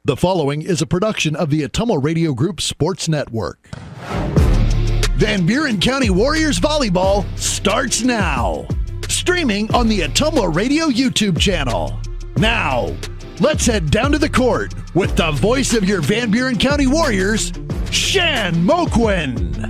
The following is a production of the Ottumwa Radio Group Sports Network. Van Buren County Warriors Volleyball starts now. Streaming on the Ottumwa Radio YouTube channel. Now, let's head down to the court with the voice of your Van Buren County Warriors, Shan Moquin.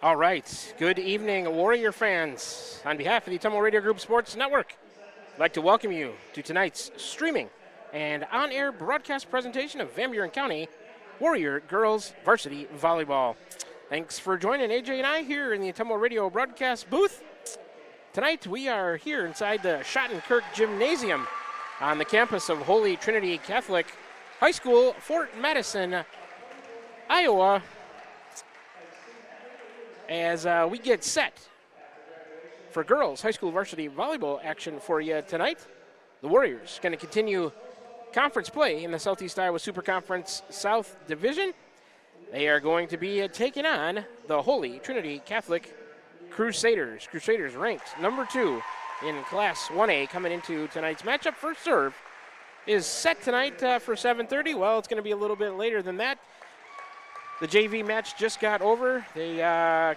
All right, good evening, Warrior fans. On behalf of the Ottumwa Radio Group Sports Network, I'd like to welcome you to tonight's streaming and on-air broadcast presentation of Van Buren County Warrior Girls Varsity Volleyball. Thanks for joining AJ and I here in the Ottumwa Radio broadcast booth. Tonight we are here inside the Schottenkirk Gymnasium on the campus of Holy Trinity Catholic High School, Fort Madison, Iowa, as we get set for girls high school varsity volleyball action for you tonight. The Warriors going to continue conference play in the Southeast Iowa Super Conference South Division. They are going to be taking on the Holy Trinity Catholic Crusaders. Crusaders ranked number 2 in Class 1A coming into tonight's matchup. First serve is set tonight for 7:30. Well, it's going to be a little bit later than that. The JV match just got over. They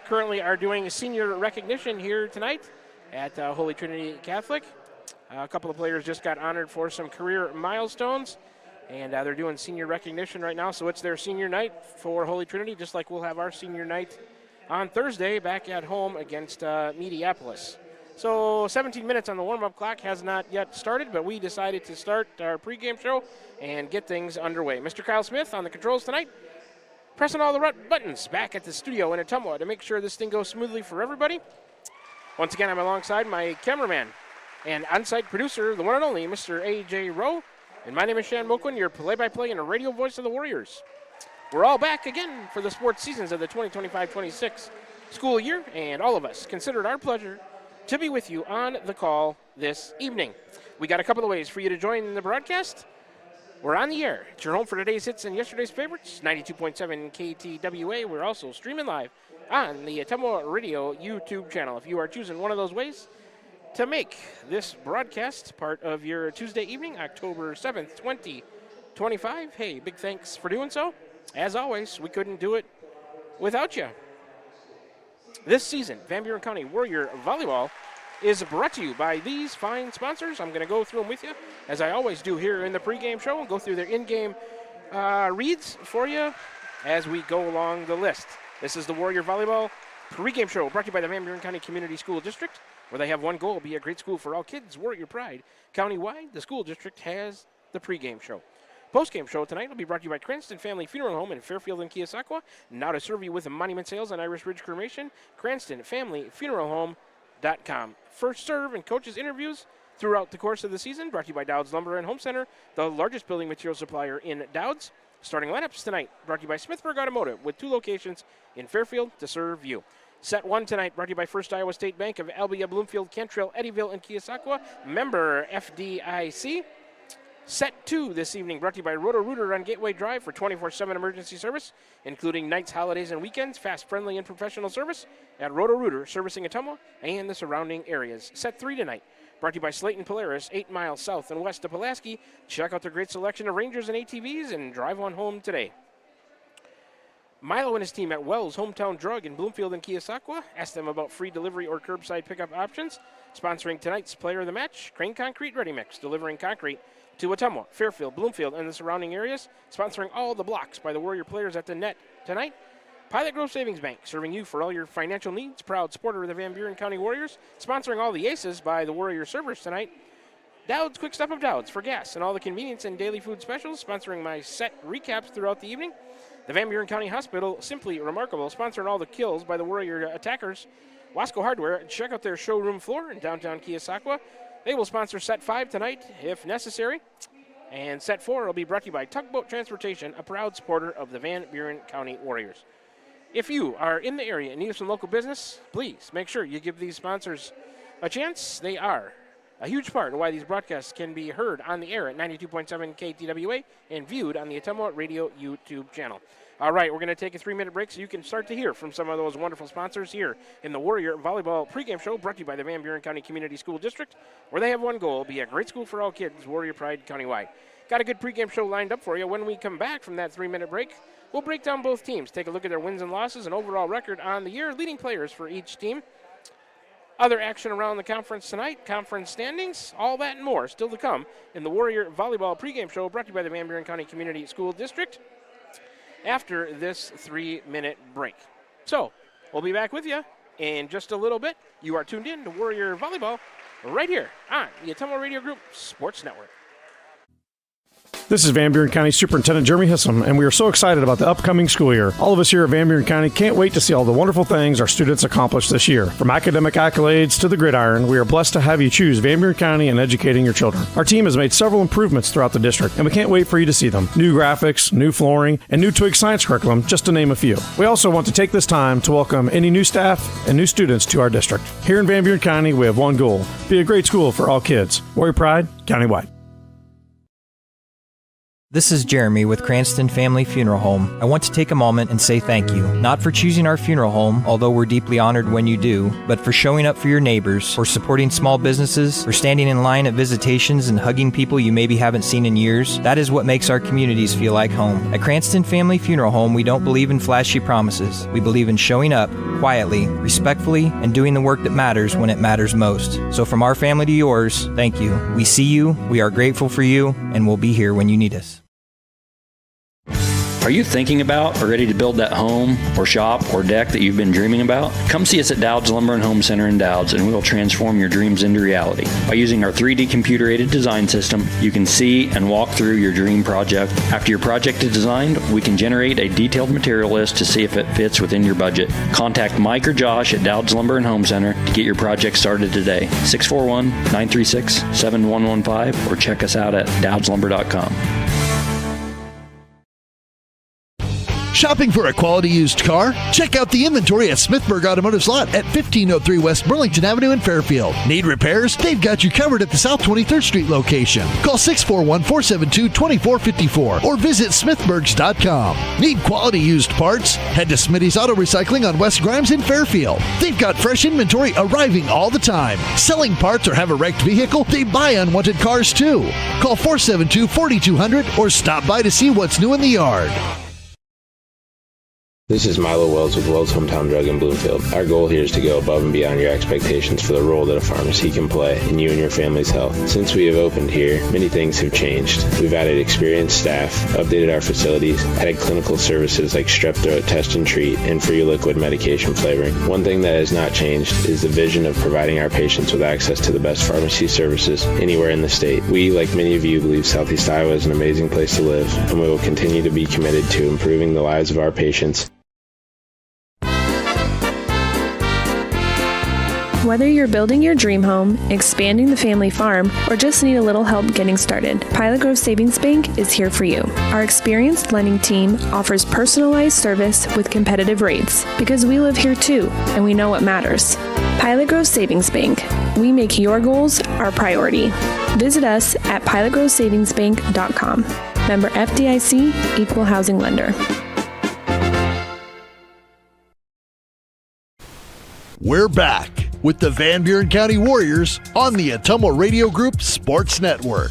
currently are doing senior recognition here tonight at Holy Trinity Catholic. A couple of players just got honored for some career milestones, and they're doing senior recognition right now. So it's their senior night for Holy Trinity, just like we'll have our senior night on Thursday back at home against Mediapolis. So 17 minutes on the warm-up clock has not yet started, but we decided to start our pregame show and get things underway. Mr. Kyle Smith on the controls tonight, pressing all the right buttons back at the studio in Ottumwa to make sure this thing goes smoothly for everybody. Once again, I'm alongside my cameraman and on-site producer, the one and only Mr. A.J. Rowe. And my name is Shan Moquin, your play-by-play and radio voice of the Warriors. We're all back again for the sports seasons of the 2025-26 school year, and all of us consider it our pleasure to be with you on the call this evening. We got a couple of ways for you to join the broadcast. We're on the air. It's your home for today's hits and yesterday's favorites, 92.7 KTWA. We're also streaming live on the Ottumwa Radio YouTube channel. If you are choosing one of those ways to make this broadcast part of your Tuesday evening, October 7th, 2025, hey, big thanks for doing so. As always, we couldn't do it without you. This season, Van Buren County Warrior Volleyball is brought to you by these fine sponsors. I'm going to go through them with you, as I always do here in the pregame show, and go through their in-game reads for you as we go along the list. This is the Warrior Volleyball pregame show brought to you by the Van Buren County Community School District, where they have one goal: be a great school for all kids. Warrior pride. Countywide, the school district has the pregame show. Postgame show tonight will be brought to you by Cranston Family Funeral Home in Fairfield and Keosauqua. Now to serve you with monument sales and Irish Ridge Cremation, Cranston Family Funeral Home.com. First serve and coaches interviews throughout the course of the season, brought to you by Dowd's Lumber and Home Center, the largest building material supplier in Dowd's. Starting lineups tonight, brought to you by Smithburg Automotive, with 2 locations in Fairfield to serve you. Set 1 tonight, brought to you by First Iowa State Bank of Albia, Bloomfield, Cantrell, Eddyville, and Keosauqua, member FDIC. Set 2 this evening, brought to you by Roto-Rooter on Gateway Drive for 24/7 emergency service, including nights, holidays, and weekends. Fast, friendly, and professional service at Roto-Rooter, servicing Ottumwa and the surrounding areas. Set 3 tonight, brought to you by Slayton Polaris, 8 miles south and west of Pulaski. Check out their great selection of Rangers and ATVs and drive on home today. Milo and his team at Wells Hometown Drug in Bloomfield and Keosauqua. Ask them about free delivery or curbside pickup options. Sponsoring tonight's player of the match, Crane Concrete Ready Mix, delivering concrete to Ottumwa, Fairfield, Bloomfield, and the surrounding areas. Sponsoring all the blocks by the Warrior players at the net tonight. Pilot Grove Savings Bank, serving you for all your financial needs. Proud supporter of the Van Buren County Warriors. Sponsoring all the aces by the Warrior servers tonight. Dowd's Quick Stop of Dowd's for gas and all the convenience and daily food specials. Sponsoring my set recaps throughout the evening. The Van Buren County Hospital, Simply Remarkable. Sponsoring all the kills by the Warrior attackers. Wasco Hardware, check out their showroom floor in downtown Keosauqua. They will sponsor Set 5 tonight if necessary. And Set 4 will be brought to you by Tugboat Transportation, a proud supporter of the Van Buren County Warriors. If you are in the area and need some local business, please make sure you give these sponsors a chance. They are a huge part of why these broadcasts can be heard on the air at 92.7 KTWA and viewed on the Ottumwa Radio YouTube channel. All right, we're going to take a 3-minute break so you can start to hear from some of those wonderful sponsors here in the Warrior Volleyball pregame show brought to you by the Van Buren County Community School District, where they have one goal, be a great school for all kids, Warrior Pride countywide. Got a good pregame show lined up for you. When we come back from that 3-minute break, we'll break down both teams, take a look at their wins and losses and overall record on the year, leading players for each team. Other action around the conference tonight, conference standings, all that and more still to come in the Warrior Volleyball pregame show brought to you by the Van Buren County Community School District after this 3-minute break. So, we'll be back with you in just a little bit. You are tuned in to Warrior Volleyball right here on the Ottumwa Radio Group Sports Network. This is Van Buren County Superintendent Jeremy Hissam, and we are so excited about the upcoming school year. All of us here at Van Buren County can't wait to see all the wonderful things our students accomplish this year. From academic accolades to the gridiron, we are blessed to have you choose Van Buren County in educating your children. Our team has made several improvements throughout the district, and we can't wait for you to see them. New graphics, new flooring, and new Twig science curriculum, just to name a few. We also want to take this time to welcome any new staff and new students to our district. Here in Van Buren County, we have one goal: be a great school for all kids. Warrior Pride, countywide. This is Jeremy with Cranston Family Funeral Home. I want to take a moment and say thank you, not for choosing our funeral home, although we're deeply honored when you do, but for showing up for your neighbors, for supporting small businesses, for standing in line at visitations and hugging people you maybe haven't seen in years. That is what makes our communities feel like home. At Cranston Family Funeral Home, we don't believe in flashy promises. We believe in showing up quietly, respectfully, and doing the work that matters when it matters most. So from our family to yours, thank you. We see you, we are grateful for you, and we'll be here when you need us. Are you thinking about or ready to build that home or shop or deck that you've been dreaming about? Come see us at Dowd's Lumber and Home Center in Dowd's, and we will transform your dreams into reality. By using our 3D computer-aided design system, you can see and walk through your dream project. After your project is designed, we can generate a detailed material list to see if it fits within your budget. Contact Mike or Josh at Dowd's Lumber and Home Center to get your project started today. 641-936-7115 or check us out at dowdslumber.com. Shopping for a quality used car? Check out the inventory at Smithburg Automotive's lot at 1503 West Burlington Avenue in Fairfield. Need repairs? They've got you covered at the South 23rd Street location. Call 641-472-2454 or visit smithburgs.com. Need quality used parts? Head to Smitty's Auto Recycling on West Grimes in Fairfield. They've got fresh inventory arriving all the time. Selling parts or have a wrecked vehicle? They buy unwanted cars too. Call 472-4200 or stop by to see what's new in the yard. This is Milo Wells with Wells Hometown Drug in Bloomfield. Our goal here is to go above and beyond your expectations for the role that a pharmacy can play in you and your family's health. Since we have opened here, many things have changed. We've added experienced staff, updated our facilities, added clinical services like strep throat test and treat, and free liquid medication flavoring. One thing that has not changed is the vision of providing our patients with access to the best pharmacy services anywhere in the state. We, like many of you, believe Southeast Iowa is an amazing place to live, and we will continue to be committed to improving the lives of our patients. Whether you're building your dream home, expanding the family farm, or just need a little help getting started, Pilot Grove Savings Bank is here for you. Our experienced lending team offers personalized service with competitive rates because we live here too, and we know what matters. Pilot Grove Savings Bank. We make your goals our priority. Visit us at pilotgrovesavingsbank.com. Member FDIC, Equal Housing Lender. We're back with the Van Buren County Warriors on the Ottumwa Radio Group Sports Network.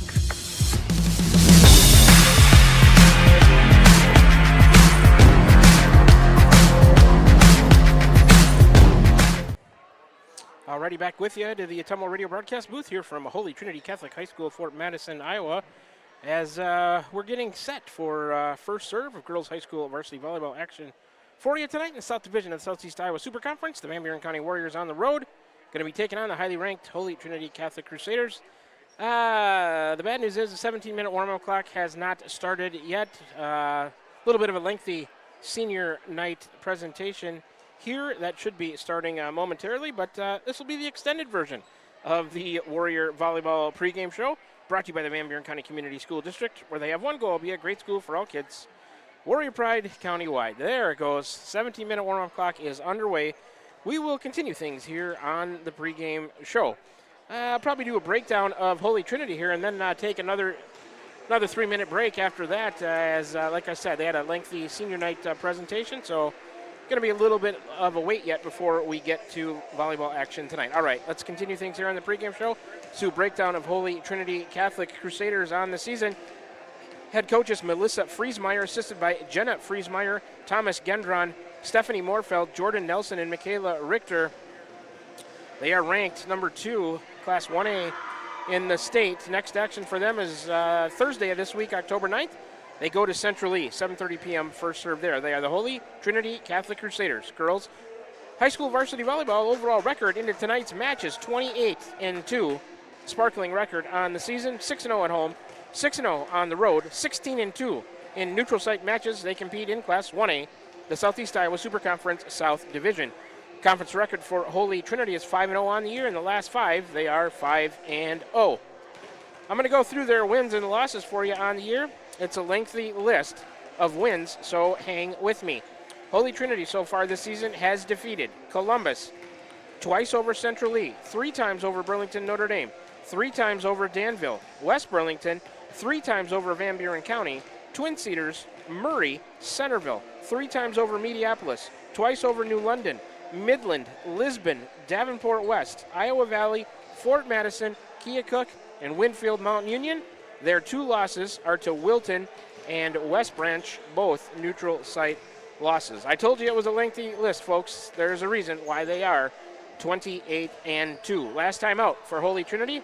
Alrighty, back with you to the Ottumwa Radio broadcast booth here from Holy Trinity Catholic High School, Fort Madison, Iowa, as we're getting set for first serve of girls high school varsity volleyball action for you tonight in the South Division of the Southeast Iowa Super Conference. The Van Buren County Warriors on the road, going to be taking on the highly ranked Holy Trinity Catholic Crusaders. The bad news is the 17-minute warm-up clock has not started yet. A little bit of a lengthy senior night presentation here that should be starting momentarily, but this will be the extended version of the Warrior Volleyball pregame show, brought to you by the Van Buren County Community School District, where they have one goal: be a great school for all kids. Warrior Pride countywide. There it goes. 17-minute warm-up clock is underway. We will continue things here on the pregame show. I'll probably do a breakdown of Holy Trinity here and then take another 3-minute break after that. As like I said, they had a lengthy senior night presentation, so going to be a little bit of a wait yet before we get to volleyball action tonight. All right, let's continue things here on the pregame show. So breakdown of Holy Trinity Catholic Crusaders on the season. Head coaches Melissa Friesmeyer, assisted by Jenna Friesmeyer, Thomas Gendron, Stephanie Moorfeld, Jordan Nelson, and Michaela Richter. They are ranked number 2, Class 1A in the state. Next action for them is Thursday of this week, October 9th. They go to Central Lee, 7:30 p.m. first serve there. They are the Holy Trinity Catholic Crusaders. Girls high school varsity volleyball overall record into tonight's match is 28-2. Sparkling record on the season, 6-0 at home, 6-0 on the road, 16-2 in neutral site matches. They compete in Class 1A, the Southeast Iowa Super Conference South Division. Conference record for Holy Trinity is 5-0 on the year. In the last 5, they are 5-0. I'm going to go through their wins and losses for you on the year. It's a lengthy list of wins, so hang with me. Holy Trinity so far this season has defeated Columbus, twice over Central Lee, 3 times over Burlington Notre Dame, 3 times over Danville, West Burlington, 3 times over Van Buren County, Twin Cedars, Murray, Centerville, 3 times over Mediapolis, twice over New London, Midland, Lisbon, Davenport West, Iowa Valley, Fort Madison, Keokuk, and Winfield Mount Union. Their 2 losses are to Wilton and West Branch, both neutral site losses. I told you it was a lengthy list, folks. There's a reason why they are 28-2. Last time out for Holy Trinity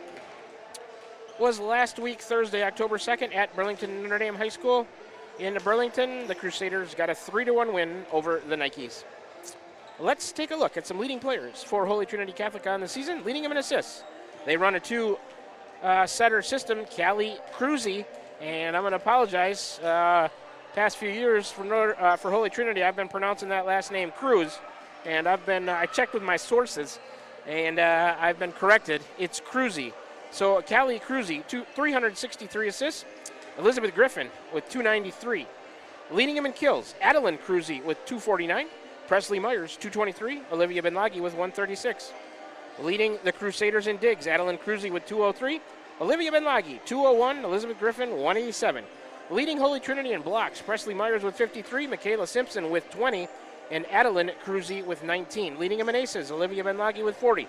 was last week, Thursday, October 2nd, at Burlington Notre Dame High School in Burlington. The Crusaders got a 3-1 win over the Nikes. Let's take a look at some leading players for Holy Trinity Catholic on the season, leading them in assists. They run a 2-setter system, Callie Cruzy, and I'm going to apologize. Past few years for Holy Trinity, I've been pronouncing that last name Cruz, and I checked with my sources, and I've been corrected. It's Cruzy. So Callie Cruzy, 363 assists. Elizabeth Griffin with 293. Leading them in kills, Adeline Cruzy with 249. Presley Myers, 223. Olivia Benlagi with 136. Leading the Crusaders in digs, Adeline Cruzy with 203. Olivia Benlagi, 201. Elizabeth Griffin, 187. Leading Holy Trinity in blocks, Presley Myers with 53. Michaela Simpson with 20. And Adeline Cruzy with 19. Leading them in aces, Olivia Benlagi with 40.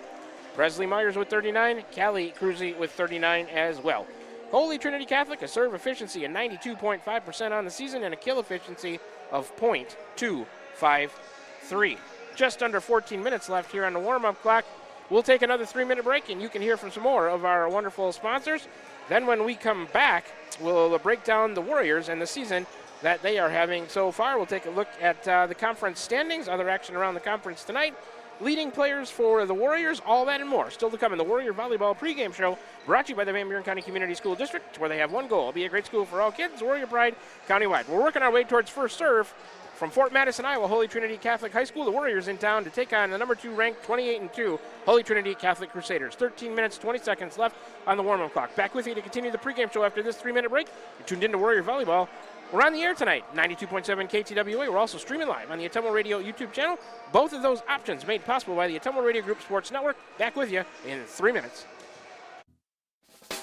Presley Myers with 39. Callie Cruzy with 39 as well. Holy Trinity Catholic, a serve efficiency of 92.5% on the season and a kill efficiency of .253. Just under 14 minutes left here on the warm-up clock. We'll take another 3-minute break, and you can hear from some more of our wonderful sponsors. Then when we come back, we'll break down the Warriors and the season that they are having so far. We'll take a look at the conference standings, other action around the conference tonight, leading players for the Warriors, all that and more. Still to come in the Warrior Volleyball pregame show, brought to you by the Van Buren County Community School District, where they have one goal: be a great school for all kids, Warrior Pride countywide. We're working our way towards first serve. From Fort Madison, Iowa, Holy Trinity Catholic High School, the Warriors in town to take on the number 2 ranked 28-2 Holy Trinity Catholic Crusaders. 13 minutes, 20 seconds left on the warm-up clock. Back with you to continue the pregame show after this 3-minute break. You're tuned into Warrior Volleyball. We're on the air tonight, 92.7 KTWA. We're also streaming live on the Ottumwa Radio YouTube channel. Both of those options made possible by the Ottumwa Radio Group Sports Network. Back with you in 3 minutes.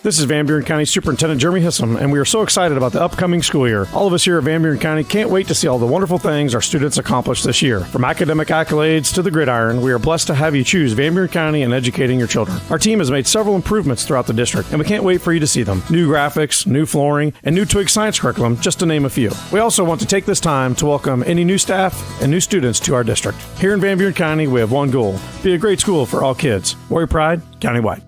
This is Van Buren County Superintendent Jeremy Hissam, and we are so excited about the upcoming school year. All of us here at Van Buren County can't wait to see all the wonderful things our students accomplish this year. From academic accolades to the gridiron, we are blessed to have you choose Van Buren County in educating your children. Our team has made several improvements throughout the district, and we can't wait for you to see them. New graphics, new flooring, and new Twig science curriculum, just to name a few. We also want to take this time to welcome any new staff and new students to our district. Here in Van Buren County, we have one goal: be a great school for all kids. Warrior Pride, countywide.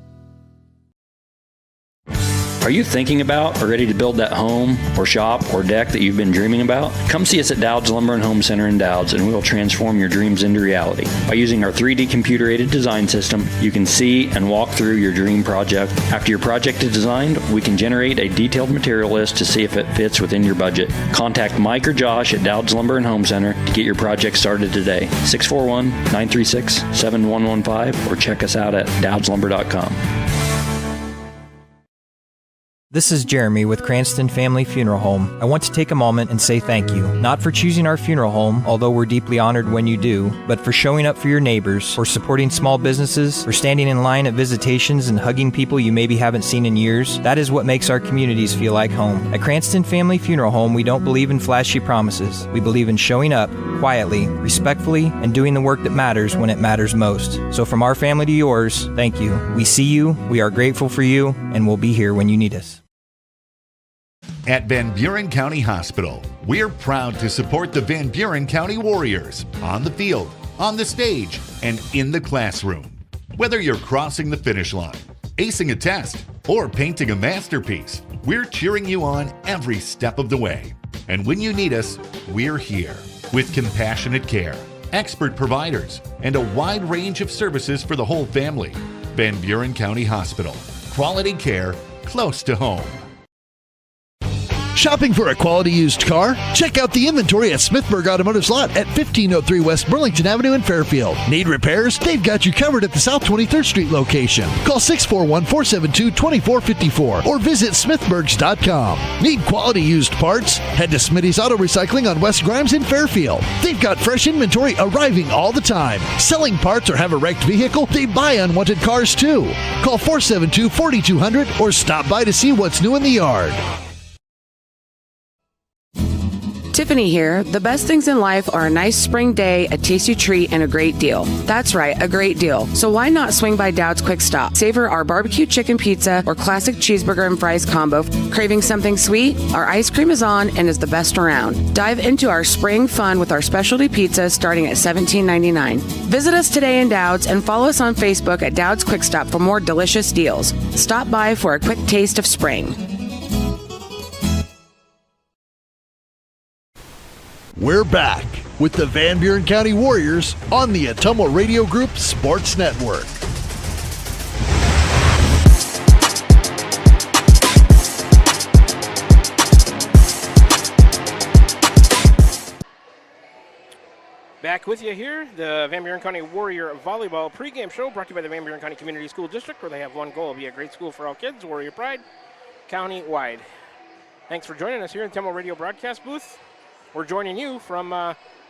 Are you thinking about or ready to build that home or shop or deck that you've been dreaming about? Come see us at Dowd's Lumber and Home Center in Dowd's, and we will transform your dreams into reality. By using our 3D computer-aided design system, you can see and walk through your dream project. After your project is designed, we can generate a detailed material list to see if it fits within your budget. Contact Mike or Josh at Dowd's Lumber and Home Center to get your project started today. 641-936-7115 or check us out at dowdslumber.com. This is Jeremy with Cranston Family Funeral Home. I want to take a moment and say thank you, not for choosing our funeral home, although we're deeply honored when you do, but for showing up for your neighbors, for supporting small businesses, for standing in line at visitations and hugging people you maybe haven't seen in years. That is what makes our communities feel like home. At Cranston Family Funeral Home, we don't believe in flashy promises. We believe in showing up quietly, respectfully, and doing the work that matters when it matters most. So from our family to yours, thank you. We see you, we are grateful for you, and we'll be here when you need us. At Van Buren County Hospital, we're proud to support the Van Buren County Warriors on the field, on the stage, and in the classroom. Whether you're crossing the finish line, acing a test, or painting a masterpiece, we're cheering you on every step of the way. And when you need us, we're here with compassionate care, expert providers, and a wide range of services for the whole family. Van Buren County Hospital. Quality care close to home. Shopping for a quality used car? Check out the inventory at Smithburg Automotive's lot at 1503 West Burlington Avenue in Fairfield. Need repairs? They've got you covered at the South 23rd Street location. Call 641-472-2454 or visit smithburgs.com. Need quality used parts? Head to Smitty's Auto Recycling on West Grimes in Fairfield. They've got fresh inventory arriving all the time. Selling parts or have a wrecked vehicle? They buy unwanted cars too. Call 472-4200 or stop by to see what's new in the yard. Tiffany here. The best things in life are a nice spring day, a tasty treat, and a great deal. That's right, a great deal. So why not swing by Dowd's Quick Stop? Savor our barbecue chicken pizza or classic cheeseburger and fries combo. Craving something sweet? Our ice cream is on and is the best around. Dive into our spring fun with our specialty pizza starting at $17.99. Visit us today in Dowd's and follow us on Facebook at Dowd's Quick Stop for more delicious deals. Stop by for a quick taste of spring. We're back with the Van Buren County Warriors on the Ottumwa Radio Group Sports Network. Back with you here, the Van Buren County Warrior Volleyball pregame show brought to you by the Van Buren County Community School District, where they have one goal: be a great school for all kids, Warrior Pride, county-wide. Thanks for joining us here in the Ottumwa Radio broadcast booth. We're joining you from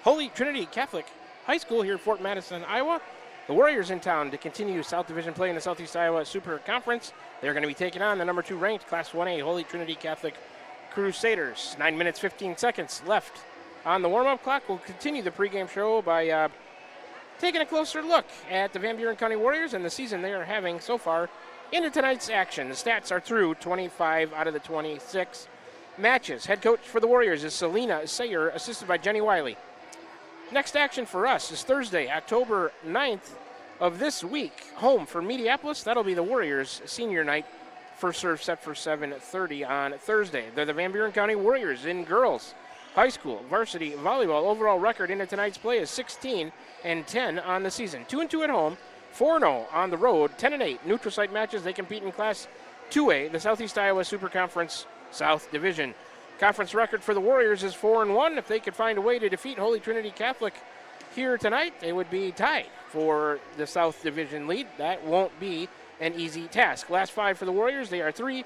Holy Trinity Catholic High School here in Fort Madison, Iowa. The Warriors in town to continue South Division play in the Southeast Iowa Super Conference. They're going to be taking on the number 2 ranked Class 1A Holy Trinity Catholic Crusaders. 9 minutes, 15 seconds left on the warm-up clock. We'll continue the pregame show by taking a closer look at the Van Buren County Warriors and the season they are having so far into tonight's action. The stats are through 25 out of the 26 matches. Head coach for the Warriors is Selena Sayer, assisted by Jenny Wiley. Next action for us is Thursday, October 9th of this week. Home for Mediapolis. That'll be the Warriors' senior night. First serve set for 7:30 on Thursday. They're the Van Buren County Warriors in girls high school varsity volleyball. Overall record into tonight's play is 16-10 on the season. 2-2 at home, 4-0 on the road, 10-8 neutral site matches. They compete in Class 2A, the Southeast Iowa Super Conference South Division. Conference record for the Warriors is 4-1. If they could find a way to defeat Holy Trinity Catholic here tonight, they would be tied for the South Division lead. That won't be an easy task. Last 5 for the Warriors, they are 3-2.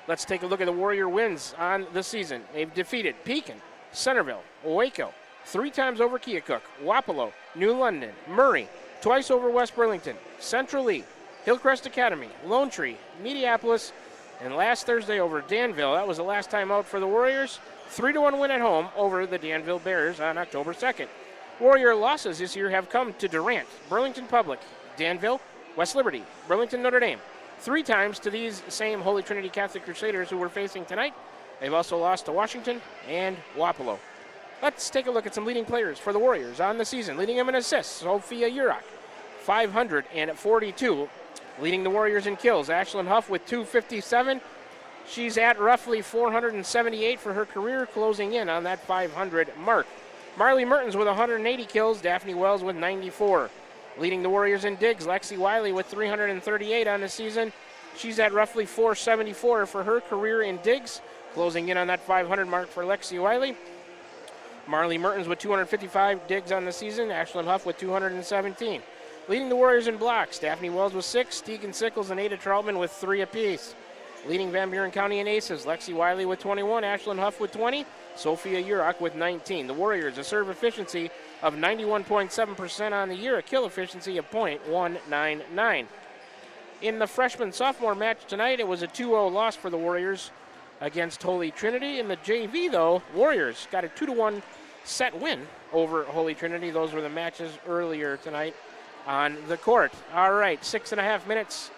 Let's take a look at the Warrior wins on the season. They've defeated Pekin, Centerville, Waco, 3 times over Keokuk, Wapello, New London, Murray, twice over West Burlington, Central Lee, Hillcrest Academy, Lone Tree, Mediapolis, and last Thursday over Danville. That was the last time out for the Warriors. 3-1 win at home over the Danville Bears on October 2nd. Warrior losses this year have come to Durant, Burlington Public, Danville, West Liberty, Burlington Notre Dame. 3 times to these same Holy Trinity Catholic Crusaders who we're facing tonight. They've also lost to Washington and Wapello. Let's take a look at some leading players for the Warriors on the season. Leading them in assists, Sophia Urach, 542. Leading the Warriors in kills, Ashlyn Huff with 257. She's at roughly 478 for her career, closing in on that 500 mark. Marley Mertens with 180 kills, Daphne Wells with 94. Leading the Warriors in digs, Lexi Wiley with 338 on the season. She's at roughly 474 for her career in digs, closing in on that 500 mark for Lexi Wiley. Marley Mertens with 255 digs on the season, Ashlyn Huff with 217. Leading the Warriors in blocks, Daphne Wells with 6, Tegan Sickles and Ada Troutman with 3 apiece. Leading Van Buren County in aces, Lexi Wiley with 21, Ashlyn Huff with 20, Sophia Urach with 19. The Warriors, a serve efficiency of 91.7% on the year, a kill efficiency of .199. In the freshman-sophomore match tonight, it was a 2-0 loss for the Warriors against Holy Trinity. In the JV, though, Warriors got a 2-1 set win over Holy Trinity. Those were the matches earlier tonight on the court. All right, 6.5 minutes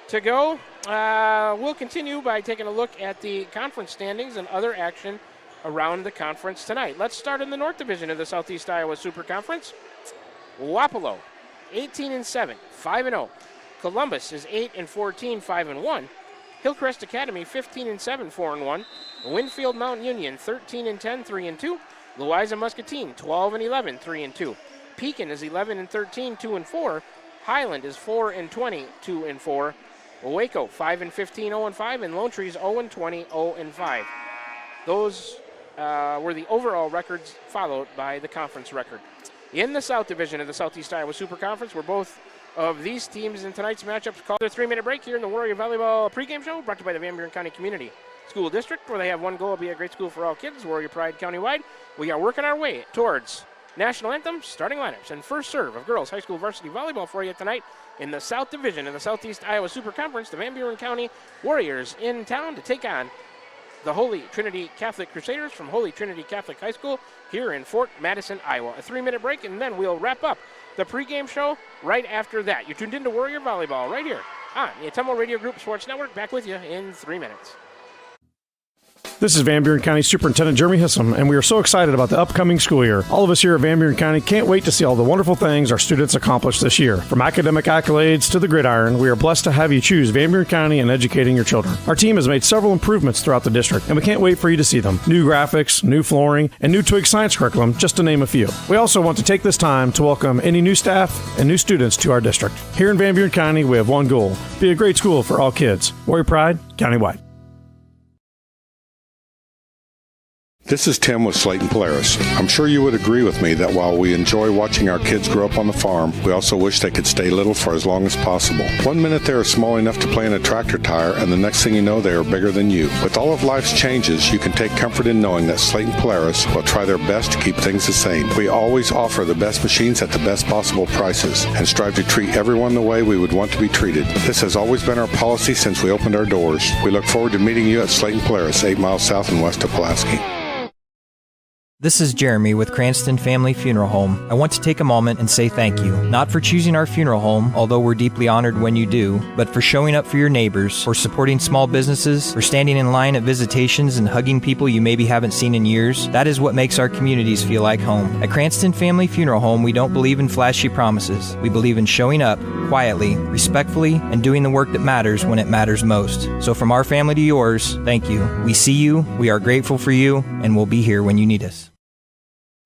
to go. We'll continue by taking a look at the conference standings and other action around the conference tonight. Let's start in the North Division of the Southeast Iowa Super Conference. Wapello, 18-7, 5-0. Columbus is 8-14, 5-1. Hillcrest Academy, 15-7, 4-1. Winfield Mount Union, 13-10, 3-2. Louisa Muscatine, 12-11, 3-2. Pekin is 11-13, 2-4. Highland is 4-20, 2-4. Waco, 5-15, 0-5, and Lone Tree's 0-20, 0-5. Those were the overall records, followed by the conference record. In the South Division of the Southeast Iowa Super Conference, where both of these teams in tonight's matchups called their 3-minute break here in the Warrior Volleyball pregame show, brought to you by the Van Buren County Community School District, where they have one goal: be a great school for all kids, Warrior Pride countywide. We are working our way towards national anthem, starting lineups, and first serve of girls high school varsity volleyball for you tonight in the South Division of the Southeast Iowa Super Conference. The Van Buren County Warriors in town to take on the Holy Trinity Catholic Crusaders from Holy Trinity Catholic High School here in Fort Madison, Iowa. A 3-minute break, and then we'll wrap up the pregame show right after that. You're tuned into Warrior Volleyball right here on the Ottumwa Radio Group Sports Network. Back with you in 3 minutes. This is Van Buren County Superintendent Jeremy Hissam, and we are so excited about the upcoming school year. All of us here at Van Buren County can't wait to see all the wonderful things our students accomplish this year. From academic accolades to the gridiron, we are blessed to have you choose Van Buren County in educating your children. Our team has made several improvements throughout the district, and we can't wait for you to see them. New graphics, new flooring, and new Twig science curriculum, just to name a few. We also want to take this time to welcome any new staff and new students to our district. Here in Van Buren County, we have one goal: be a great school for all kids. Warrior Pride, countywide. This is Tim with Slayton Polaris. I'm sure you would agree with me that while we enjoy watching our kids grow up on the farm, we also wish they could stay little for as long as possible. 1 minute they are small enough to play in a tractor tire, and the next thing you know, they are bigger than you. With all of life's changes, you can take comfort in knowing that Slayton Polaris will try their best to keep things the same. We always offer the best machines at the best possible prices and strive to treat everyone the way we would want to be treated. This has always been our policy since we opened our doors. We look forward to meeting you at Slayton Polaris, 8 miles south and west of Pulaski. This is Jeremy with Cranston Family Funeral Home. I want to take a moment and say thank you, not for choosing our funeral home, although we're deeply honored when you do, but for showing up for your neighbors, for supporting small businesses, for standing in line at visitations and hugging people you maybe haven't seen in years. That is what makes our communities feel like home. At Cranston Family Funeral Home, we don't believe in flashy promises. We believe in showing up quietly, respectfully, and doing the work that matters when it matters most. So from our family to yours, thank you. We see you, we are grateful for you, and we'll be here when you need us.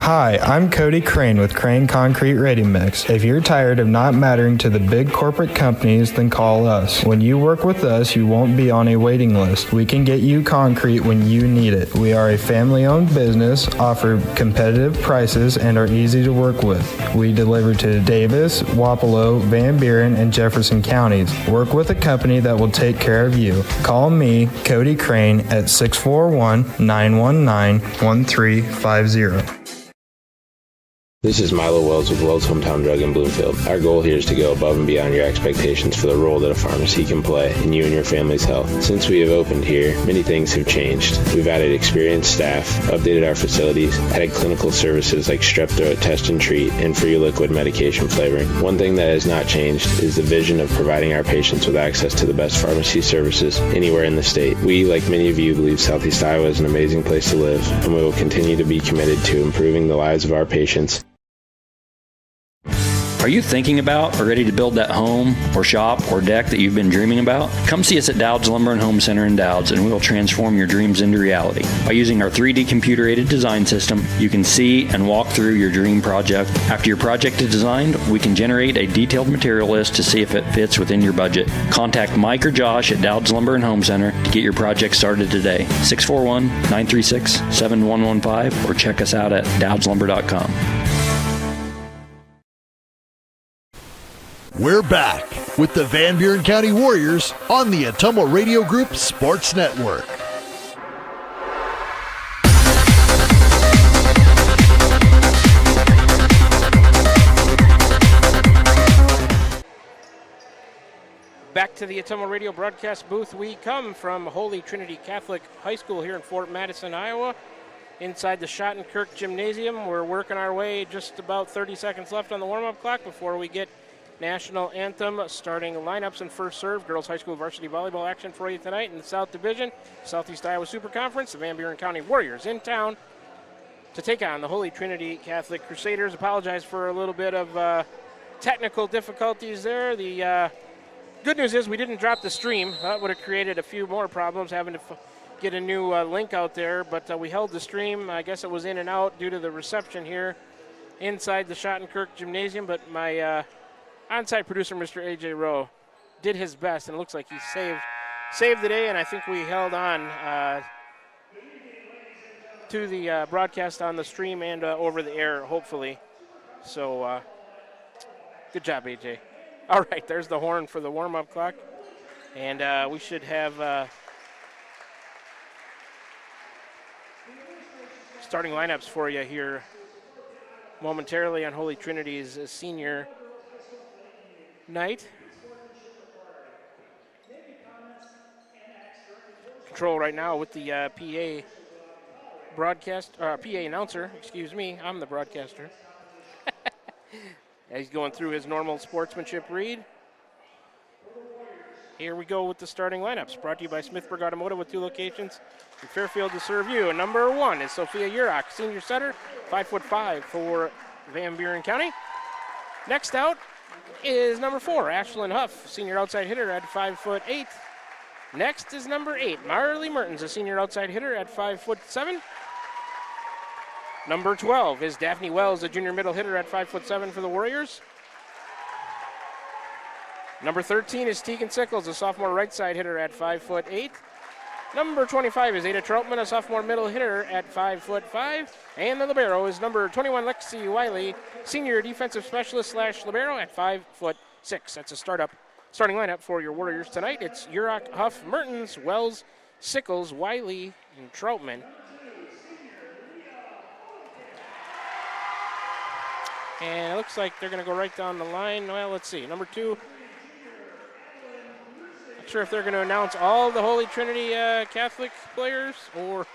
Hi, I'm Cody Crane with Crane Concrete Ready Mix. If you're tired of not mattering to the big corporate companies, then call us. When you work with us, you won't be on a waiting list. We can get you concrete when you need it. We are a family-owned business, offer competitive prices, and are easy to work with. We deliver to Davis, Wapello, Van Buren, and Jefferson counties. Work with a company that will take care of you. Call me, Cody Crane, at 641-919-1350. This is Milo Wells with Wells Hometown Drug in Bloomfield. Our goal here is to go above and beyond your expectations for the role that a pharmacy can play in you and your family's health. Since we have opened here, many things have changed. We've added experienced staff, updated our facilities, added clinical services like strep throat test and treat, and free liquid medication flavoring. One thing that has not changed is the vision of providing our patients with access to the best pharmacy services anywhere in the state. We, like many of you, believe Southeast Iowa is an amazing place to live, and we will continue to be committed to improving the lives of our patients. Are you thinking about or ready to build that home or shop or deck that you've been dreaming about? Come see us at Dowd's Lumber and Home Center in Dowd's, and we will transform your dreams into reality. By using our 3D computer-aided design system, you can see and walk through your dream project. After your project is designed, we can generate a detailed material list to see if it fits within your budget. Contact Mike or Josh at Dowd's Lumber and Home Center to get your project started today. 641-936-7115 or check us out at dowdslumber.com. We're back with the Van Buren County Warriors on the Ottumwa Radio Group Sports Network. Back to the Ottumwa Radio broadcast booth we come from Holy Trinity Catholic High School here in Fort Madison, Iowa. Inside the Schottenkirk Gymnasium, we're working our way, just about 30 seconds left on the warm-up clock before we get national anthem, starting lineups and first serve. Girls High School varsity volleyball action for you tonight in the South Division, Southeast Iowa Super Conference. The Van Buren County Warriors in town to take on the Holy Trinity Catholic Crusaders. Apologize for a little bit of technical difficulties there. The good news is we didn't drop the stream. That would have created a few more problems having to get a new link out there, but we held the stream. I guess it was in and out due to the reception here inside the Schottenkirk Gymnasium, but my on-site producer, Mr. A.J. Rowe, did his best, and it looks like he saved the day, and I think we held on to the broadcast on the stream and over the air, hopefully. So good job, A.J. All right, there's the horn for the warm-up clock, and we should have starting lineups for you here momentarily on Holy Trinity's senior night. Control right now with the PA announcer, excuse me, I'm the broadcaster. He's going through his normal sportsmanship read. Here we go with the starting lineups, brought to you by Smithburg Automotive with 2 locations in Fairfield to serve you. And number 1 is Sophia Urach, senior setter, 5'5" for Van Buren County. Next out is number 4, Ashlyn Huff, senior outside hitter at 5'8". Next is number 8, Marley Mertens, a senior outside hitter at 5'7". Number 12 is Daphne Wells, a junior middle hitter at 5'7" for the Warriors. Number 13 is Tegan Sickles, a sophomore right side hitter at 5'8". Number 25 is Ada Troutman, a sophomore middle hitter at 5'5". And the libero is number 21, Lexi Wiley, senior defensive specialist / libero at 5'6". That's a starting lineup for your Warriors tonight. It's Urach, Huff, Mertens, Wells, Sickles, Wiley, and Troutman. And it looks like they're going to go right down the line. Well, let's see. Number 2. Not sure if they're going to announce all the Holy Trinity Catholic players or.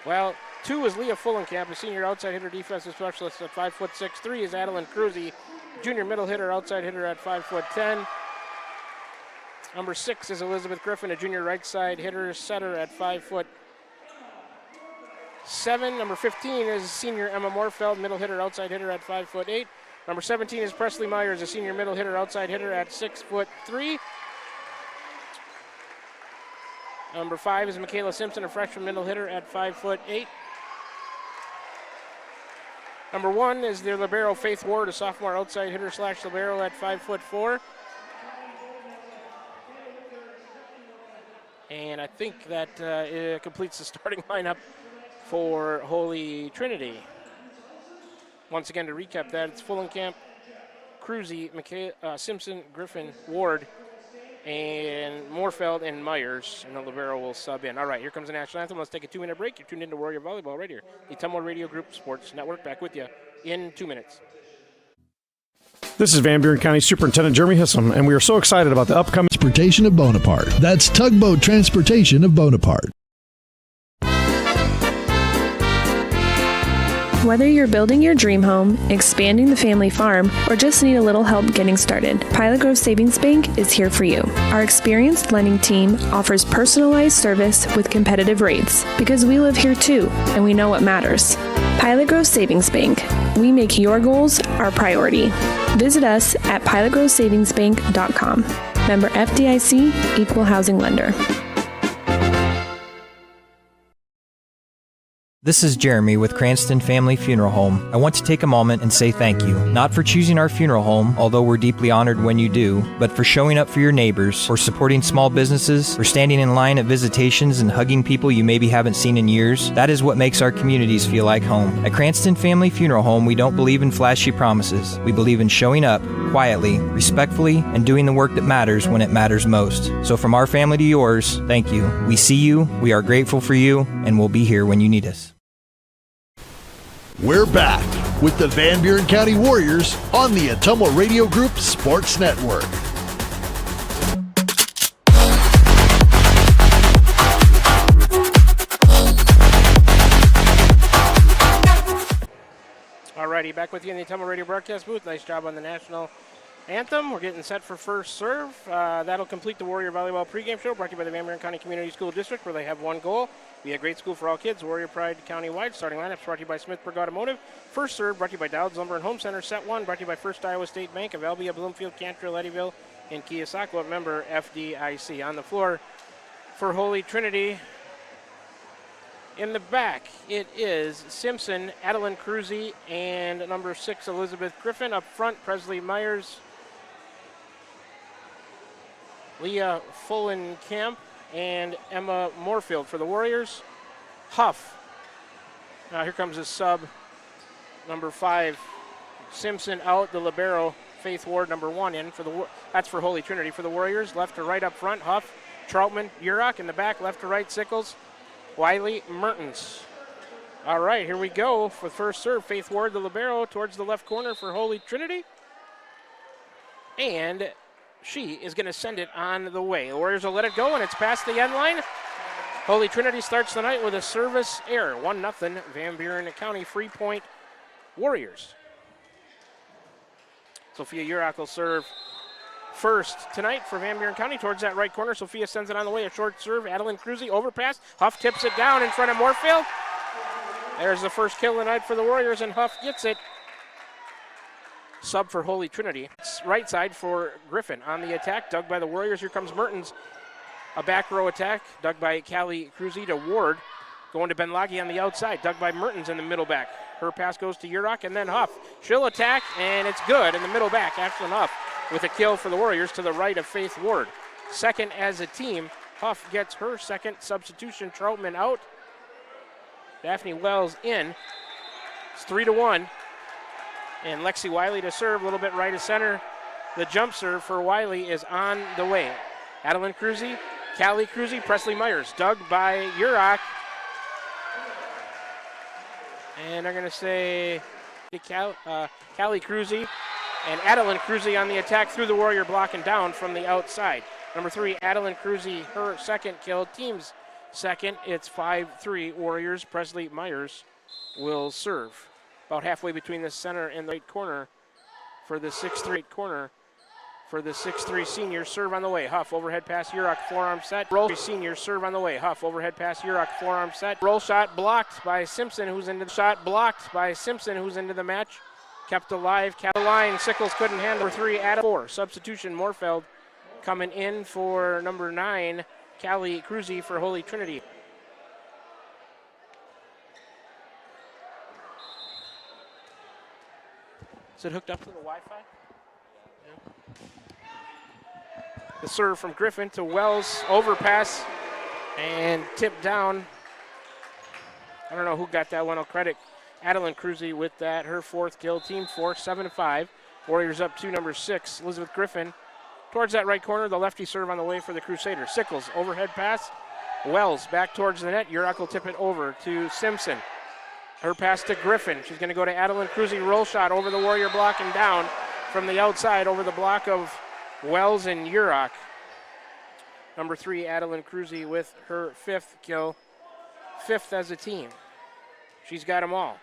Well, 2 is Leah Fullenkamp, a senior outside hitter, defensive specialist at 5'6". 3 is Adeline Cruzy, junior middle hitter, outside hitter at 5'10". Number 6 is Elizabeth Griffin, a junior right side hitter, setter at 5'7". Number 15 is senior Emma Morfeld, middle hitter, outside hitter at 5'8". Number 17 is Presley Myers, a senior middle hitter, outside hitter at 6'3". Number 5 is Michaela Simpson, a freshman middle hitter at 5'8". Number 1 is their libero Faith Ward, a sophomore outside hitter / libero at 5'4". And I think that it completes the starting lineup for Holy Trinity. Once again, to recap that, it's Fullenkamp, Cruzy, Simpson, Griffin, Ward, and Morfeld and Myers, and the libero will sub in. All right, here comes the national anthem. Let's take a 2-minute break. You're tuned into Warrior Volleyball right here, the Ottumwa Radio Group Sports Network. Back with you in 2 minutes. This is Van Buren County Superintendent Jeremy Hissam, and we are so excited about the upcoming Transportation of Bonaparte. That's Tugboat Transportation of Bonaparte. Whether you're building your dream home, expanding the family farm, or just need a little help getting started, Pilot Grove Savings Bank is here for you. Our experienced lending team offers personalized service with competitive rates because we live here too, and we know what matters. Pilot Grove Savings Bank. We make your goals our priority. Visit us at pilotgrovesavingsbank.com. Member FDIC, Equal Housing Lender. This is Jeremy with Cranston Family Funeral Home. I want to take a moment and say thank you, not for choosing our funeral home, although we're deeply honored when you do, but for showing up for your neighbors, for supporting small businesses, for standing in line at visitations and hugging people you maybe haven't seen in years. That is what makes our communities feel like home. At Cranston Family Funeral Home, we don't believe in flashy promises. We believe in showing up quietly, respectfully, and doing the work that matters when it matters most. So from our family to yours, thank you. We see you, we are grateful for you, and we'll be here when you need us. We're back with the Van Buren County Warriors on the Ottumwa Radio Group Sports Network. Alrighty, back with you in the Ottumwa Radio broadcast booth. Nice job on the national anthem. We're getting set for first serve. That'll complete the Warrior Volleyball pregame show brought to you by the Van Buren County Community School District, where they have one goal. Be a great school for all kids. Warrior Pride countywide. Starting lineups brought to you by Smithburg Automotive. First serve brought to you by Dowd's Lumber and Home Center. Set one brought to you by First Iowa State Bank of Albia, Bloomfield, Cantrell, Eddyville, and Keosauqua. Member FDIC. On the floor for Holy Trinity. In the back, it is Simpson, Adeline Cruzy, and number 6, Elizabeth Griffin. Up front, Presley Myers, Leah Fullenkamp, and Emma Moorfield. For the Warriors, Huff. Now here comes his sub, number 5, Simpson out, the libero, Faith Ward, number 1 in. That's for Holy Trinity. For the Warriors, left to right up front, Huff, Troutman, Urach. In the back, left to right, Sickles, Wiley, Mertens. All right, here we go for first serve. Faith Ward, the libero, towards the left corner for Holy Trinity. And she is going to send it on the way. The Warriors will let it go, and it's past the end line. Holy Trinity starts the night with a service error. 1-0 Van Buren County free point Warriors. Sophia Urach will serve first tonight for Van Buren County towards that right corner. Sophia sends it on the way. A short serve. Adeline Cruzy overpass. Huff tips it down in front of Moorfield. There's the first kill of the night for the Warriors, and Huff gets it. Sub for Holy Trinity. It's right side for Griffin on the attack. Dug by the Warriors. Here comes Mertens. A back row attack. Dug by Callie Cruzy to Ward. Going to Benlagi on the outside. Dug by Mertens in the middle back. Her pass goes to Urach and then Huff. She'll attack, and it's good in the middle back. Ashlyn Huff with a kill for the Warriors to the right of Faith Ward. Second as a team. Huff gets her second substitution. Troutman out. Daphne Wells in. It's 3-1. And Lexi Wiley to serve, a little bit right of center. The jump serve for Wiley is on the way. Adeline Cruzy, Callie Cruzy, Presley Myers. Dug by Urach. And they're going to say Callie Cruzy and Adeline Cruzy on the attack through the Warrior block and down from the outside. Number 3, Adeline Cruzy, her second kill. Team's second. It's 5-3 Warriors. Presley Myers will serve. About halfway between the center and the right corner for the 6'3" corner for the 6'3" senior. Serve on the way. Huff overhead pass Urach, forearm set. Roll senior serve on the way. Huff overhead pass Urach, forearm set. Roll shot blocked by Simpson, who's into the shot. Blocked by Simpson, who's into the match. Kept alive. Kept the line. Sickles couldn't handle. 3 at 4. Substitution Moorfield coming in for number 9, Callie Cruzy for Holy Trinity. Is it hooked up to the Wi-Fi? Yeah. The serve from Griffin to Wells, overpass, and tipped down. I don't know who got that one. I'll credit Adeline Cruzy with that. Her 4th kill. Team 4, 7-5. Warriors up 2, number 6, Elizabeth Griffin. Towards that right corner, the lefty serve on the way for the Crusaders. Sickles, overhead pass. Wells back towards the net. Urach will tip it over to Simpson. Her pass to Griffin. She's going to go to Adeline Cruzy. Roll shot over the Warrior block and down from the outside over the block of Wells and Urach. Number 3, Adeline Cruzy with her 5th kill. 5th as a team. She's got them all.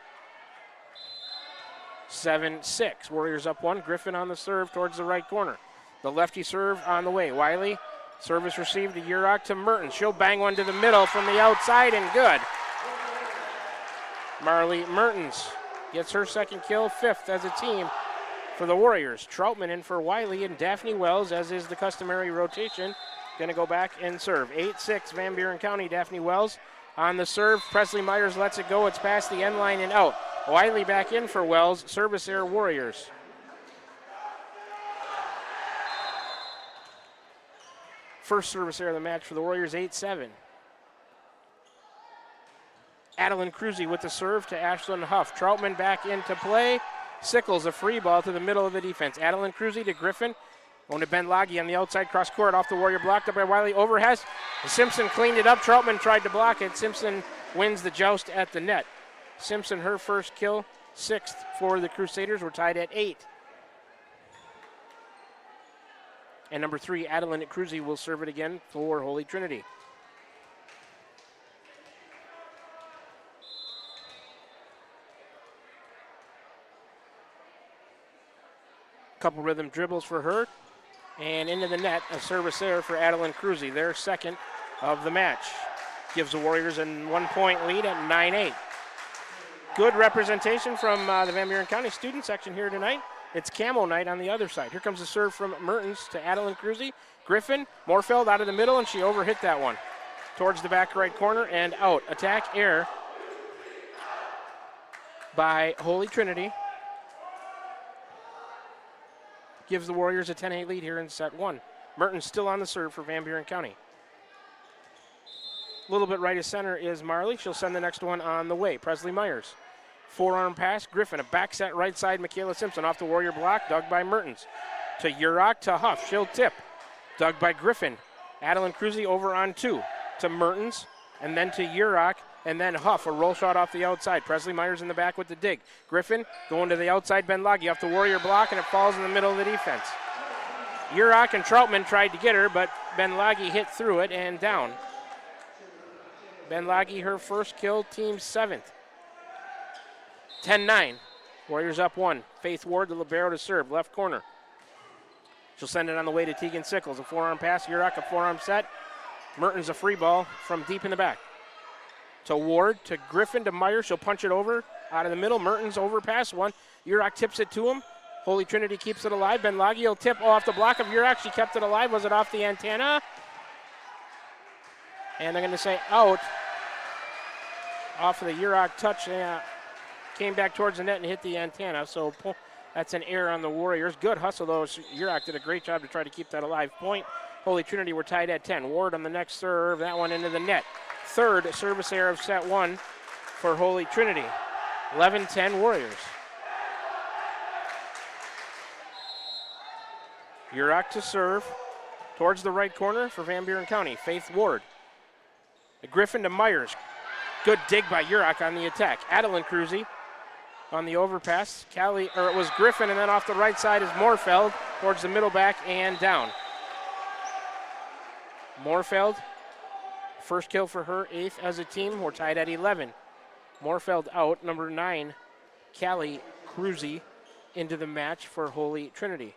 7-6. Warriors up 1. Griffin on the serve towards the right corner. The lefty serve on the way. Wiley. Service received to Urach to Mertens. She'll bang one to the middle from the outside and good. Marley Mertens gets her 2nd kill, 5th as a team for the Warriors. Troutman in for Wiley and Daphne Wells, as is the customary rotation. Going to go back and serve. 8-6 Van Buren County. Daphne Wells on the serve. Presley Myers lets it go. It's past the end line and out. Wiley back in for Wells. Service error, Warriors. First service error of the match for the Warriors, 8-7. Adeline Cruzy with the serve to Ashlyn Huff. Troutman back into play. Sickles a free ball to the middle of the defense. Adeline Cruzy to Griffin. Going to Ben Loggy on the outside cross court off the Warrior, blocked up by Wiley. Overhead. Simpson cleaned it up. Troutman tried to block it. Simpson wins the joust at the net. Simpson, her first kill, 6th for the Crusaders. We're tied at 8. And number 3, Adeline Cruzy will serve it again for Holy Trinity. Couple rhythm dribbles for her. And into the net, a service there for Adeline Cruzy, their second of the match. Gives the Warriors a 1-point lead at 9-8. Good representation from the Van Buren County student section here tonight. It's Camo night on the other side. Here comes the serve from Mertens to Adeline Cruzy. Griffin, Moorfeld out of the middle, and she overhit that one. Towards the back right corner and out. Attack error by Holy Trinity. Gives the Warriors a 10-8 lead here in set 1. Mertens still on the serve for Van Buren County. A little bit right of center is Marley. She'll send the next one on the way. Presley Myers. Forearm pass, Griffin. A back set right side, Michaela Simpson off the Warrior block, dug by Mertens. To Urach to Huff, she'll tip. Dug by Griffin. Adeline Cruzy over on 2. To Mertens, and then to Urach, and then Huff, a roll shot off the outside. Presley Myers in the back with the dig. Griffin going to the outside, Ben Loggy off the Warrior block, and it falls in the middle of the defense. Urach and Troutman tried to get her, but Ben Loggy hit through it and down. Ben Loggy, her first kill, team 7th. 10-9. Warriors up 1. Faith Ward, the libero to serve, left corner. She'll send it on the way to Tegan Sickles. A forearm pass, Urach a forearm set. Mertens a free ball from deep in the back. To Ward, to Griffin, to Myers. She'll punch it over out of the middle. Mertens overpass one. Urach tips it to him. Holy Trinity keeps it alive. Ben Loggy will tip off the block of Urach. She kept it alive. Was it off the antenna? And they're going to say out. Off of the Urach touch. Came back towards the net and hit the antenna. So that's an error on the Warriors. Good hustle, though. Urach did a great job to try to keep that alive. Point. Holy Trinity, we're tied at 10. Ward on the next serve. That one into the net. Third service error of set 1 for Holy Trinity. 11-10 Warriors. Urach to serve towards the right corner for Van Buren County. Faith Ward. Griffin to Myers. Good dig by Urach on the attack. Adeline Cruzy on the overpass. It was Griffin, and then off the right side is Moorfeld towards the middle back and down. Moorfeld, first kill for her, 8th as a team. We're tied at 11. Moorfeld out. Number 9, Callie Cruzy into the match for Holy Trinity.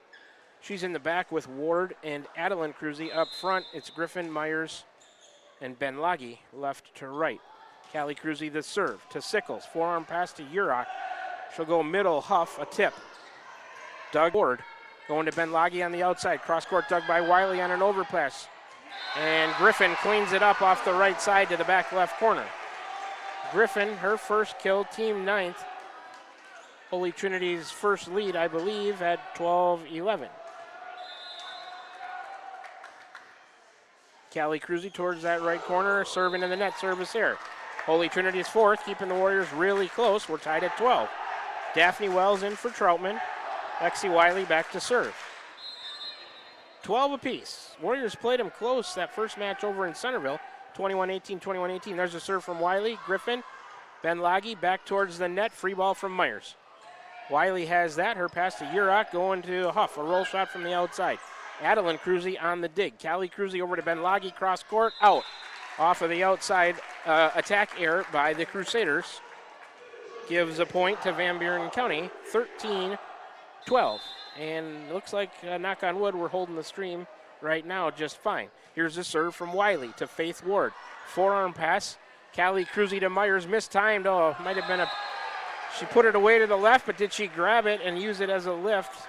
She's in the back with Ward and Adeline Cruzy. Up front, it's Griffin, Myers, and Ben Loggy left to right. Callie Cruzy the serve to Sickles. Forearm pass to Urach. She'll go middle, Huff, a tip. Doug Ward going to Ben Loggy on the outside. Cross court dug by Wiley on an overpass. And Griffin cleans it up off the right side to the back left corner. Griffin, her first kill, team 9th. Holy Trinity's first lead, I believe, at 12-11. Callie Cruzy towards that right corner, serving in the net, service error. Holy Trinity's 4th, keeping the Warriors really close. We're tied at 12. Daphne Wells in for Troutman. Lexi Wiley back to serve. 12 apiece. Warriors played them close that first match over in Centerville. 21-18, 21-18. There's a serve from Wiley. Griffin, Ben Loggy back towards the net. Free ball from Myers. Wiley has that. Her pass to Urach going to Huff. A roll shot from the outside. Adeline Cruzy on the dig. Callie Cruzy over to Ben Loggy. Cross court. Out. Off of the outside. Attack error by the Crusaders. Gives a point to Van Buren County. 13-12. And looks like, knock on wood, we're holding the stream right now just fine. Here's a serve from Wiley to Faith Ward. Forearm pass. Callie Cruzy to Myers. Mistimed. Oh, might have been she put it away to the left, but did she grab it and use it as a lift?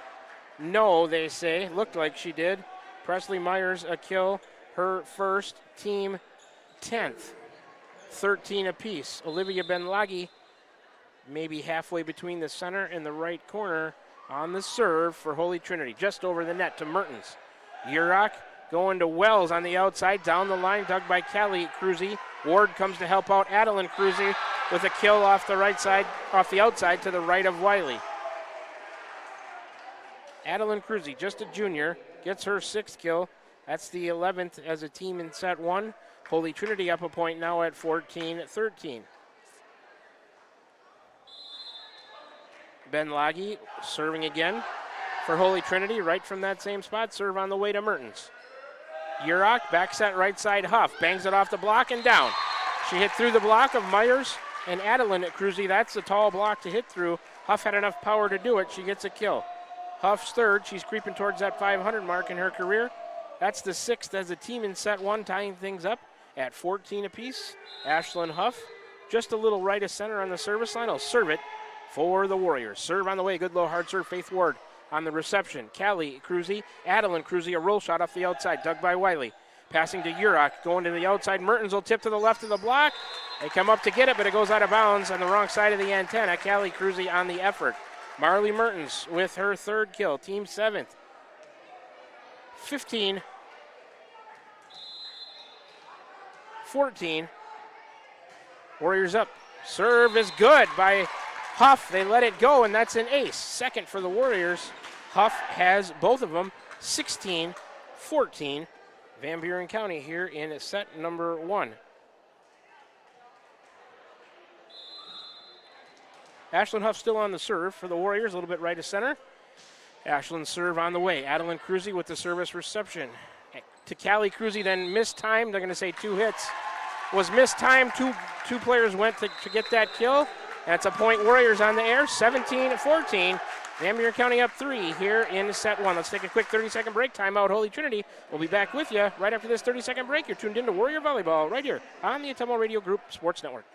No, they say. Looked like she did. Presley Myers, a kill. Her first, team 10th. 13 apiece. Olivia Benlagi maybe halfway between the center and the right corner on the serve for Holy Trinity. Just over the net to Mertens. Urach going to Wells on the outside. Down the line, dug by Callie Cruzy. Ward comes to help out Adeline Cruzy with a kill off the right side, off the outside to the right of Wiley. Adeline Cruzy, just a junior, gets her 6th kill. That's the 11th as a team in set 1. Holy Trinity up a point now at 14-13. Benlagi serving again for Holy Trinity, right from that same spot. Serve on the way to Mertens. Urach, back set right side, Huff. Bangs it off the block and down. She hit through the block of Myers and Adeline at Cruzy. That's a tall block to hit through. Huff had enough power to do it. She gets a kill. Huff's 3rd. She's creeping towards that 500 mark in her career. That's the 6th as a team in set 1, tying things up at 14 apiece. Ashlyn Huff, just a little right of center on the service line. I'll serve it for the Warriors. Serve on the way. Good low hard serve. Faith Ward on the reception. Callie Cruzy, Adeline Cruzy, a roll shot off the outside, dug by Wiley. Passing to Urach, going to the outside. Mertens will tip to the left of the block. They come up to get it, but it goes out of bounds on the wrong side of the antenna. Callie Cruzy on the effort. Marley Mertens with her 3rd kill, team 7th. 15-14. Warriors up. Serve is good by Huff. They let it go, and that's an ace. 2nd for the Warriors. Huff has both of them. 16-14. Van Buren County here in set number 1. Ashlyn Huff still on the serve for the Warriors, a little bit right of center. Ashlyn's serve on the way. Adeline Cruzy with the service reception. To Callie Cruzy, then mistimed. They're going to say 2 hits. Was mistimed. Two players went to get that kill. That's a point. Warriors on the air. 17-14. Van Buren County up 3 here in set 1. Let's take a quick 30-second break. Timeout, Holy Trinity. We'll be back with you right after this 30-second break. You're tuned in to Warrior Volleyball right here on the Ottumwa Radio Group Sports Network.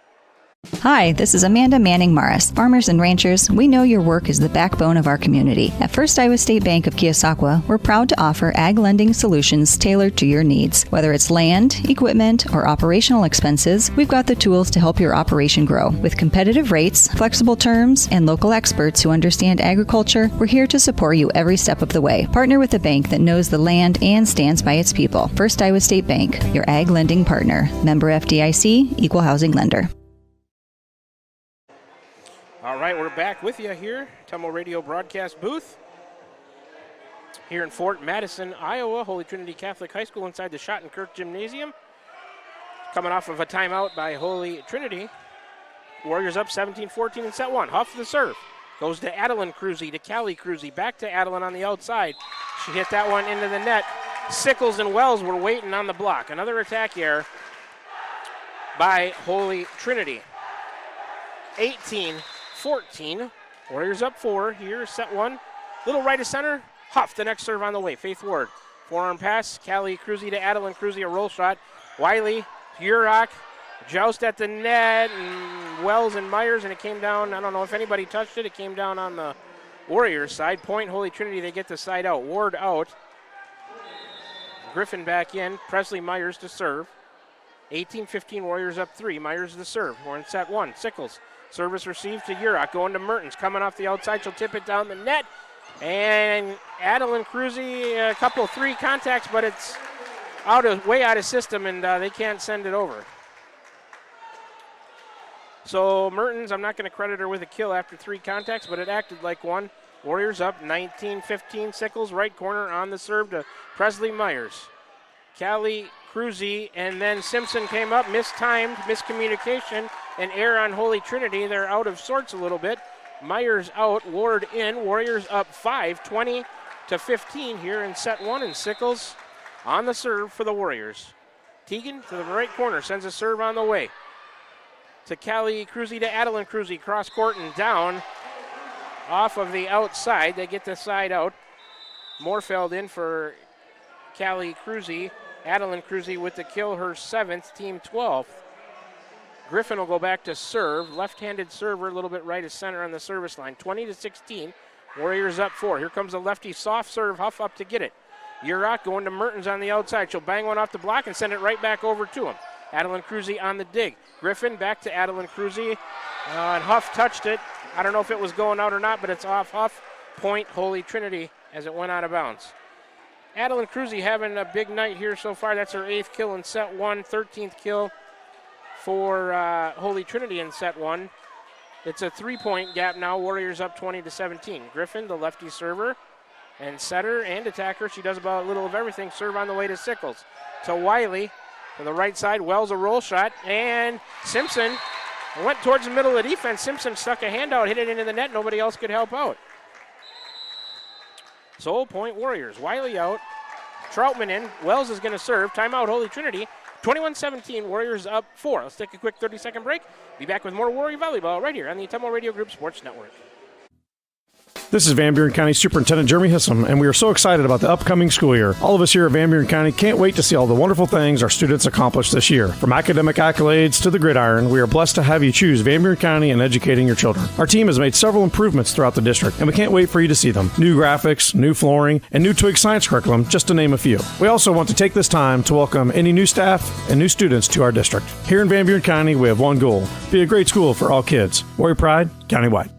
Hi, this is Amanda Manning Morris. Farmers and ranchers, we know your work is the backbone of our community. At First Iowa State Bank of Keosauqua, we're proud to offer ag lending solutions tailored to your needs. Whether it's land, equipment, or operational expenses, we've got the tools to help your operation grow. With competitive rates, flexible terms, and local experts who understand agriculture, we're here to support you every step of the way. Partner with a bank that knows the land and stands by its people. First Iowa State Bank, your ag lending partner. Member FDIC, Equal Housing Lender. All right, we're back with you here, Ottumwa Radio broadcast booth. Here in Fort Madison, Iowa, Holy Trinity Catholic High School inside the Schottenkirk Gymnasium. Coming off of a timeout by Holy Trinity. Warriors up 17-14 in set 1. Huff the serve. Goes to Adeline Cruzy, to Callie Cruzy, back to Adeline on the outside. She hit that one into the net. Sickles and Wells were waiting on the block. Another attack error by Holy Trinity. 18-14. Warriors up 4 here, set 1. Little right of center. Huff, the next serve on the way. Faith Ward. Forearm pass. Callie Cruzy to Adeline Cruzy, a roll shot. Wiley, Urach, joust at the net, and Wells and Myers, and it came down. I don't know if anybody touched it. It came down on the Warriors side. Point Holy Trinity, they get the side out. Ward out. Griffin back in. Presley Myers to serve. 18-15, Warriors up 3. Myers the serve. We're in set 1. Sickles. Service received to Urach, going to Mertens, coming off the outside. She'll tip it down the net. And Adeline Cruzy, a couple 3 contacts, but it's way out of system, and they can't send it over. So Mertens, I'm not going to credit her with a kill after 3 contacts, but it acted like one. Warriors up 19-15. Sickles, right corner on the serve to Presley Myers. Callie Cruzy, and then Simpson came up, mistimed, miscommunication, and error on Holy Trinity. They're out of sorts a little bit. Myers out, Ward in. Warriors up 5, 20-15 here in set 1, and Sickles on the serve for the Warriors. Teagan to the right corner, sends a serve on the way. To Callie Cruzy, to Adeline Cruzy, cross court and down off of the outside. They get the side out. Morfeld in for Callie Cruzy. Adeline Cruzy with the kill, her 7th, team 12th. Griffin will go back to serve. Left-handed server, a little bit right of center on the service line. 20-16. Warriors up 4. Here comes a lefty soft serve. Huff up to get it. Urach going to Mertens on the outside. She'll bang one off the block and send it right back over to him. Adeline Cruzy on the dig. Griffin back to Adeline Cruzy. And Huff touched it. I don't know if it was going out or not, but it's off Huff. Point Holy Trinity as it went out of bounds. Adeline Cruzy having a big night here so far. That's her 8th kill in set 1, 13th kill for Holy Trinity in set 1. It's a 3-point gap now. Warriors up 20-17. Griffin, the lefty server, and setter and attacker. She does about a little of everything. Serve on the way to Sickles. To Wiley to the right side. Wells a roll shot, and Simpson went towards the middle of the defense. Simpson stuck a hand out, hit it into the net. Nobody else could help out. So point Warriors. Wiley out. Troutman in. Wells is going to serve. Timeout Holy Trinity. 21-17. Warriors up 4. Let's take a quick 30-second break. Be back with more Warrior Volleyball right here on the Ottumwa Radio Group Sports Network. This is Van Buren County Superintendent Jeremy Hissam, and we are so excited about the upcoming school year. All of us here at Van Buren County can't wait to see all the wonderful things our students accomplish this year. From academic accolades to the gridiron, we are blessed to have you choose Van Buren County in educating your children. Our team has made several improvements throughout the district, and we can't wait for you to see them. New graphics, new flooring, and new Twig science curriculum, just to name a few. We also want to take this time to welcome any new staff and new students to our district. Here in Van Buren County, we have one goal: be a great school for all kids. Warrior Pride, countywide.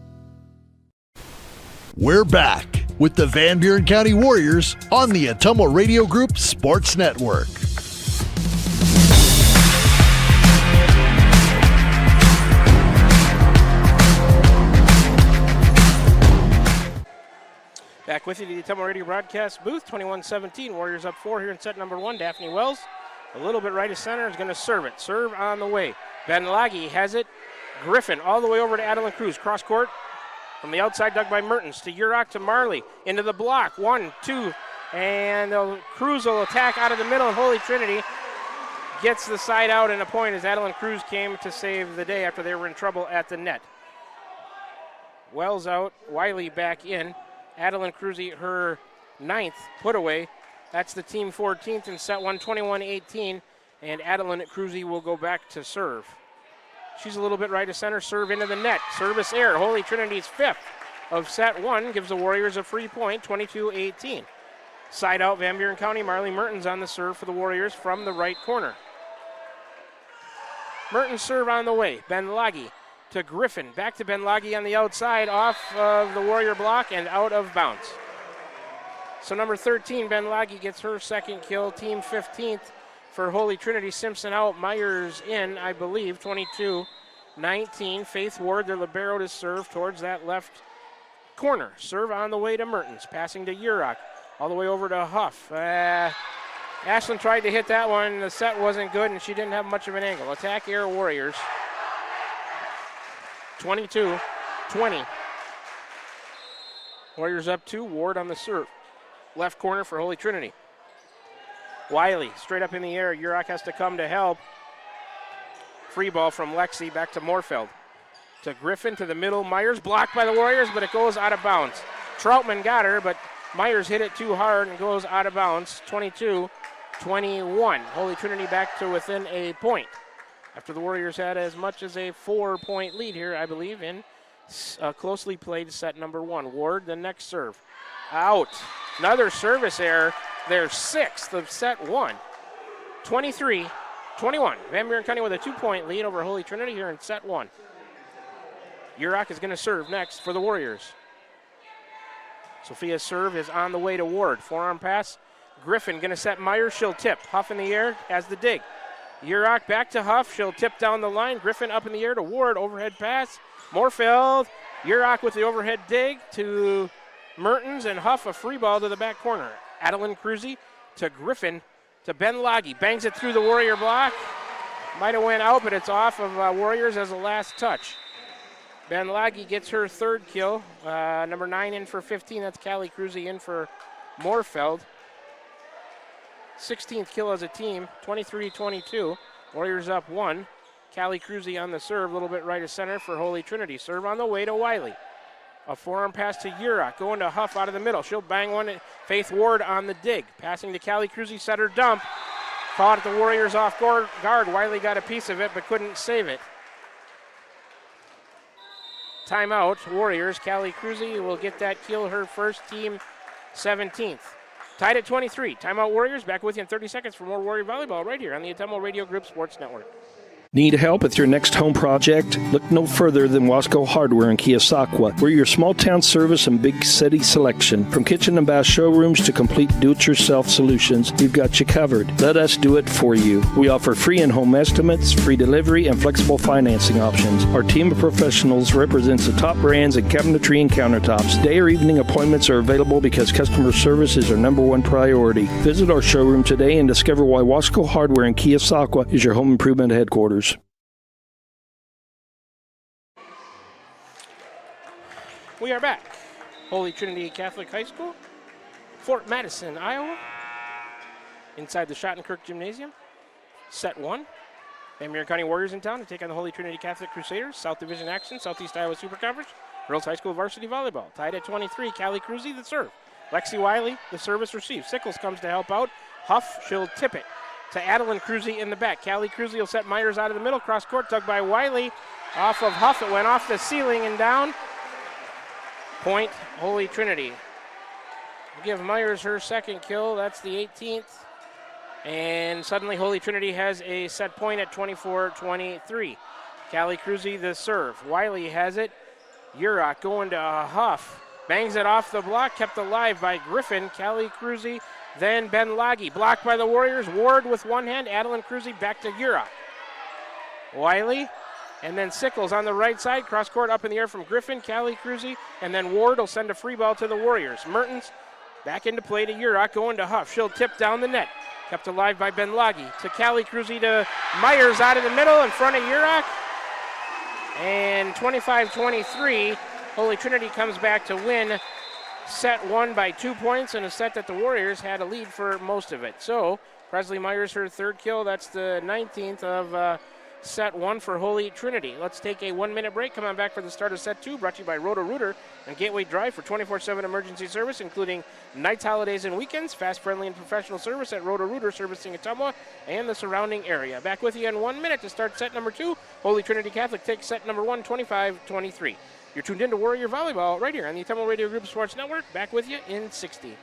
We're back with the Van Buren County Warriors on the Ottumwa Radio Group Sports Network. Back with you to the Ottumwa Radio broadcast booth. 21-17. Warriors up 4 here in set number 1. Daphne Wells, a little bit right of center, is going to serve it. Serve on the way. Ben Laggy has it. Griffin all the way over to Adeline Cruz. Cross court. From the outside, dug by Mertens to Urach to Marley. Into the block. 1, 2. And Cruz will attack out of the middle. And Holy Trinity gets the side out and a point as Adeline Cruz came to save the day after they were in trouble at the net. Wells out. Wiley back in. Adeline Cruzy, her 9th put away. That's the team 14th in set 1, 21-18. And Adeline Cruzy will go back to serve. She's a little bit right of center, serve into the net. Service air, Holy Trinity's 5th of set 1, gives the Warriors a free point, 22-18. Side out, Van Buren County, Marley Mertens on the serve for the Warriors from the right corner. Mertens serve on the way, Ben Laggy to Griffin. Back to Ben Laggy on the outside, off of the Warrior block and out of bounds. So number 13, Ben Laggy gets her 2nd kill, team 15th. For Holy Trinity. Simpson out, Myers in, I believe, 22-19. Faith Ward, the libero, to serve towards that left corner. Serve on the way to Mertens, passing to Urach, all the way over to Huff. Ashland tried to hit that one. The set wasn't good, and she didn't have much of an angle. Attack air Warriors. 22-20. Warriors up 2. Ward on the serve. Left corner for Holy Trinity. Wiley straight up in the air. Urach has to come to help. Free ball from Lexi back to Moorfeld. To Griffin to the middle. Myers blocked by the Warriors, but it goes out of bounds. Troutman got her, but Myers hit it too hard and goes out of bounds. 22-21. Holy Trinity back to within a point. After the Warriors had as much as a 4-point lead here, I believe, in closely played set number 1. Ward, the next serve. Out. Another service error. Their 6th of set 1. 23-21. Van Buren County with a 2-point lead over Holy Trinity here in set 1. Urach is going to serve next for the Warriors. Sophia's serve is on the way to Ward. Forearm pass. Griffin going to set Myers. She'll tip. Huff in the air has the dig. Urach back to Huff. She'll tip down the line. Griffin up in the air to Ward. Overhead pass. Moorfeld. Urach with the overhead dig to Mertens, and Huff a free ball to the back corner. Adeline Cruzy to Griffin to Ben Laggy. Bangs it through the Warrior block. Might have went out, but it's off of Warriors as a last touch. Ben Laggy gets her 3rd kill. Number 9 in for 15. That's Callie Cruzy in for Moorfeld. 16th kill as a team. 23-22. Warriors up 1. Callie Cruzy on the serve. A little bit right of center for Holy Trinity. Serve on the way to Wiley. A forearm pass to Urach, going to Huff out of the middle. She'll bang one at Faith Ward on the dig. Passing to Callie Cruzy, set her dump. Caught at the Warriors off guard. Wiley got a piece of it, but couldn't save it. Timeout, Warriors. Callie Cruzy will get that kill, her first, team 17th. Tied at 23. Timeout Warriors. Back with you in 30 seconds for more Warrior Volleyball right here on the Ottumwa Radio Group Sports Network. Need help with your next home project? Look no further than Wasco Hardware in Keosauqua. We're your small town service and big city selection. From kitchen and bath showrooms to complete do-it-yourself solutions, we've got you covered. Let us do it for you. We offer free in-home estimates, free delivery, and flexible financing options. Our team of professionals represents the top brands in cabinetry and countertops. Day or evening appointments are available because customer service is our number one priority. Visit our showroom today and discover why Wasco Hardware in Keosauqua is your home improvement headquarters. We are back. Holy Trinity Catholic High School, Fort Madison, Iowa, inside the Schottenkirk Gymnasium. Set 1. Van Buren County Warriors in town to take on the Holy Trinity Catholic Crusaders. South Division action, Southeast Iowa Super Conference. Girls High School Varsity Volleyball. Tied at 23, Callie Cruzy, the serve. Lexi Wiley, the service receives. Sickles comes to help out. Huff, she'll tip it to Adeline Cruzy in the back. Callie Cruzy will set Myers out of the middle. Cross court, tugged by Wiley. Off of Huff, it went off the ceiling and down. Point, Holy Trinity. We'll give Myers her second kill. That's the 18th. And suddenly Holy Trinity has a set point at 24-23. Callie Cruzy the serve. Wiley has it. Urach going to Huff. Bangs it off the block, kept alive by Griffin. Callie Cruzy, then Ben Laggy. Blocked by the Warriors. Ward with one hand. Adeline Cruzy back to Urach. Wiley. And then Sickles on the right side, cross court up in the air from Griffin, Callie Cruzy, and then Ward will send a free ball to the Warriors. Mertens back into play to Urach, going to Huff. She'll tip down the net. Kept alive by Ben Laggy. To Callie Cruzy to Myers out of the middle in front of Urach. And 25-23, Holy Trinity comes back to win set 1 by 2 points in a set that the Warriors had a lead for most of it. So Presley Myers, her third kill. That's the 19th of set 1 for Holy Trinity. Let's take a 1-minute break. Come on back for the start of set 2, brought to you by Roto-Rooter and Gateway Drive for 24/7 emergency service, including nights, holidays, and weekends. Fast, friendly, and professional service at Roto-Rooter, servicing Ottumwa and the surrounding area. Back with you in 1 minute to start set number 2. Holy Trinity Catholic takes set number 1, 25-23. You're tuned in to Warrior Volleyball right here on the Ottumwa Radio Group Sports Network. Back with you in 60.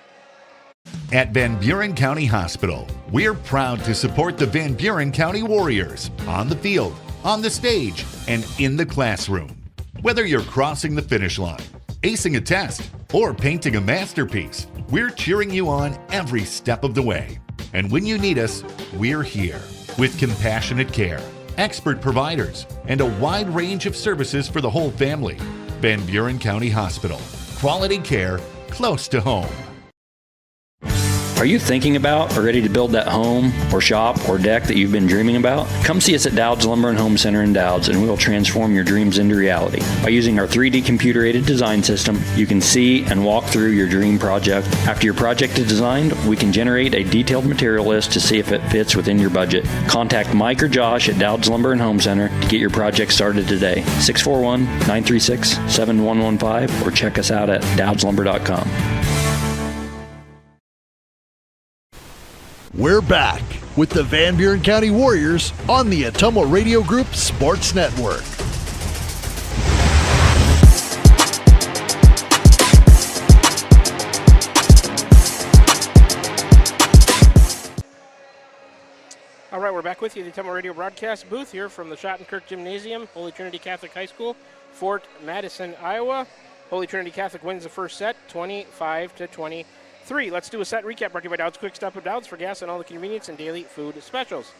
At Van Buren County Hospital, we're proud to support the Van Buren County Warriors on the field, on the stage, and in the classroom. Whether you're crossing the finish line, acing a test, or painting a masterpiece, we're cheering you on every step of the way. And when you need us, we're here with compassionate care, expert providers, and a wide range of services for the whole family. Van Buren County Hospital. Quality care close to home. Are you thinking about or ready to build that home or shop or deck that you've been dreaming about? Come see us at Dowd's Lumber and Home Center in Dowd's, and we'll transform your dreams into reality. By using our 3D computer-aided design system, you can see and walk through your dream project. After your project is designed, we can generate a detailed material list to see if it fits within your budget. Contact Mike or Josh at Dowd's Lumber and Home Center to get your project started today. 641-936-7115 or check us out at dowdslumber.com. We're back with the Van Buren County Warriors on the Ottumwa Radio Group Sports Network. All right, we're back with you at the Ottumwa Radio broadcast booth here from the Schottenkirk Gymnasium, Holy Trinity Catholic High School, Fort Madison, Iowa. Holy Trinity Catholic wins the first set, 25-23. Let's do a set recap brought to you by Dowd's Quick Stop of Dowd's for gas and all the convenience and daily food specials.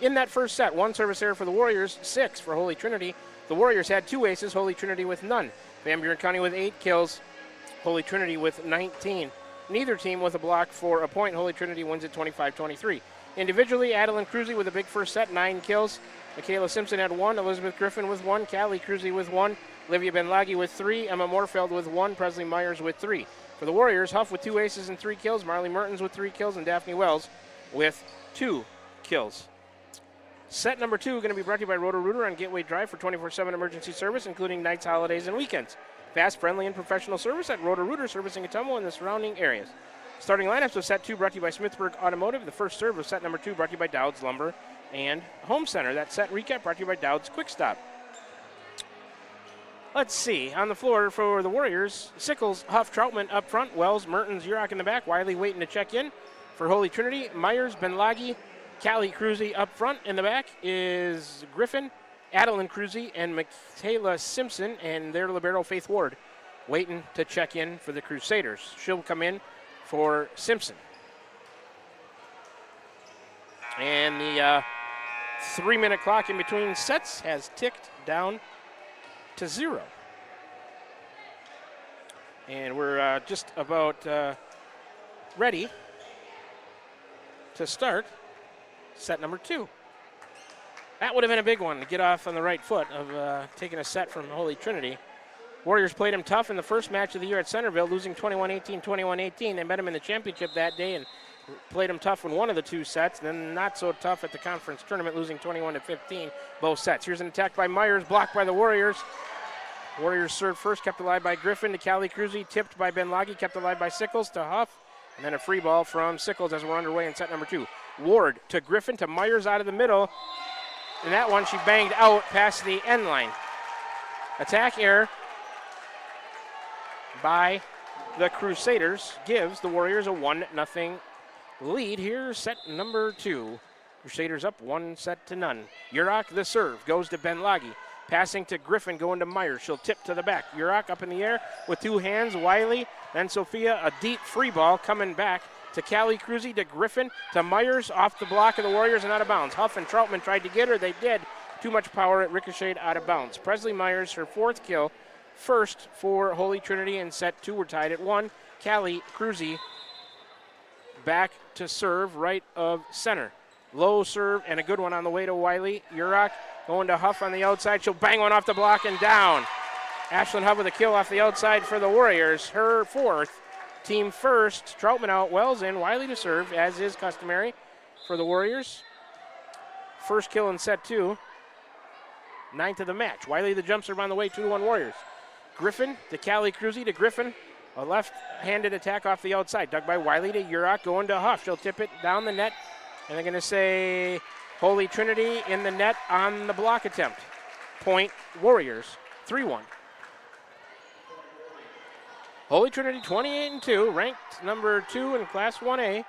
In that first set, 1 service error for the Warriors, 6 for Holy Trinity. The Warriors had 2 aces, Holy Trinity with none. Van Buren County with 8 kills, Holy Trinity with 19. Neither team with a block for a point. Holy Trinity wins at 25-23. Individually, Adeline Cruzy with a big first set, 9 kills. Michaela Simpson had 1, Elizabeth Griffin with 1, Callie Cruzy with 1, Livia Ben-Laggy with 3, Emma Moorfeld with 1, Presley Myers with 3. For the Warriors, Huff with 2 aces and 3 kills, Marley Mertens with 3 kills, and Daphne Wells with 2 kills. Set number 2 going to be brought to you by Roto-Rooter on Gateway Drive for 24/7 emergency service, including nights, holidays, and weekends. Fast, friendly, and professional service at Roto-Rooter, servicing Ottumwa and the surrounding areas. Starting lineups of set 2 brought to you by Smithburg Automotive. The first serve of set number 2 brought to you by Dowd's Lumber and Home Center. That set recap brought to you by Dowd's Quick Stop. Let's see. On the floor for the Warriors, Sickles, Huff, Troutman up front, Wells, Mertens, Yurok in the back, Wiley waiting to check in. For Holy Trinity, Myers, Benlagi, Callie Cruzy up front. In the back is Griffin, Adeline Cruzy, and Michaela Simpson, and their libero Faith Ward waiting to check in for the Crusaders. She'll come in for Simpson. And the 3-minute clock in between sets has ticked down to 0. And we're just about ready to start set number 2. That would have been a big one to get off on the right foot of taking a set from Holy Trinity. Warriors played them tough in the first match of the year at Centerville, losing 21-18, 21-18. They met them in the championship that day and played them tough in one of the 2 sets, then not so tough at the conference tournament, losing 21-15 both sets. Here's an attack by Myers, blocked by the Warriors. Warriors served first, kept alive by Griffin to Callie Cruzy, tipped by Benlagi, kept alive by Sickles to Huff, and then a free ball from Sickles as we're underway in set number 2. Ward to Griffin to Myers out of the middle, and that one she banged out past the end line. Attack error by the Crusaders gives the Warriors a 1-0 lead here, set number 2. Crusaders up 1-0. Yurok, the serve, goes to Benlagi. Passing to Griffin, going to Myers. She'll tip to the back. Yurok up in the air with 2 hands. Wiley, then Sophia, a deep free ball coming back to Callie Cruzy, to Griffin, to Myers, off the block of the Warriors and out of bounds. Huff and Troutman tried to get her. They did. Too much power. It ricocheted out of bounds. Presley Myers, her 4th kill. First for Holy Trinity in set 2. We're tied at 1. Callie Cruzy back to serve right of center. Low serve and a good one on the way to Wiley. Yurok going to Huff on the outside. She'll bang one off the block and down. Ashlyn Huff with a kill off the outside for the Warriors. Her 4th. Team first. Troutman out. Wells in. Wiley to serve, as is customary for the Warriors. First kill in set 2. 9th of the match. Wiley the jump serve on the way. 2-1 Warriors. Griffin to Callie Cruzy to Griffin. A left-handed attack off the outside. Dug by Wiley to Yurok, going to Huff. She'll tip it down the net. And they're going to say Holy Trinity in the net on the block attempt. Point Warriors, 3-1. Holy Trinity 28-2, ranked number 2 in Class 1A.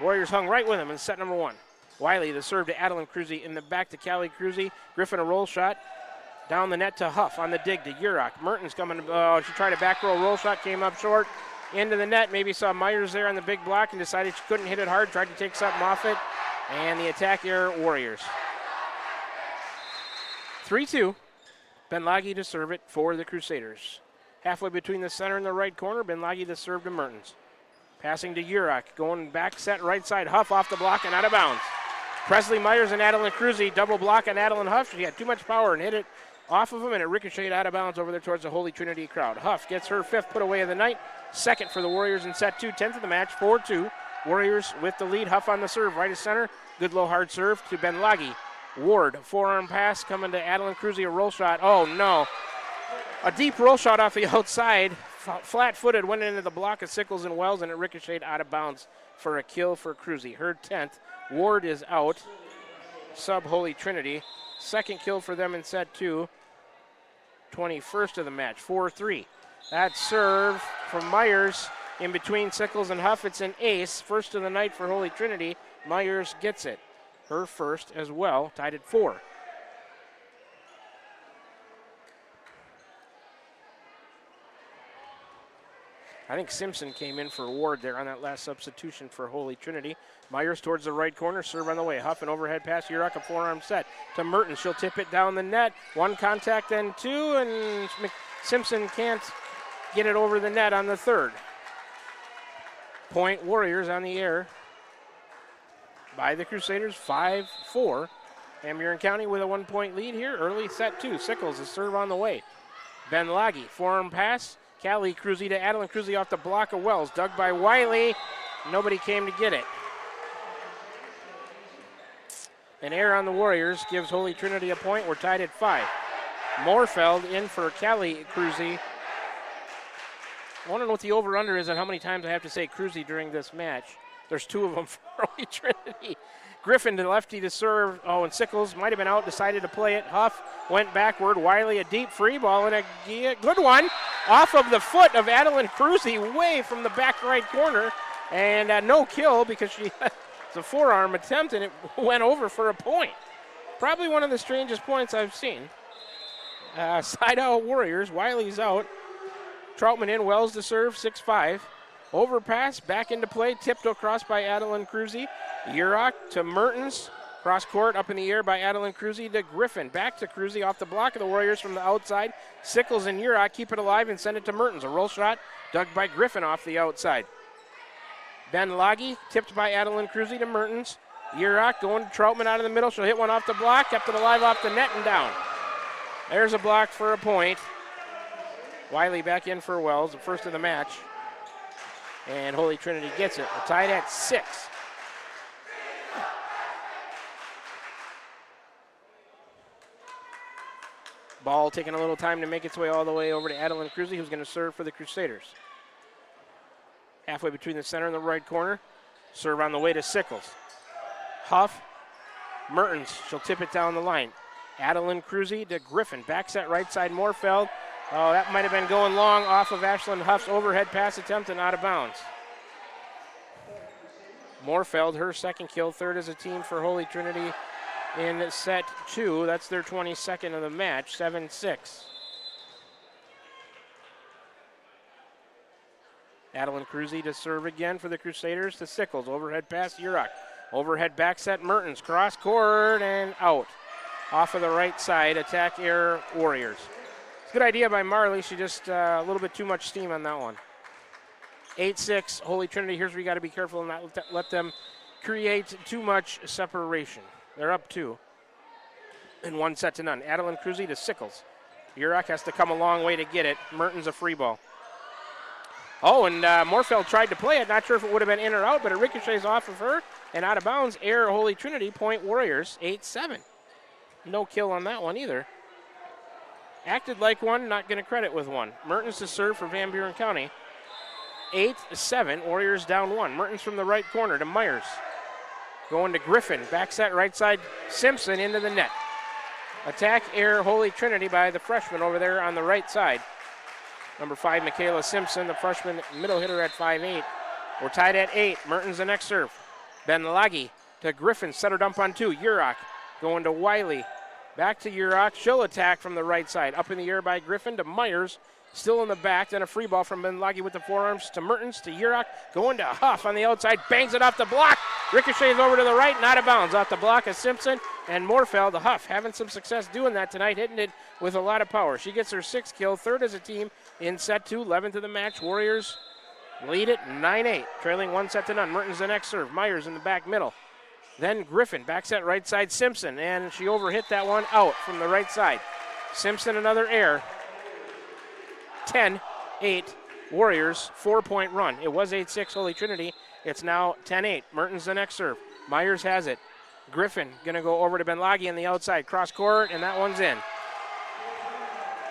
Warriors hung right with them in set number 1. Wiley, the serve to Adeline Cruzy in the back to Callie Cruzy. Griffin, a roll shot. Down the net to Huff on the dig to Yurok. Mertens coming, she tried a back roll shot, came up short. Into the net, maybe saw Myers there on the big block and decided she couldn't hit it hard, tried to take something off it. And the attack error, Warriors. 3-2. Benlagi to serve it for the Crusaders. Halfway between the center and the right corner, Benlagi to serve to Mertens. Passing to Yurok, going back set right side. Huff off the block and out of bounds. Presley Myers and Adeline Cruzy double block on Adeline Huff. She had too much power and hit it off of him, and it ricocheted out of bounds over there towards the Holy Trinity crowd. Huff gets her 5th put away of the night. 2nd for the Warriors in set 2. 10th of the match, 4-2. Warriors with the lead. Huff on the serve, right of center. Good low hard serve to Benlagi. Ward, forearm pass coming to Adeline Cruzy, a roll shot. Oh no. A deep roll shot off the outside. Flat-footed, went into the block of Sickles and Wells, and it ricocheted out of bounds for a kill for Cruzy. Her 10th. Ward is out. Sub Holy Trinity. 2nd kill for them in set 2. 21st of the match, 4-3. That serve from Myers in between Sickles and Huff. It's an ace. 1st of the night for Holy Trinity. Myers gets it. Her 1st as well, tied at 4. I think Simpson came in for Ward there on that last substitution for Holy Trinity. Myers towards the right corner, serve on the way. Huff an overhead pass, Yurok, a forearm set to Mertens. She'll tip it down the net. 1 contact, then 2, and Simpson can't get it over the net on the 3rd. Point Warriors on the air by the Crusaders, 5-4. Van Buren County with a 1-point lead here. Early set 2. Sickles, a serve on the way. Benlagi, forearm pass. Callie Cruzy to Adeline Cruzy off the block of Wells. Dug by Wiley. Nobody came to get it. An error on the Warriors gives Holy Trinity a point. We're tied at 5. Morfeld in for Callie Cruzy. I want to know what the over-under is and how many times I have to say Cruzy during this match. There's 2 of them for Holy Trinity. Griffin to lefty to serve. Oh, and Sickles might have been out, decided to play it. Huff went backward. Wiley, a deep free ball, and a good one off of the foot of Adeline Cruzy, way from the back right corner. And no kill because it's a forearm attempt, and it went over for a point. Probably one of the strangest points I've seen. Side out Warriors. Wiley's out. Troutman in. Wells to serve, 6-5. Overpass, back into play, tipped across by Adeline Cruzy. Urach to Mertens. Cross court, up in the air by Adeline Cruzy to Griffin. Back to Cruzy off the block of the Warriors from the outside. Sickles and Urach keep it alive and send it to Mertens. A roll shot dug by Griffin off the outside. Ben Laggy tipped by Adeline Cruzy to Mertens. Urach going to Troutman out of the middle. She'll hit one off the block, kept it alive off the net and down. There's a block for a point. Wiley back in for Wells, the first of the match. And Holy Trinity gets it. We're tied at 6. Ball taking a little time to make its way all the way over to Adeline Cruzy, who's going to serve for the Crusaders. Halfway between the center and the right corner. Serve on the way to Sickles. Huff, Mertens, she'll tip it down the line. Adeline Cruzy to Griffin. Back set right side, Moorfeld. Oh, that might have been going long off of Ashlyn Huff's overhead pass attempt and out of bounds. Moorfeld, her second kill, third as a team for Holy Trinity in set 2. That's their 22nd of the match, 7-6. Adeline Cruzy to serve again for the Crusaders to Sickles. Overhead pass, Urach. Overhead back set, Mertens. Cross court and out. Off of the right side, attack error, Warriors. It's a good idea by Marley. She just a little bit too much steam on that one. 8-6, Holy Trinity. Here's where you got to be careful and not let them create too much separation. They're up 2 in 1-0. Adeline Cruzy to Sickles. Urach has to come a long way to get it. Mertens a free ball. Oh, and Moorfeld tried to play it. Not sure if it would have been in or out, but it ricochets off of her and out of bounds. Error, Holy Trinity, point Warriors, 8-7. No kill on that one either. Acted like one, not going to credit with one. Mertens to serve for Van Buren County. 8-7, Warriors down 1. Mertens from the right corner to Myers. Going to Griffin, back set right side, Simpson into the net. Attack error, Holy Trinity by the freshman over there on the right side. Number 5, Michaela Simpson, the freshman middle hitter at 5'8". We're tied at 8. Mertens the next serve. Ben Laggy to Griffin, center dump on 2. Urach going to Wiley. Back to Urach. She'll attack from the right side. Up in the air by Griffin to Myers. Still in the back. Then a free ball from Ben Laggy with the forearms to Mertens to Urach. Going to Huff on the outside. Bangs it off the block. Ricochets over to the right. Not out of bounds. Off the block of Simpson and Moorfeld. The Huff having some success doing that tonight. Hitting it with a lot of power. She gets her 6th kill. Third as a team in set 2. 11th of the match. Warriors lead it 9-8. Trailing 1-0. Mertens the next serve. Myers in the back middle. Then Griffin, back set right side, Simpson, and she overhit that one out from the right side. Simpson, another error. 10-8, Warriors, 4-point run. It was 8-6, Holy Trinity. It's now 10-8. Mertens the next serve. Myers has it. Griffin gonna go over to Ben Laggy on the outside. Cross court, and that one's in.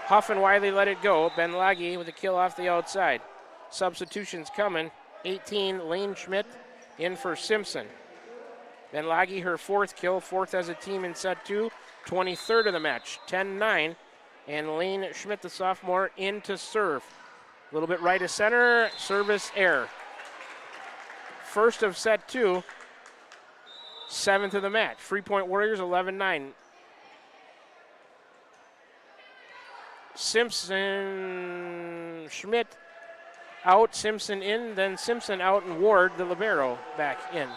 Huff and Wiley let it go. Ben Laggy with a kill off the outside. Substitutions coming. 18, Lane Schmidt in for Simpson. Ben Laggy, her 4th kill, 4th as a team in set 2, 23rd of the match, 10-9. And Lane Schmidt, the sophomore, in to serve. A little bit right of center, service error. First of set 2, 7th of the match. 3-point Warriors, 11-9. Simpson, Schmidt out, Simpson in, then Simpson out, and Ward, the libero, back in.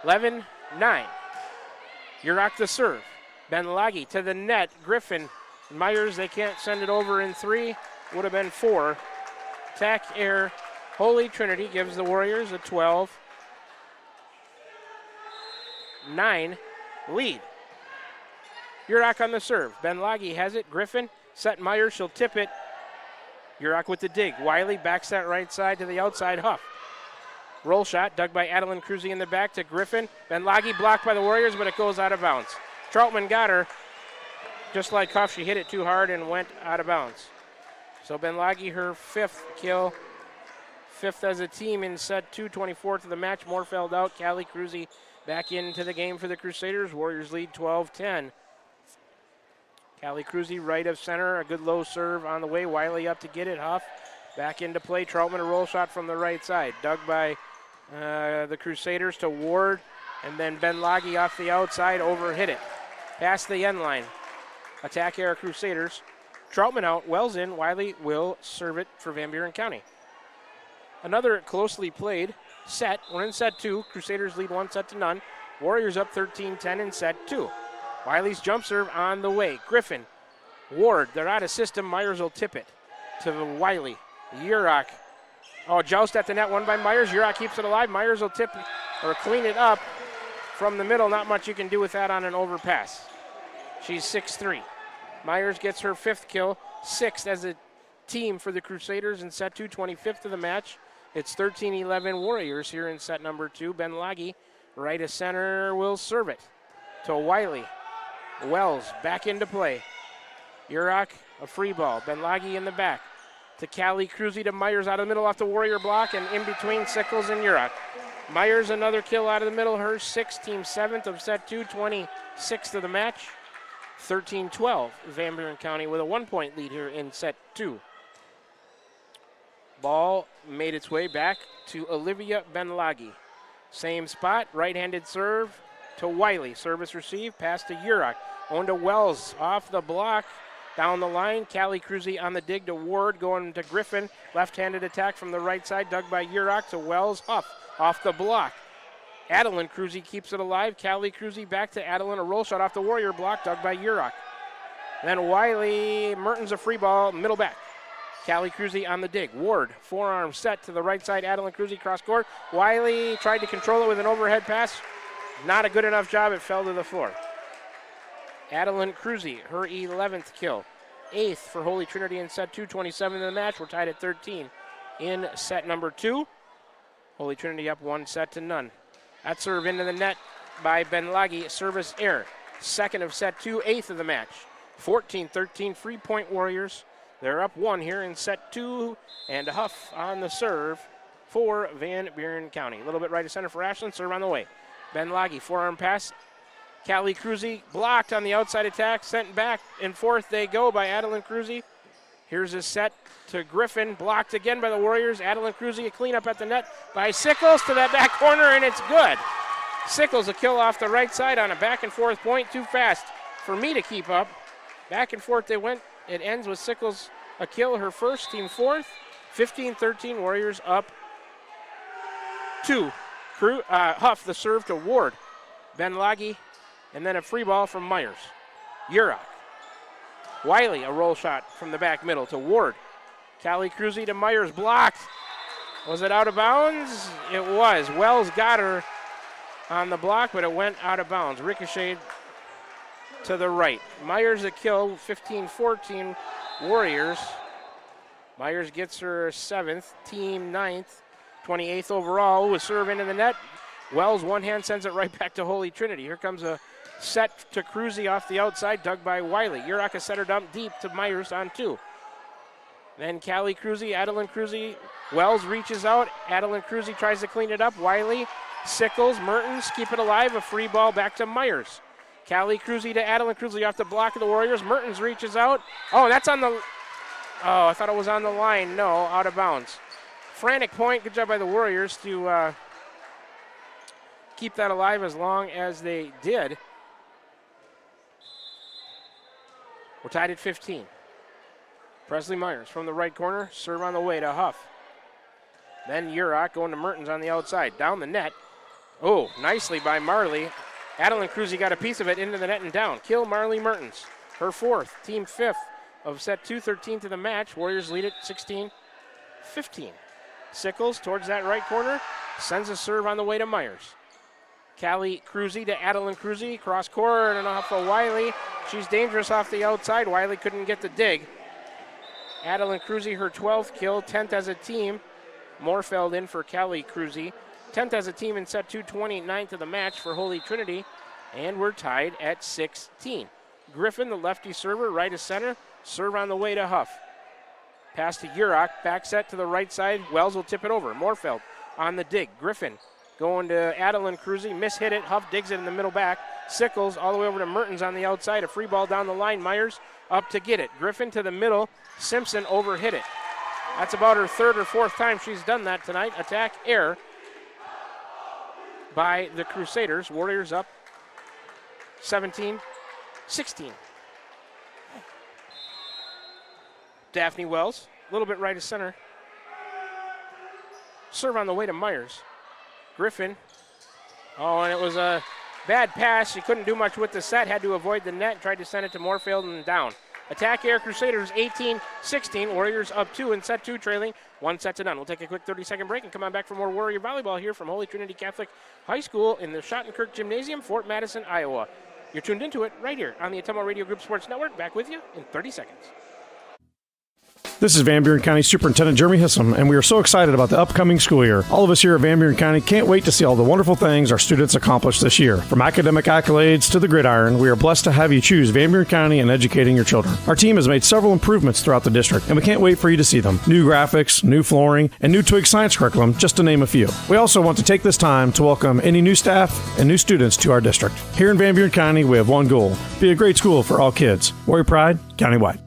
11-9. Urach the serve. Ben Laggy to the net. Griffin, Myers, they can't send it over in 3. Would have been 4. Attack error. Holy Trinity gives the Warriors a 12-9 lead. Urach on the serve. Ben Laggy has it. Griffin set Myers. She'll tip it. Urach with the dig. Wiley backs that right side to the outside. Huff. Roll shot dug by Adeline Cruzy in the back to Griffin. Ben Laggy blocked by the Warriors, but it goes out of bounds. Troutman got her. Just like Huff, she hit it too hard and went out of bounds. So Ben Laggy, her 5th kill. 5th as a team in set 2, 24th of the match. Moorfeld out. Callie Cruzy back into the game for the Crusaders. Warriors lead 12-10. Callie Cruzy, right of center, a good low serve on the way. Wiley up to get it. Huff back into play. Troutman, a roll shot from the right side. Dug by the Crusaders to Ward, and then Ben Loggy off the outside, overhit it. Past the end line. Attack era Crusaders. Troutman out, Wells in. Wiley will serve it for Van Buren County. Another closely played set. We're in set 2. Crusaders lead 1-0. Warriors up 13-10 in set 2. Wiley's jump serve on the way. Griffin, Ward, they're out of system. Myers will tip it to Wiley. Urach. Oh, joust at the net, won by Myers. Urach keeps it alive. Myers will tip or clean it up from the middle. Not much you can do with that on an overpass. She's 6'3". Myers gets her 5th kill, 6th as a team for the Crusaders in set 2, 25th of the match. It's 13-11 Warriors here in set number 2. Ben Loggy, right of center, will serve it to Wiley. Wells back into play. Urach, a free ball. Ben Loggy in the back to Callie Cruzy to Myers out of the middle off the Warrior block and in between Sickles and Urach. Myers another kill out of the middle, her 6th, team 7th of set 2, 26th of the match. 13-12 Van Buren County with a 1-point lead here in set 2. Ball made its way back to Olivia Benlagi. Same spot, right-handed serve to Wiley. Service received, pass to Urach. On to Wells, off the block, down the line. Callie Cruzy on the dig to Ward, going to Griffin. Left-handed attack from the right side, dug by Urach to Wells. Huff, off the block. Adeline Cruzy keeps it alive. Callie Cruzy back to Adeline, a roll shot off the Warrior block, dug by Urach. Then Wiley, Mertens a free ball, middle back. Callie Cruzy on the dig. Ward, forearm set to the right side. Adeline Cruzy cross court. Wiley tried to control it with an overhead pass. Not a good enough job. It fell to the floor. Adeline Cruzy, her 11th kill. 8th for Holy Trinity in set 2, 27 in the match. We're tied at 13 in set number 2. Holy Trinity up 1-0. That serve into the net by Benlagi. Service error. 2nd of set 2, 8th of the match. 14-13 free point Warriors. They're up 1 here in set 2. And a Huff on the serve for Van Buren County. A little bit right of center for Ashland. Serve on the way. Benlagi, forearm pass. Callie Cruzy blocked on the outside attack. Sent back and forth they go by Adeline Cruzy. Here's a set to Griffin. Blocked again by the Warriors. Adeline Cruzy, a cleanup at the net by Sickles to that back corner, and it's good. Sickles a kill off the right side on a back and forth point. Too fast for me to keep up. Back and forth they went. It ends with Sickles a kill, her 1st, team 4th. 15-13 Warriors up 2. Huff the serve to Ward. Benlagi, and then a free ball from Myers. Urach. Wiley, a roll shot from the back middle to Ward. Callie Cruzy to Myers, blocked. Was it out of bounds? It was. Wells got her on the block, but it went out of bounds. Ricocheted to the right. Myers a kill, 15-14 Warriors. Myers gets her 7th, team 9th, 28th overall, with serve into the net. Wells, one hand, sends it right back to Holy Trinity. Here comes a set to Cruzy off the outside, dug by Wiley. Urach a setter dump deep to Myers on 2. Then Callie Cruzy, Adeline Cruzy. Wells reaches out. Adeline Cruzy tries to clean it up. Wiley, Sickles, Mertens keep it alive. A free ball back to Myers. Callie Cruzy to Adeline Cruzy off the block of the Warriors. Mertens reaches out. Oh, that's on the... Oh, I thought it was on the line. No, out of bounds. Frantic point. Good job by the Warriors to keep that alive as long as they did. We're tied at 15. Presley Myers from the right corner. Serve on the way to Huff. Then Urach going to Mertens on the outside. Down the net. Oh, nicely by Marley. Adeline Cruzy got a piece of it into the net and down. Kill Marley Mertens. Her 4th, team 5th of set 2, 13th of the match. Warriors lead it 16-15. Sickles towards that right corner. Sends a serve on the way to Myers. Callie Cruzy to Adeline Cruzy. Cross court and off of Wiley. She's dangerous off the outside. Wiley couldn't get the dig. Adeline Cruzy, her 12th kill, 10th as a team. Morfeld in for Callie Cruzy. 10th as a team in set 2, 29th of the match for Holy Trinity. And we're tied at 16. Griffin, the lefty server, right of center. Serve on the way to Huff. Pass to Urach. Back set to the right side. Wells will tip it over. Morfeld on the dig. Griffin going to Adeline Cruzy, mishit it. Huff digs it in the middle back. Sickles all the way over to Mertens on the outside. A free ball down the line. Myers up to get it. Griffin to the middle. Simpson overhit it. That's about her third or fourth time she's done that tonight. Attack error by the Crusaders. Warriors up 17-16. Daphne Wells, a little bit right of center. Serve on the way to Myers. Griffin. Oh, and it was a bad pass. She couldn't do much with the set. Had to avoid the net. Tried to send it to Moorfield and down. Attack air Crusaders 18-16. Warriors up 2 in set 2, trailing 1-0. We'll take a quick 30-second break and come on back for more Warrior Volleyball here from Holy Trinity Catholic High School in the Schottenkirk Gymnasium, Fort Madison, Iowa. You're tuned into it right here on the Ottumwa Radio Group Sports Network. Back with you in 30 seconds. This is Van Buren County Superintendent Jeremy Hissam, and we are so excited about the upcoming school year. All of us here at Van Buren County can't wait to see all the wonderful things our students accomplish this year. From academic accolades to the gridiron, we are blessed to have you choose Van Buren County in educating your children. Our team has made several improvements throughout the district, and we can't wait for you to see them. New graphics, new flooring, and new Twig science curriculum, just to name a few. We also want to take this time to welcome any new staff and new students to our district. Here in Van Buren County, we have one goal: be a great school for all kids. Warrior Pride, countywide.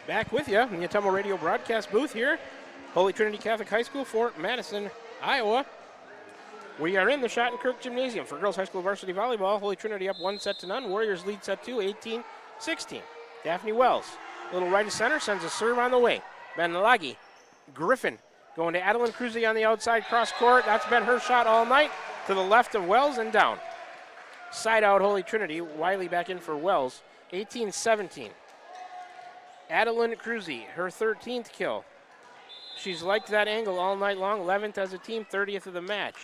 Back with you in the Ottumwa Radio broadcast booth here, Holy Trinity Catholic High School, Fort Madison, Iowa. We are in the Schottenkirk Gymnasium for girls high school varsity volleyball. Holy Trinity up 1-0. Warriors lead set 2, 18-16. Daphne Wells, little right of center, sends a serve on the way. Benlagi, Griffin going to Adeline Cruzy on the outside cross court. That's been her shot all night to the left of Wells and down. Side out Holy Trinity. Wiley back in for Wells. 18-17. Adeline Cruzy, her 13th kill. She's liked that angle all night long. 11th as a team, 30th of the match.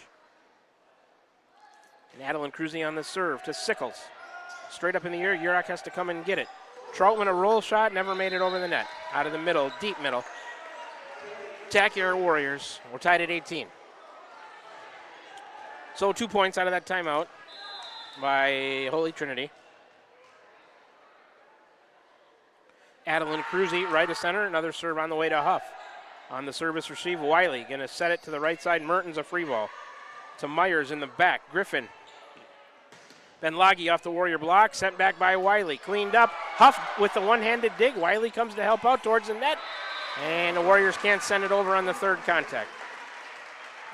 And Adeline Cruzy on the serve to Sickles. Straight up in the air, Urach has to come and get it. Troutman, a roll shot, never made it over the net. Out of the middle, deep middle. Attack your Warriors. We're tied at 18. So 2 points out of that timeout by Holy Trinity. Adeline Cruzy, right of center, another serve on the way to Huff. On the service receive, Wiley gonna set it to the right side. Mertens a free ball to Myers in the back. Griffin. Benlagi off the Warrior block, sent back by Wiley. Cleaned up. Huff with the one-handed dig. Wiley comes to help out towards the net. And the Warriors can't send it over on the third contact.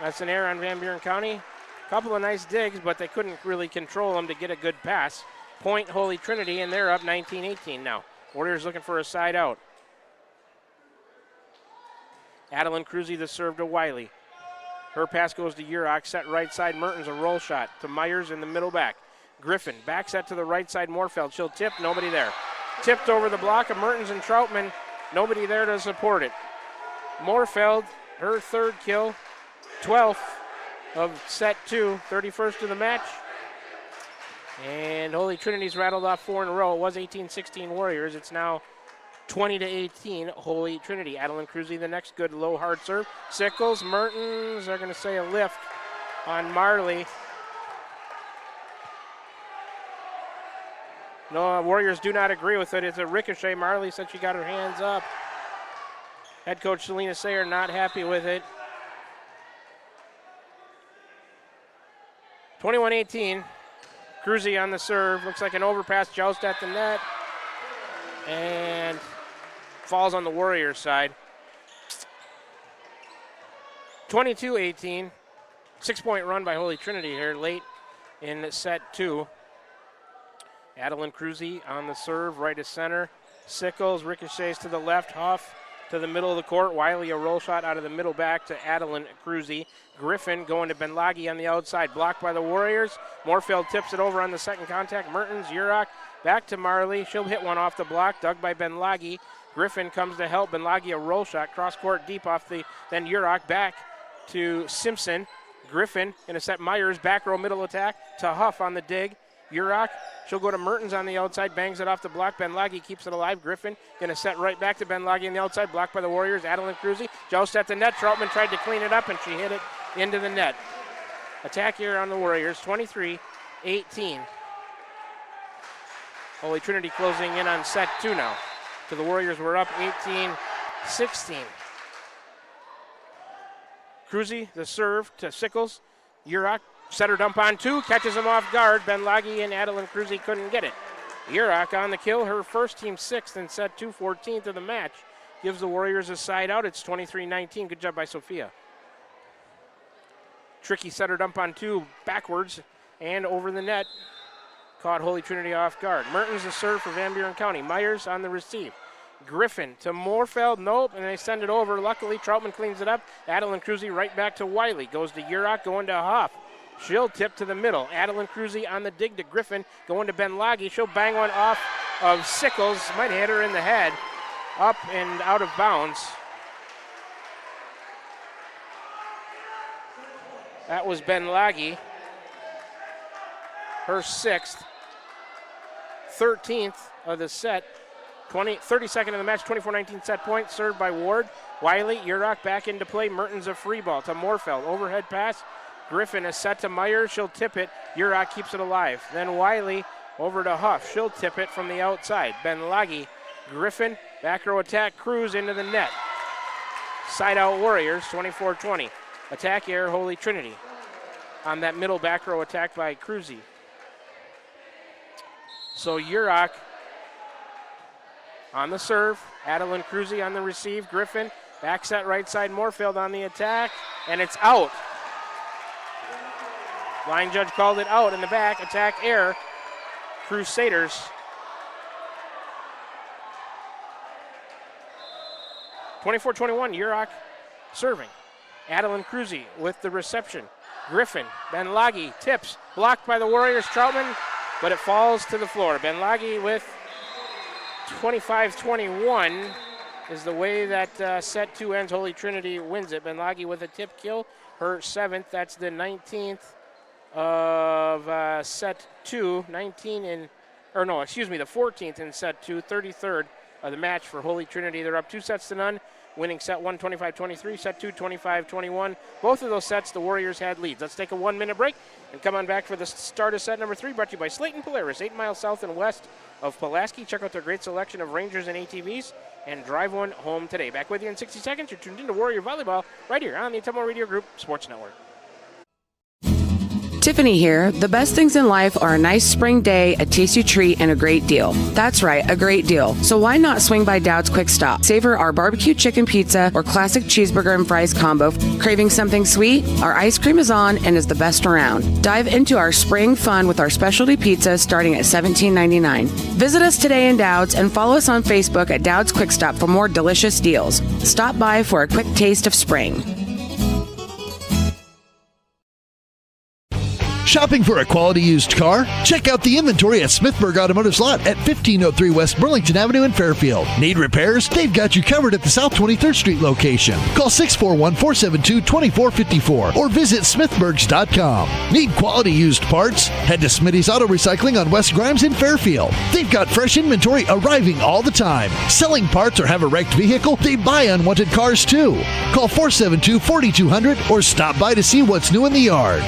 That's an error on Van Buren County. A couple of nice digs, but they couldn't really control them to get a good pass. Point Holy Trinity, and they're up 19-18 now. Warriors looking for a side out. Adeline Cruzy the serve to Wiley. Her pass goes to Urach, set right side. Mertens a roll shot to Myers in the middle back. Griffin back set to the right side. Moorfeld, she'll tip, nobody there. Tipped over the block of Mertens and Troutman, nobody there to support it. Moorfeld, her third kill, 12th of set 2, 31st of the match. And Holy Trinity's rattled off 4 in a row. It was 18-16 Warriors. It's now 20-18 Holy Trinity. Adeline Cruzy the next good low hard serve. Sickles, Mertens, they're going to say a lift on Marley. No, Warriors do not agree with it. It's a ricochet. Marley said she got her hands up. Head coach Selena Sayer not happy with it. 21-18. Cruzy on the serve. Looks like an overpass joust at the net. And falls on the Warriors side. 22-18. 6-point run by Holy Trinity here late in set 2. Adeline Cruzy on the serve, right of center. Sickles ricochets to the left. Huff to the middle of the court. Wiley a roll shot out of the middle back to Adeline Cruzy. Griffin going to Benlagi on the outside. Blocked by the Warriors. Moorfield tips it over on the second contact. Mertens, Urach, back to Marley. She'll hit one off the block. Dug by Benlagi. Griffin comes to help. Benlagi a roll shot. Cross court deep off the, then Urach back to Simpson. Griffin gonna set Myers back row middle attack to Huff on the dig. Urach, she'll go to Mertens on the outside, bangs it off the block. Benlagi keeps it alive. Griffin gonna set right back to Benlagi on the outside, blocked by the Warriors. Adeline Cruzy, joust at the net. Troutman tried to clean it up and she hit it into the net. Attack here on the Warriors, 23-18. Holy Trinity closing in on set 2 now. So the Warriors were up 18-16. Cruzy, the serve to Sickles. Urach, setter dump on 2, catches him off guard. Benlagi and Adeline Cruzy couldn't get it. Urach on the kill, her first, team 6th in set 2, 14th of the match. Gives the Warriors a side out. It's 23-19. Good job by Sophia. Tricky setter dump on 2, backwards and over the net. Caught Holy Trinity off guard. Mertens the serve for Van Buren County. Myers on the receive. Griffin to Moorfeld, nope, and they send it over. Luckily, Troutman cleans it up. Adeline Cruzy right back to Wiley. Goes to Urach, going to Huff. She'll tip to the middle. Adeline Cruzy on the dig to Griffin, going to Benlagi. She'll bang one off of Sickles. Might hit her in the head. Up and out of bounds. That was Benlagi. Her 6th. 13th of the set. 32nd of the match, 24-19 set point, served by Ward. Wiley, Urach back into play. Mertens a free ball to Moorfeld. Overhead pass. Griffin is set to Myers. She'll tip it. Urach keeps it alive. Then Wiley over to Huff. She'll tip it from the outside. Benlagi, Griffin, back row attack, Cruz into the net. Side out Warriors, 24-20. Attack air, Holy Trinity. On that middle back row attack by Cruzy. So Urach on the serve, Adeline Cruzy on the receive, Griffin, back set right side, Moorfeld on the attack, and it's out. Line judge called it out in the back, attack air, Crusaders. 24-21, Urach serving. Adeline Cruzy with the reception. Griffin, Benlagi tips, blocked by the Warriors, Troutman, but it falls to the floor. Benlagi with 25-21 is the way that set 2 ends. Holy Trinity wins it. Benlagi with a tip kill, her 7th. That's the 19th of set 2. The 14th in set 2, 33rd of the match for Holy Trinity. They're up 2-0, winning set 1 25-23, set 2 25-21. Both of those sets, the Warriors had leads. Let's take a 1-minute break and come on back for the start of set number 3, brought to you by Slayton Polaris, 8 miles south and west of Pulaski. Check out their great selection of Rangers and ATVs and drive one home today. Back with you in 60 seconds. You're tuned into Warrior Volleyball right here on the Ottumwa Radio Group Sports Network. Tiffany here. The best things in life are a nice spring day, a tasty treat, and a great deal. That's right, a great deal. So why not swing by Dowd's Quick Stop? Savor our barbecue chicken pizza or classic cheeseburger and fries combo. Craving something sweet? Our ice cream is on and is the best around. Dive into our spring fun with our specialty pizza starting at $17.99. Visit us today in Dowd's and follow us on Facebook at Dowd's Quick Stop for more delicious deals. Stop by for a quick taste of spring. Shopping for a quality used car? Check out the inventory at Smithburg Automotive Lot at 1503 West Burlington Avenue in Fairfield. Need repairs? They've got you covered at the South 23rd Street location. Call 641-472-2454 or visit smithburgs.com. Need quality used parts? Head to Smitty's Auto Recycling on West Grimes in Fairfield. They've got fresh inventory arriving all the time. Selling parts or have a wrecked vehicle? They buy unwanted cars too. Call 472-4200 or stop by to see what's new in the yard.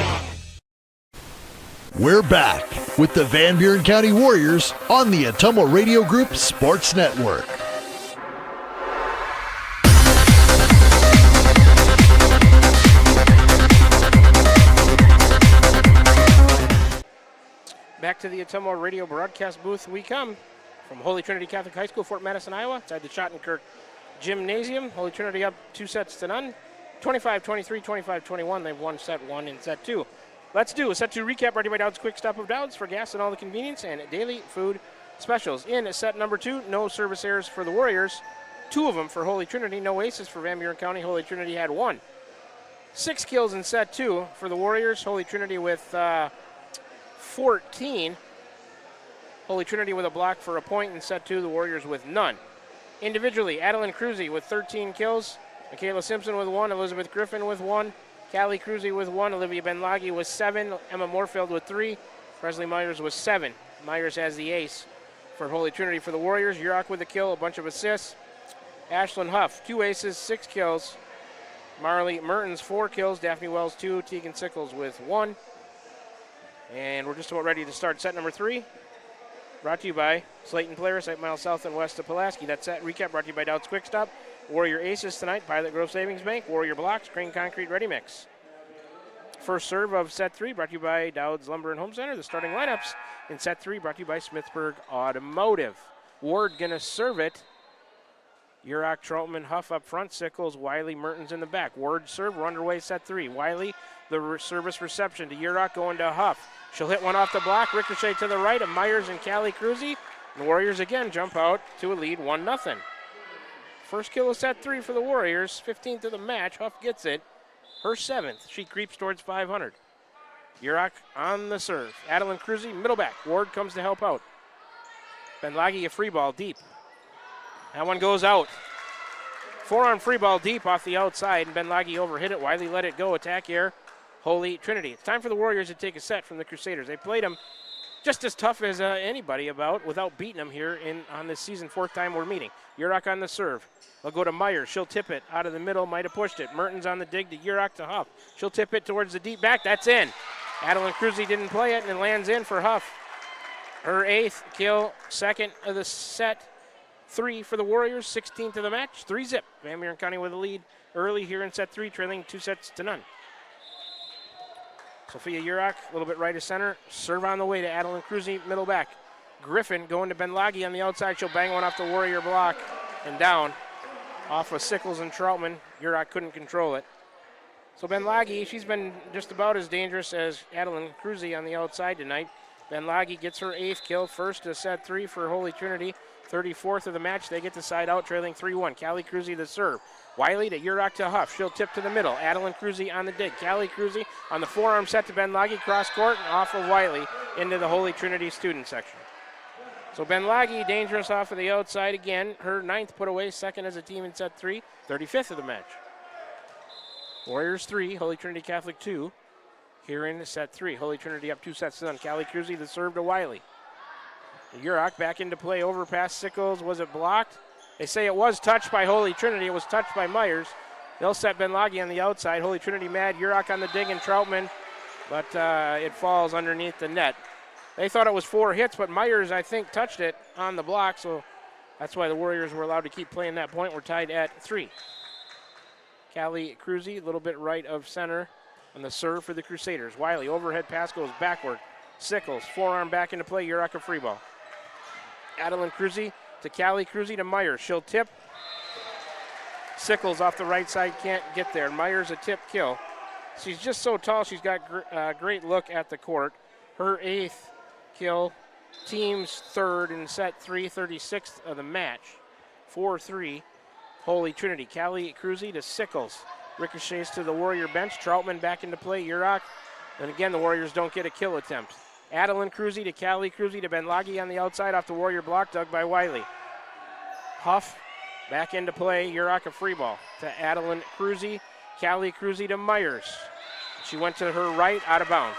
We're back with the Van Buren County Warriors on the Ottumwa Radio Group Sports Network. Back to the Ottumwa Radio broadcast booth we come from Holy Trinity Catholic High School, Fort Madison, Iowa, inside the Schottenkirk Gymnasium. Holy Trinity up 2-0, 25-23, 25-21. They've won set 1 and set 2. Let's do a set 2 recap brought to you by Dowd's Quick Stop of Dowd's for gas and all the convenience and daily food specials. In set number 2, no service errors for the Warriors. 2 of them for Holy Trinity. No aces for Van Buren County. Holy Trinity had 1. 6 kills in set 2 for the Warriors. Holy Trinity with 14. Holy Trinity with a block for a point in set 2. The Warriors with none. Individually, Adeline Cruzy with 13 kills. Michaela Simpson with 1. Elizabeth Griffin with 1. Callie Cruzy with 1, Olivia Benlagi with 7, Emma Moorfeld with 3, Presley Myers with 7. Myers has the ace for Holy Trinity for the Warriors. Urach with a kill, a bunch of assists. Ashlyn Huff, 2 aces, 6 kills. Marley Mertens, 4 kills. Daphne Wells, 2. Tegan Sickles with 1. And we're just about ready to start set number 3. Brought to you by Slayton Polaris, 8 miles south and west of Pulaski. That's set recap brought to you by Dowd's Quick Stop. Warrior Aces tonight, Pilot Grove Savings Bank, Warrior Blocks, Crane Concrete Ready Mix. First serve of set 3 brought to you by Dowd's Lumber and Home Center. The starting lineups in set 3 brought to you by Smithburg Automotive. Ward gonna serve it. Yurok, Troutman, Huff up front, Sickles, Wiley, Mertens in the back. Ward serve, we're underway set 3. Wiley, the service reception to Yurok going to Huff. She'll hit one off the block, ricochet to the right of Myers and Callie Cruzy. The Warriors again jump out to a lead 1-0. First kill of set 3 for the Warriors, 15th of the match. Huff gets it, her 7th. She creeps towards 500. Yurok on the serve. Adeline Cruzy, middle back. Ward comes to help out. Benlagi a free ball deep. That one goes out. Forearm free ball deep off the outside, and Benlagi overhit it. Wiley let it go. Attack here, Holy Trinity. It's time for the Warriors to take a set from the Crusaders. They played them just as tough as anybody about without beating them here on this season, 4th time we're meeting. Yurok on the serve. They'll go to Myers. She'll tip it out of the middle. Might have pushed it. Mertens on the dig to Yurok to Huff. She'll tip it towards the deep back. That's in. Adeline Cruzy didn't play it, and it lands in for Huff. Her 8th kill, 2nd of the set. 3 for the Warriors, 16th of the match. 3-zip. Van Buren County with a lead early here in set 3, trailing 2-0. Sophia Yurok, a little bit right of center. Serve on the way to Adeline Cruzy, middle back. Griffin going to Benlagi on the outside. She'll bang one off the Warrior block and down. Off of Sickles and Troutman. Yurok couldn't control it. So Benlagi, she's been just about as dangerous as Adeline Cruzy on the outside tonight. Benlagi gets her 8th kill, first of set 3 for Holy Trinity. 34th of the match. They get the side out, trailing 3-1. Callie Cruzy the serve. Wiley to Yurok to Huff. She'll tip to the middle. Adeline Cruzy on the dig. Callie Cruzy on the forearm set to Benlagi. Cross court and off of Wiley into the Holy Trinity student section. So Benlagi dangerous off of the outside again. Her 9th put away, 2nd as a team in set 3. 35th of the match. Warriors 3, Holy Trinity Catholic 2. Here in set 3. Holy Trinity up 2-0. Callie Cruzy the serve to Wiley. Yurok back into play, overpass Sickles. Was it blocked? They say it was touched by Holy Trinity. It was touched by Myers. They'll set Benlagi on the outside. Holy Trinity mad. Yurok on the dig and Troutman, but it falls underneath the net. They thought it was 4 hits, but Myers, I think, touched it on the block, so that's why the Warriors were allowed to keep playing that point. We're tied at 3. Callie Cruzy, a little bit right of center on the serve for the Crusaders. Wiley, overhead pass goes backward. Sickles, forearm back into play. Yurok a free ball. Adeline Cruzy to Callie Cruzy to Myers. She'll tip. Sickles off the right side, can't get there. Myers a tip kill. She's just so tall, she's got great look at the court. Her 8th kill, team's 3rd in set 3, 36th of the match. 4-3, Holy Trinity. Callie Cruzy to Sickles. Ricochets to the Warrior bench. Troutman back into play. Yurok. And again, the Warriors don't get a kill attempt. Adeline Cruzy to Callie Cruzy to Benlagi on the outside off the Warrior block, dug by Wiley. Huff back into play. Yurok a free ball to Adeline Cruzy. Callie Cruzy to Myers. She went to her right, out of bounds.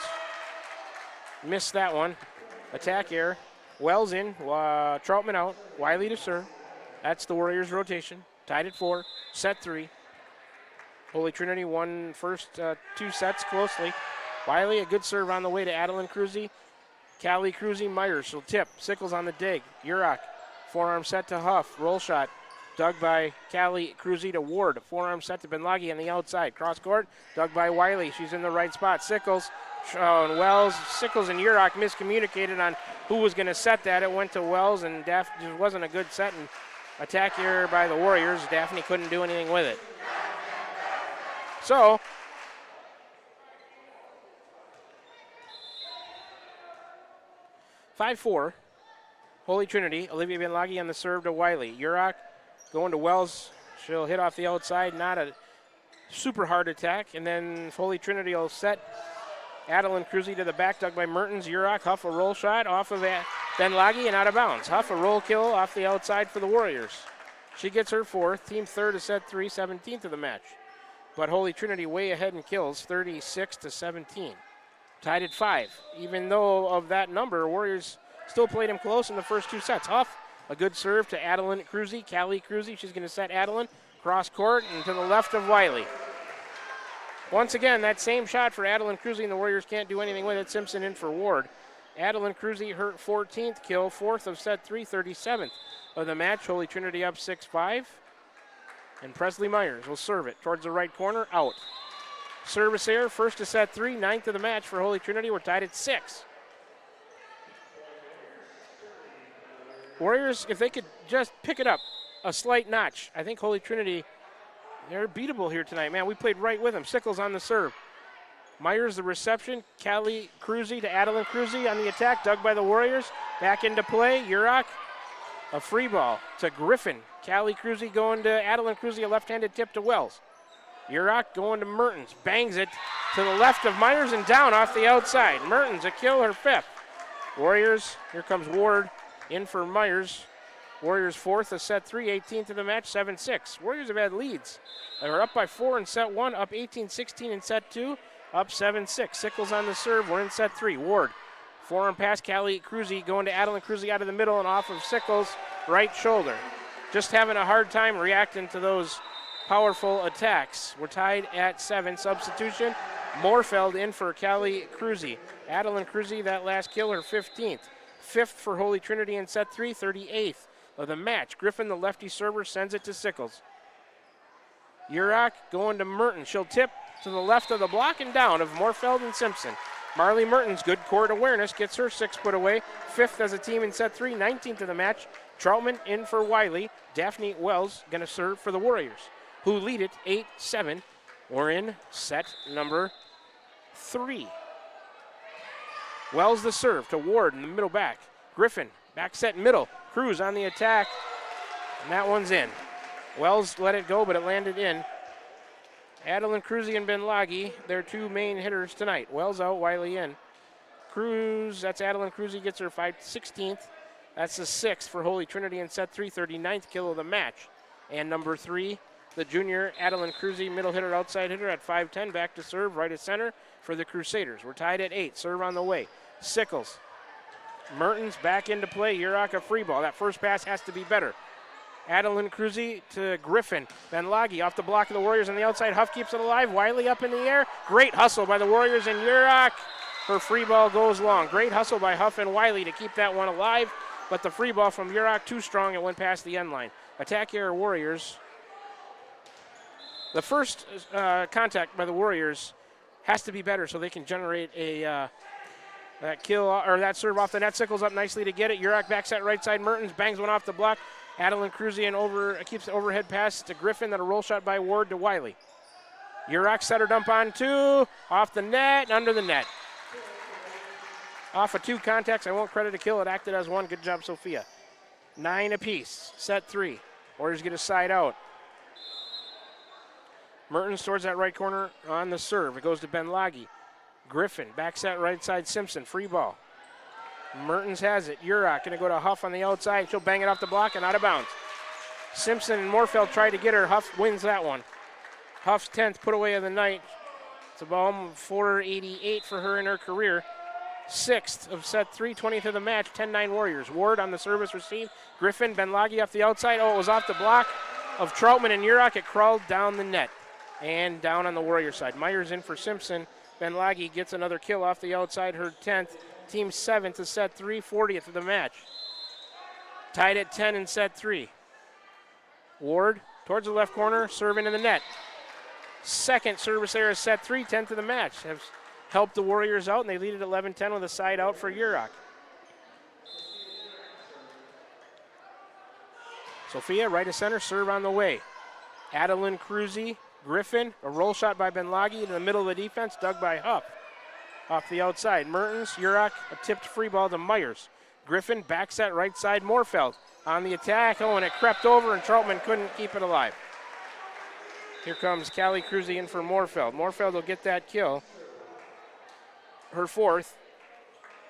Missed that one. Attack error. Wells in, Troutman out. Wiley to serve. That's the Warriors' rotation. Tied at 4, set 3. Holy Trinity won first 2 sets closely. Wiley, a good serve on the way to Adeline Cruzy. Callie Cruzy, Myers, she'll tip. Sickles on the dig. Yurok, forearm set to Huff. Roll shot, dug by Callie Cruzy to Ward. Forearm set to Benlagi on the outside. Cross court, dug by Wiley. She's in the right spot. Sickles, and Wells. Sickles and Yurok miscommunicated on who was going to set that. It went to Wells, and Daphne just wasn't a good set. And attack here by the Warriors. Daphne couldn't do anything with it. So, (5-4), Holy Trinity. Olivia Benlagi on the serve to Wiley. Yurok going to Wells. She'll hit off the outside. Not a super hard attack. And then Holy Trinity will set Adeline Cruzy to the back, dug by Mertens. Yurok, Huff a roll shot off of Benlagi and out of bounds. Huff a roll kill off the outside for the Warriors. She gets her 4th. Team 3rd of set 3, 17th of the match. But Holy Trinity way ahead in kills, 36-17. Tied at 5. Even though of that number, Warriors still played him close in the first 2 sets. Huff, a good serve to Adeline Cruzy. Callie Cruzy, she's going to set Adeline. Cross court and to the left of Wiley. Once again, that same shot for Adeline Cruzy, and the Warriors can't do anything with it. Simpson in for Ward. Adeline Cruzy, her 14th kill, 4th of set 3, 37th of the match. Holy Trinity up 6-5. And Presley Myers will serve it towards the right corner, out. Service error, first to set 3, 9th of the match for Holy Trinity. We're tied at 6. Warriors, if they could just pick it up a slight notch, I think Holy Trinity, they're beatable here tonight. Man, we played right with them. Sickles on the serve. Myers the reception. Callie Cruzy to Adeline Cruzy on the attack. Dug by the Warriors. Back into play. Urach, a free ball to Griffin. Callie Cruzy going to Adeline Cruzy, a left-handed tip to Wells. Urach going to Mertens. Bangs it to the left of Myers and down off the outside. Mertens a kill, her 5th. Warriors, here comes Ward in for Myers. Warriors 4th, a set 3, 18th of the match, 7-6. Warriors have had leads. They were up by 4 in set 1, up 18-16 in set 2, up 7-6. Sickles on the serve, we're in set 3. Ward, forearm pass, Callie Cruzy going to Adeline Cruzy out of the middle and off of Sickles, right shoulder. Just having a hard time reacting to those powerful attacks. We're tied at 7. Substitution, Moorfeld in for Callie Cruzy. Adeline Cruzy, that last kill, her 15th. 5th for Holy Trinity in set 3, 38th of the match. Griffin, the lefty server, sends it to Sickles. Urach going to Mertens. She'll tip to the left of the block and down of Moorfeld and Simpson. Marley Mertens, good court awareness, gets her 6 foot away. 5th as a team in set 3, 19th of the match. Troutman in for Wiley. Daphne Wells going to serve for the Warriors, who lead it 8-7. We're in set number 3. Wells the serve to Ward in the middle back. Griffin, back set middle. Cruz on the attack, and that one's in. Wells let it go, but it landed in. Adeline Cruzy and Benlagi, their 2 main hitters tonight. Wells out, Wiley in. Cruz, that's Adeline Cruzy, gets her 16th. That's the 6th for Holy Trinity in set 3, 39th kill of the match. And number 3, the junior Adeline Cruzy, middle hitter, outside hitter at 5'10", back to serve, right at center for the Crusaders. We're tied at 8, serve on the way. Sickles. Mertens back into play. Urach a free ball. That first pass has to be better. Adeline Cruzy to Griffin. Benlagi off the block of the Warriors on the outside. Huff keeps it alive. Wiley up in the air. Great hustle by the Warriors and Urach. Her free ball goes long. Great hustle by Huff and Wiley to keep that one alive. But the free ball from Urach too strong. It went past the end line. Attack error Warriors. The first contact by the Warriors has to be better so they can generate a that kill or that serve off the net. Sickles up nicely to get it. Urach back set right side. Mertens bangs one off the block. Adeline Cruzy and keeps the overhead pass to Griffin. Then a roll shot by Ward to Wiley. Urach set her dump on 2. Off the net and under the net. Off of 2 contacts. I won't credit a kill. It acted as 1. Good job, Sophia. 9 apiece. Set 3. Warriors get a side out. Mertens towards that right corner on the serve. It goes to Benlagi. Griffin, back set right side, Simpson, free ball. Mertens has it. Urach going to go to Huff on the outside. She'll bang it off the block and out of bounds. Simpson and Moorfeld try to get her. Huff wins that one. Huff's 10th put away of the night. It's about 488 for her in her career. 6th of set 3, 20th of the match, 10-9 Warriors. Ward on the service receive. Griffin, Benlagi off the outside. Oh, it was off the block of Troutman and Urach. It crawled down the net and down on the Warrior side. Myers in for Simpson. Benlagi gets another kill off the outside, her 10th. Team 7th to set 3, 40th of the match. Tied at 10 in set 3. Ward towards the left corner, serve into the net. Second service error, set 3, 10th of the match. Have helped the Warriors out, and they lead at 11-10 with a side out for Urach. Sophia, right of center, serve on the way. Adeline Cruzy, Griffin, a roll shot by Benlagi in the middle of the defense, dug by Huff. Off the outside, Mertens, Urach, a tipped free ball to Myers. Griffin, back set right side, Moorfeld on the attack. Oh, and it crept over, and Troutman couldn't keep it alive. Here comes Callie Cruzy in for Moorfeld. Moorfeld will get that kill. Her 4th.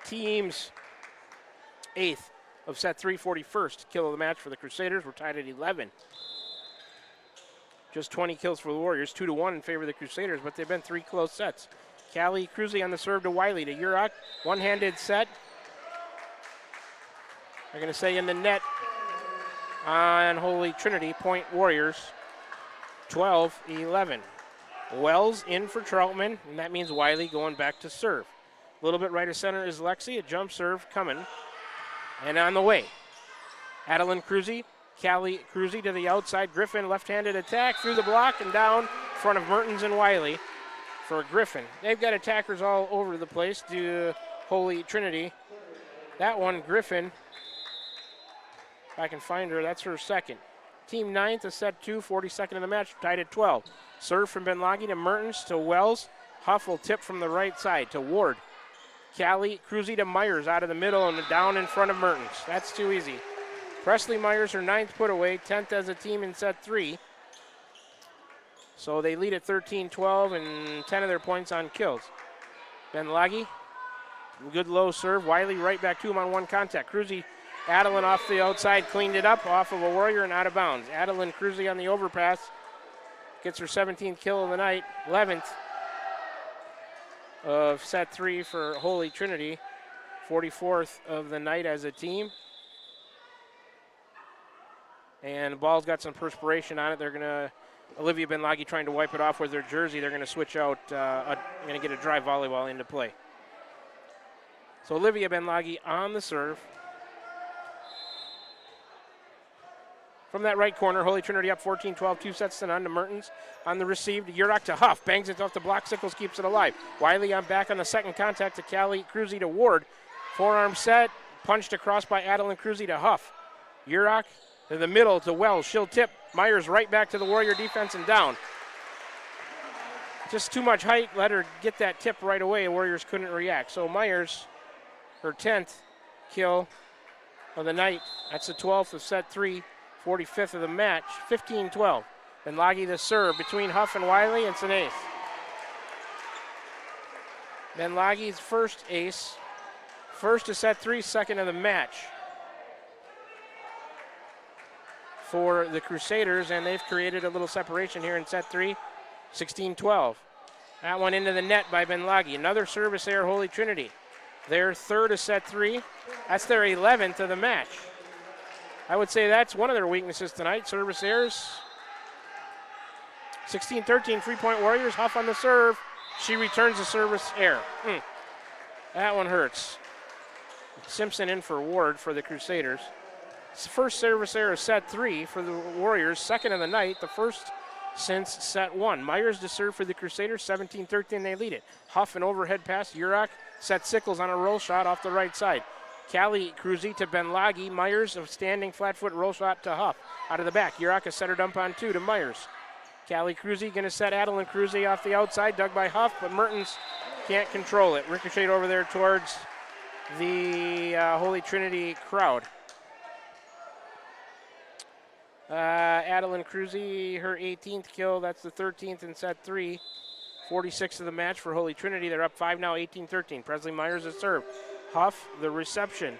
Team's 8th of set 3, 41st kill of the match for the Crusaders. We're tied at 11. Just 20 kills for the Warriors, 2-1 in favor of the Crusaders, but they've been 3 close sets. Callie Cruzy on the serve to Wiley to Urach. One-handed set. They're going to say in the net on Holy Trinity, point Warriors, 12-11. Wells in for Troutman, and that means Wiley going back to serve. A little bit right of center is Lexi, a jump serve coming. And on the way, Adeline Cruzy Callie Cruzy to the outside. Griffin left-handed attack through the block and down in front of Mertens and Wiley for Griffin. They've got attackers all over the place due to Holy Trinity. That one, Griffin, if I can find her, that's her second. Team ninth is set 2, 42nd in the match, tied at 12. Serve from Benlagi to Mertens to Wells. Huff will tip from the right side to Ward. Callie Cruzy to Myers out of the middle and down in front of Mertens. That's too easy. Presley Myers, her 9th put away, 10th as a team in set 3. So they lead at 13-12 and 10 of their points on kills. Benlagi, good low serve. Wiley right back to him on one contact. Cruzy, Adeline off the outside, cleaned it up off of a Warrior and out of bounds. Adeline Cruzy on the overpass gets her 17th kill of the night, 11th of set 3 for Holy Trinity, 44th of the night as a team. And the ball's got some perspiration on it. They're going to, Olivia Benlagi trying to wipe it off with their jersey. They're going to switch out, going to get a drive volleyball into play. So Olivia Benlagi on the serve. From that right corner, Holy Trinity up 14-12, 2 sets to none to Mertens. On the receive, Urach to Huff, bangs it off the block, Sickles keeps it alive. Wiley on back on the second contact to Callie Cruzy to Ward. Forearm set, punched across by Adeline Cruzy to Huff. Urach to the middle to Wells, she'll tip. Myers right back to the Warrior defense and down. Just too much height, let her get that tip right away, Warriors couldn't react. So Myers, her 10th kill of the night. That's the 12th of set 3. 45th of the match, 15-12. And Benlagi the serve between Huff and Wiley, it's an ace. Benlagi's first ace, first to set 3, second of the match for the Crusaders, and they've created a little separation here in set 3, 16-12. That one into the net by Benlagi. Another service there, Holy Trinity. Their third of set 3, that's their 11th of the match. I would say that's one of their weaknesses tonight. Service errors. 16-13, 3-point Warriors. Huff on the serve. She returns the service error. That one hurts. Simpson in for Ward for the Crusaders. First service error set 3 for the Warriors. Second of the night. The first since set 1. Myers to serve for the Crusaders. 17-13, they lead it. Huff an overhead pass. Urach set Sickles on a roll shot off the right side. Callie Cruzy to Benlagi. Myers of standing flat foot roll shot to Huff. Out of the back. Urach a setter dump on 2 to Myers. Callie Cruzy going to set Adeline Cruzy off the outside. Dug by Huff, but Mertens can't control it. Ricochet over there towards the Holy Trinity crowd. Adeline Cruzy, her 18th kill. That's the 13th in set 3. 46th of the match for Holy Trinity. They're up 5 now, 18-13. Presley Myers a serve. Huff, the reception.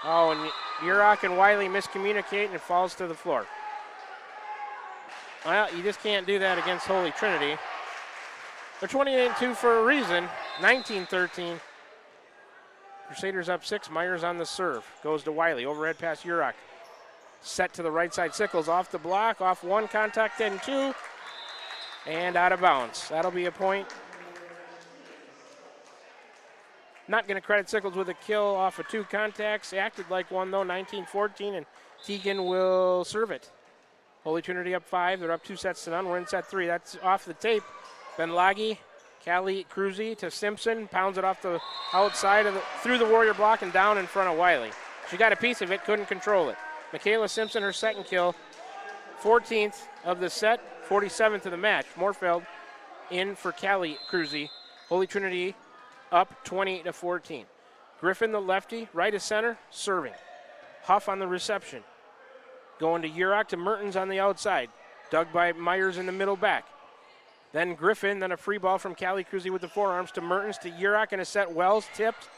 Oh, and Urach and Wiley miscommunicate and it falls to the floor. Well, you just can't do that against Holy Trinity. They're 28-2 for a reason. 19-13. Crusaders up 6. Myers on the serve. Goes to Wiley. Overhead pass Urach. Set to the right side. Sickles off the block. Off 1 contact and 2. And out of bounds. That'll be a point. Not going to credit Sickles with a kill off of 2 contacts. Acted like one, though, 19-14, and Teagan will serve it. Holy Trinity up 5. They're up 2 sets to none. We're in set 3. That's off the tape. Benlagi, Callie Cruzy to Simpson. Pounds it off the outside of through the Warrior block and down in front of Wiley. She got a piece of it, couldn't control it. Michaela Simpson, her 2nd kill. 14th of the set, 47th of the match. Moorfeld in for Callie Cruzy. Holy Trinity up 20-14. Griffin, the lefty, right of center, serving. Huff on the reception. Going to Urach to Mertens on the outside. Dug by Myers in the middle back. Then Griffin, then a free ball from Callie Cruzy with the forearms to Mertens to Urach and a set. Wells tipped,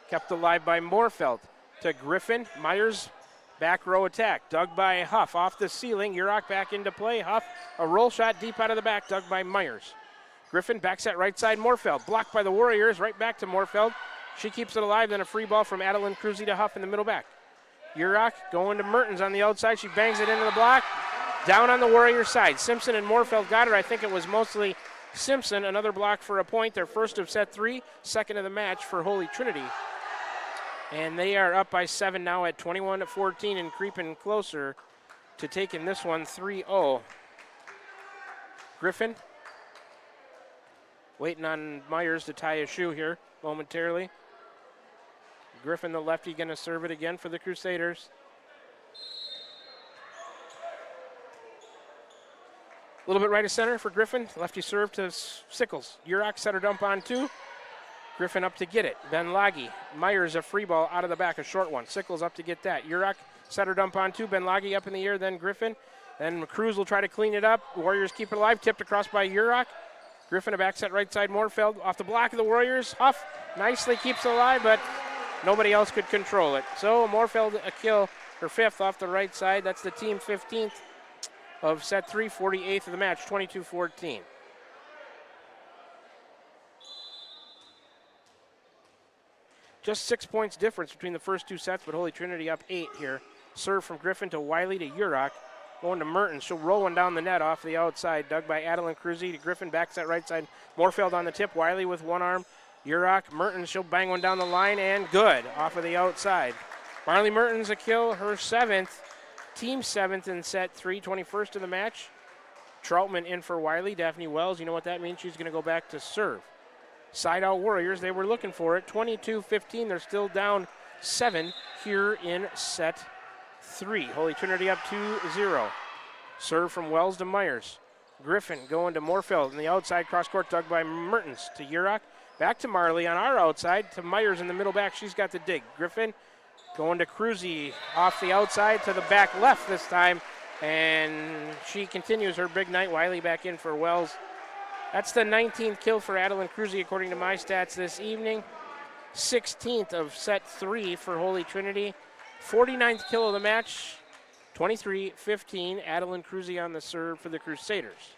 kept alive by Moorfeld. To Griffin, Myers, back row attack. Dug by Huff off the ceiling. Urach back into play. Huff, a roll shot deep out of the back, dug by Myers. Griffin back set right side, Moorfeld. Blocked by the Warriors, right back to Moorfeld. She keeps it alive, then a free ball from Adeline Cruzy to Huff in the middle back. Urach going to Mertens on the outside. She bangs it into the block. Down on the Warrior side. Simpson and Moorfeld got her. I think it was mostly Simpson. Another block for a point. Their first of set 3, second of the match for Holy Trinity. And they are up by 7 now at 21-14 and creeping closer to take in this one 3-0. Griffin waiting on Myers to tie his shoe here momentarily. Griffin, the lefty, going to serve it again for the Crusaders. A little bit right of center for Griffin. Lefty serve to Sickles. Urach center dump on 2. Griffin up to get it. Ben Laggy. Myers a free ball out of the back, a short one. Sickles up to get that. Urach center dump on 2. Ben Laggy up in the air, then Griffin. Then Cruz will try to clean it up. Warriors keep it alive. Tipped across by Urach. Griffin a back set right side. Moorfeld off the block of the Warriors. Huff nicely keeps it alive, but nobody else could control it. So Moorfeld a kill, her 5th off the right side. That's the team 15th of set 3, 48th of the match, 22-14. Just 6 points difference between the first 2 sets, but Holy Trinity up 8 here. Serve from Griffin to Wiley to Urach. Going to Mertens. She'll roll one down the net off the outside. Dug by Adeline Cruzy to Griffin. Back set right side. Moorfeld on the tip. Wiley with one arm. Urach. Mertens. She'll bang one down the line and good off of the outside. Marley Mertens a kill. Her 7th. Team 7th in set 3. 21st of the match. Troutman in for Wiley. Daphne Wells. You know what that means? She's going to go back to serve. Side out Warriors. They were looking for it. 22-15. They're still down 7 here in set 3. Holy Trinity up 2-0. Serve from Wells to Myers. Griffin going to Moorfeld. In the outside cross court dug by Mertens to Urach. Back to Marley on our outside to Myers in the middle back. She's got the dig. Griffin going to Cruzy off the outside to the back left this time. And she continues her big night. Wiley back in for Wells. That's the 19th kill for Adeline Cruzy according to my stats this evening. 16th of set 3 for Holy Trinity. 49th kill of the match. 23-15. Adeline Cruzy on the serve for the Crusaders.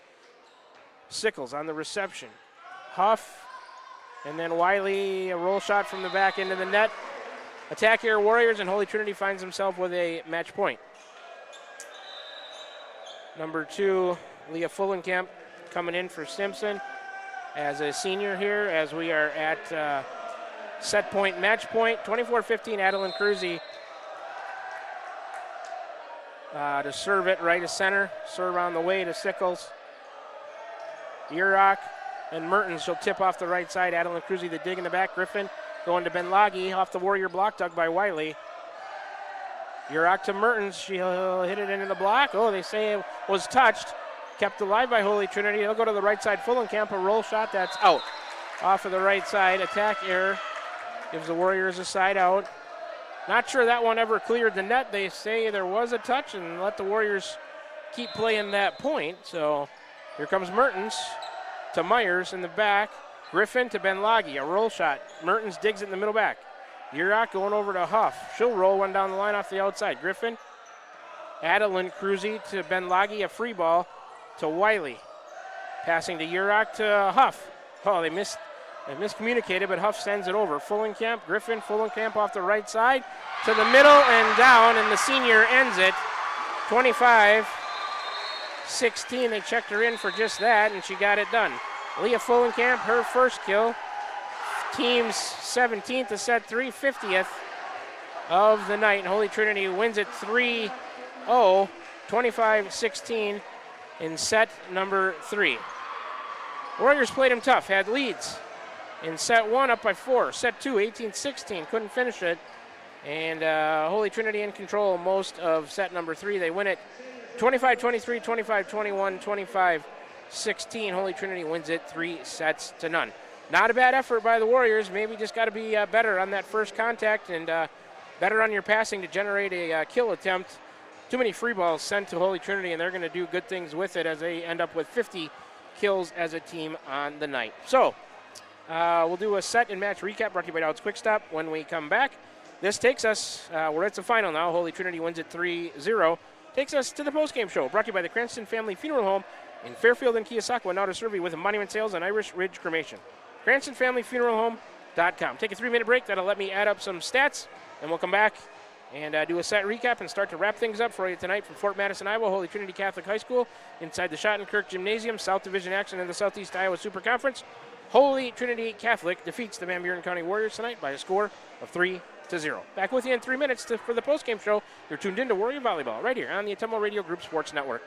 Sickles on the reception. Huff. And then Wiley, a roll shot from the back into the net. Attack here Warriors, and Holy Trinity finds himself with a match point. Number 2, Leah Fullenkamp coming in for Simpson as a senior here as we are at set point, match point. 24-15, Adeline Cruzy to serve it right to center. Serve on the way to Sickles. Urach and Mertens. She'll tip off the right side. Adeline Cruzy the dig in the back. Griffin going to Ben Laggy off the Warrior block, dug by Wiley. Urach to Mertens. She'll hit it into the block. Oh, they say it was touched. Kept alive by Holy Trinity. They'll go to the right side. Fullenkamp, a roll shot. That's out. Off of the right side. Attack error. Gives the Warriors a side out. Not sure that one ever cleared the net. They say there was a touch and let the Warriors keep playing that point. So here comes Mertens to Myers in the back. Griffin to Ben Laggy, a roll shot. Mertens digs it in the middle back. Urach going over to Huff. She'll roll one down the line off the outside. Griffin, Adeline Cruzy to Ben Laggy, a free ball to Wiley. Passing to Urach to Huff. Oh, they miscommunicated, but Huff sends it over. Fullenkamp, Griffin, Fullenkamp off the right side to the middle and down, and the senior ends it. 25-16, they checked her in for just that, and she got it done. Leah Fullenkamp, her first kill. Team's 17th to set 3, 50th of the night. And Holy Trinity wins it 3-0, 25-16 in set number 3. Warriors played them tough, had leads. In set 1, up by 4. Set 2, 18-16, couldn't finish it. And Holy Trinity in control most of set number 3. They win it 25-23, 25-21, 25-16. Holy Trinity wins it 3-0. Not a bad effort by the Warriors. Maybe just got to be better on that first contact and better on your passing to generate a kill attempt. Too many free balls sent to Holy Trinity, and they're going to do good things with it as they end up with 50 kills as a team on the night. So we'll do a set and match recap brought to you by Dowd's Quick Stop when we come back. This takes us, we're at the final now. Holy Trinity wins it 3-0. Takes us to the postgame show brought to you by the Cranston Family Funeral Home in Fairfield and Keosauqua, now to serve you with monument sales and Irish Ridge cremation. CranstonFamilyFuneralHome.com. Take a 3-minute break. That'll let me add up some stats, and we'll come back and do a set recap and start to wrap things up for you tonight from Fort Madison, Iowa, Holy Trinity Catholic High School, inside the Schottenkirk Gymnasium, South Division action in the Southeast Iowa Super Conference. Holy Trinity Catholic defeats the Van Buren County Warriors tonight by a score of 3-0. 0. Back with you in 3 minutes for the postgame show. You're tuned in to Warrior Volleyball right here on the Ottumwa Radio Group Sports Network.